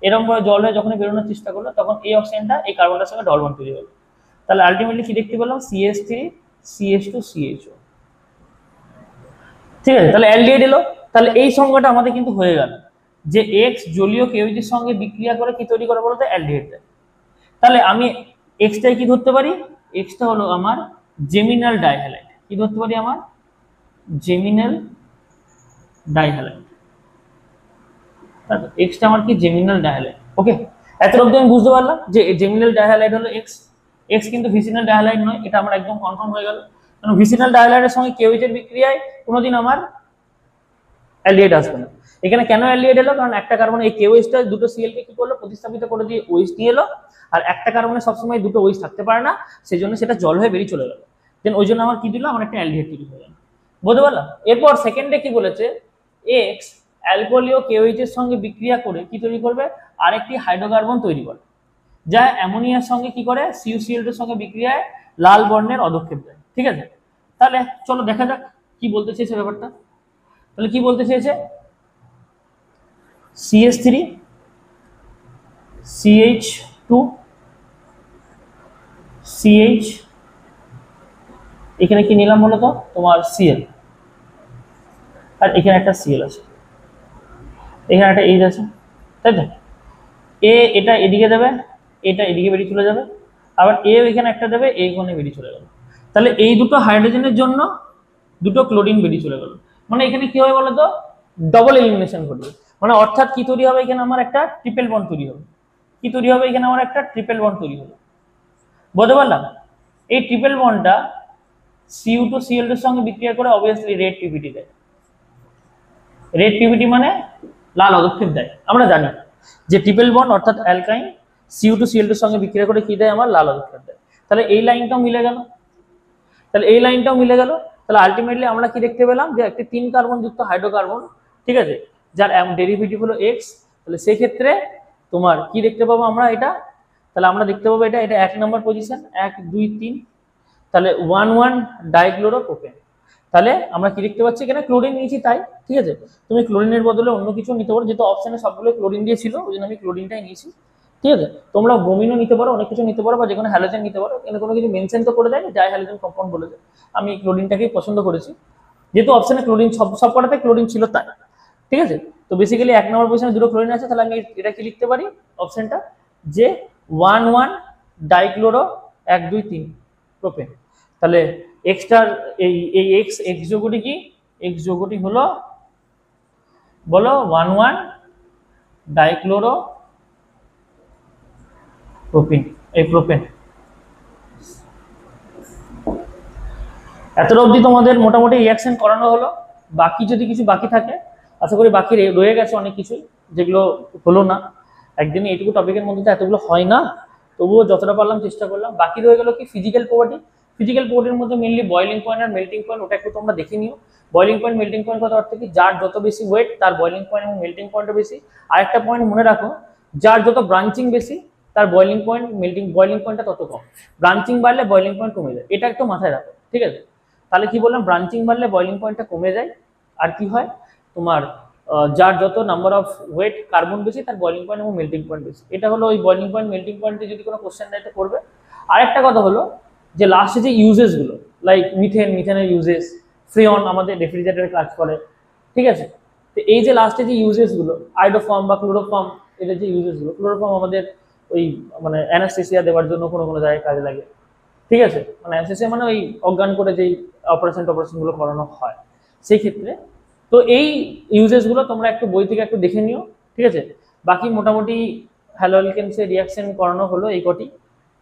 এরকম ভাবে জল হয়ে যখনই বেরোনোর চেষ্টা করলো, তখন এই অক্সিজেনটা এই কার্বনটার সঙ্গে ডবল বন্ড তৈরি হলো। তাহলে আলটিমেটলি কি দেখতে পেলাম? CH3 CH2 CHO, ঠিক আছে? তাহলে অ্যালডিহাইড এলো। তাহলে এই সংজ্ঞাটা আমাদের কিন্তু হয়ে গেল যে এক্স জলীয় KOH এর সঙ্গে বিক্রিয়া করে কি তৈরি করে বলতে? অ্যালডিহাইড দেয়। তাহলে আমি এক্সটাই কি ধরতে পারি? এক্সটা হলো আমার জেমিনাল ডাইহ্যালাইড। কি ধরতে পারি? আমার জেমিনাল ডাইহ্যালাইড। এক্সটা আমার কি? জেমিনাল ডাইহ্যালাইড। ওকে, এত অবধি আমি বুঝতে পারলাম যে জেমিনাল ডাইহ্যালাইড হলো এক্স। এক্স কিন্তু ভিসিনাল ডাইহ্যালাইড নয়, এটা আমার একদম কনফার্ম হয়ে গেল। কারণ ভিসিনাল ডাইহ্যালাইডের সঙ্গে কেওএইচ এর বিক্রিয়ায় কোনোদিন আমার অ্যালডিহাইড আসবে না। এখানে কেন অ্যালডিহাইড এলো? কারণ একটা কার্বনে এই KOH-টা দুটো Cl কে কি করলো? প্রতিস্থাপিত করে দিয়ে OH নিয়ে এলো। আর একটা কার্বনে সবসময় দুটো OH থাকতে পারে না, সেই জন্য সেটা জল হয়ে বেরিয়ে চলে গেল। দেন ওই জন্য আমার কি দিল? আমার একটা অ্যালডিহাইড তৈরি হয়ে গেল। বুঝতে পারলাম? এরপর সেকেন্ডে কি বলেছে? এক্স অ্যালকোহলীয় KOH এর সঙ্গে বিক্রিয়া করে কি তৈরি করবে? আরেকটি হাইড্রোকার্বন তৈরি করে, যা অ্যামোনিয়ার সঙ্গে কি করে? CuCl2 এর সঙ্গে বিক্রিয়ায় লাল বর্ণের অধক্ষেপ দেয়। ঠিক আছে, তাহলে চলো দেখা যাক কি বলতে চেয়েছে ব্যাপারটা। তাহলে কি বলতে চেয়েছে? CH3 CH2 CH, এখানে কি নিলাম বলো তো? তোমার Cl, আর এখানে একটা Cl আছে, এখানে একটা H আছে, তাই তো? এটা এদিকে যাবে, এটা এদিকে বেরিয়ে চলে যাবে, আবার এখানে একটা দেবে, এইখানে বেরিয়ে চলে গেল। তাহলে এই দুটো হাইড্রোজেনের জন্য দুটো ক্লোরিন বেরিয়ে চলে গেল। মানে এখানে কি হবে বলো তো? ডবল এলিমিনেশন ঘটবে। মানে অর্থাৎ কি তৈরি হবে? এখানে আমার একটা ট্রিপল বন্ড তৈরি হবে। কি তৈরি হবে? এখানে আমার একটা ট্রিপল বন্ড তৈরি হবে। বুঝতে পারলাম? এই ট্রিপল বন্ডটা Cu2Cl2 এর সঙ্গে বিক্রিয়া করে অবভিয়াসলি রেড পিভিটি দেয়। রেড পিভিটি মানে লাল অধক্ষেপ দেয়। আমরা জানি যে ট্রিপল বন্ড অর্থাৎ অ্যালকাইন Cu2Cl2 এর সঙ্গে বিক্রিয়া করে কি দেয়? আমার লাল অধক্ষেপ দেয়। তাহলে এই লাইনটাও মিলে গেল। তাহলে এই লাইনটাও মিলে গেল। তাহলে আলটিমেটলি আমরা কি দেখতে পেলাম? যে একটি 3 কার্বন যুক্ত হাইড্রোকার্বন, ঠিক আছে, যার ডেরিভেটিভ হলো এক্স। তাহলে সেই ক্ষেত্রে তোমার কি দেখতে পাবো আমরা? এটা তাহলে আমরা দেখতে পাবো এটা 1 নম্বর পজিশন, 1 2 3। তাহলে 1 ডাইক্লোরোপ্রোপেন। তাহলে আমরা কি দেখতে পাচ্ছি? এখানে ক্লোরিন নিয়েছি তাই, ঠিক আছে। তুমি ক্লোরিনের বদলে অন্য কিছু নিতে পারো, যেহেতু অপশনে সবগুলো ক্লোরিন দিয়েছিল ওই জন্য আমি ক্লোরিনটাই নিয়েছি। ঠিক আছে, তোমরা ব্রোমিনও নিতে পারো, অনেক কিছু নিতে পারো, বা যে কোনো হ্যালোজেন নিতে পারো। এখানে কোনো কিছু মেনশন তো করে দেয় না, ডাই হ্যালোজেন কম্পাউন্ড বলে দেয়। আমি ক্লোরিনটাকেই পছন্দ করেছি, যেহেতু অপশনে ক্লোরিন সব কটাতে ক্লোরিন ছিল তাই। ঠিক আছে, তো বেসিক্যালি 1 নম্বর পজিশনে দুটো ক্লোরিন আছে। তাহলে আমি এটা কি লিখতে পারি অপশনটা? যে 1 ডাইক্লোরো 1 2 3 প্রোপেন। তাহলে এক্সটার এই এক্স এক্স যোগটি কি? এক্স যোগটি হলো বলো 1 ডাইক্লোরো প্রোপেন, এই প্রোপেন। এত অবধি তোমাদের মোটামুটি রিয়াকশন করানো হলো। বাকি যদি কিছু বাকি থাকে, আশা করি বাকি রয়ে গেছে অনেক কিছুই যেগুলো হলো না। একদিনে এইটুকু টপিকের মধ্যে তো এতগুলো হয় না, তবুও যতটা পারলাম চেষ্টা করলাম। বাকি রয়ে গেল কি? Physical property. ফিজিক্যাল প্রপার্টির মধ্যে mainly boiling point are melting point, ওটা একটু তোমরা দেখে নিও। বয়লিং পয়েন্ট মেল্টিং পয়েন্ট কথা অর্থ কি? যার যত বেশি ওয়েট তার বয়লিং পয়েন্ট এবং মেল্টিং পয়েন্টও বেশি। আরেকটা পয়েন্ট মনে রাখো, যার যত ব্রাঞ্চিং বেশি তার বয়লিং পয়েন্ট বয়লিং পয়েন্টটা তত কম। ব্রাঞ্চিং বাড়লে বয়লিং পয়েন্ট কমে যায়, এটা একটু মাথায় রাখো, ঠিক আছে। তাহলে কি বললাম, ব্রাঞ্চিং বাড়লে বয়লিং পয়েন্টটা কমে যায়, আর কি হয় তোমার যার যত নাম্বার অফ ওয়েট কার্বন বেশি তার বয়লিং পয়েন্ট এবং মেল্টিং পয়েন্ট বেশি। এটা হলো ওই বয়লিং পয়েন্ট মেল্টিং পয়েন্টে যদি কোনো কোশ্চেন দেয় তো করবে। আরেকটা কথা হলো যে লাস্টে যে ইউজেসগুলো, লাইক মিথেনের ইউজেস, ফ্রিয়ন আমাদের রেফ্রিজারেটরে কাজ করে, ঠিক আছে। তো এই যে লাস্টে যে ইউজেসগুলো, আইডোফর্ম বা ক্লোরোফর্ম, এদের যে ইউজেসগুলো, ক্লোরোফর্ম আমাদের ওই মানে অ্যানাস্থেসিয়া দেওয়ার জন্য কোনো কোনো জায়গায় কাজে লাগে, ঠিক আছে। মানে অ্যানাস্থেসিয়া মানে ওই অজ্ঞান করে যেই অপারেশনগুলো করানো হয় সেই ক্ষেত্রে। তো এই ইউজেসগুলো তোমরা একটু বই থেকে একটু দেখে নিও, ঠিক আছে। বাকি মোটামুটি হ্যালোঅ্যালকেনসের রিয়াকশন করানো হলো এই কটি,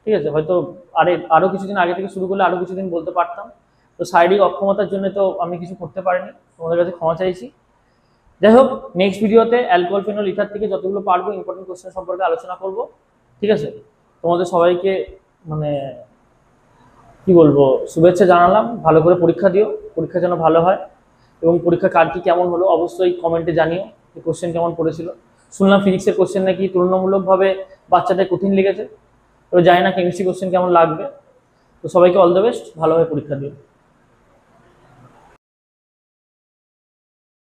ঠিক আছে। হয়তো আরো কিছুদিন আগে থেকে শুরু করলে আরো কিছুদিন বলতে পারতাম, তো শারীরিক অক্ষমতার জন্য তো আমি কিছু করতে পারিনি, তোমাদের কাছে ক্ষমা চাইছি। যাই হোক, নেক্সট ভিডিওতে অ্যালকোহল ফেনল ইথার থেকে যতগুলো পারবো ইম্পর্টেন্ট কোশ্চেন সম্পর্কে আলোচনা করব, ঠিক আছে। তোমাদের সবাইকে মানে কি বলবো, শুভেচ্ছা জানালাম। ভালো করে পরীক্ষা দিও, পরীক্ষা যেন ভালো হয়, এবং পরীক্ষা কার কি কেমন হলো অবশ্যই কমেন্টে জানিও যে কোশ্চেন কেমন পড়েছিল। শুনলাম ফিজিক্সের কোশ্চেন নাকি তুলনামূলকভাবে বাচ্চাদের কঠিন লেগেছে, তো জানি না কেমিস্ট্রি কোশ্চেন কেমন লাগবে। তো সবাইকে অল দ্য বেস্ট, ভালোভাবে পরীক্ষা দিও।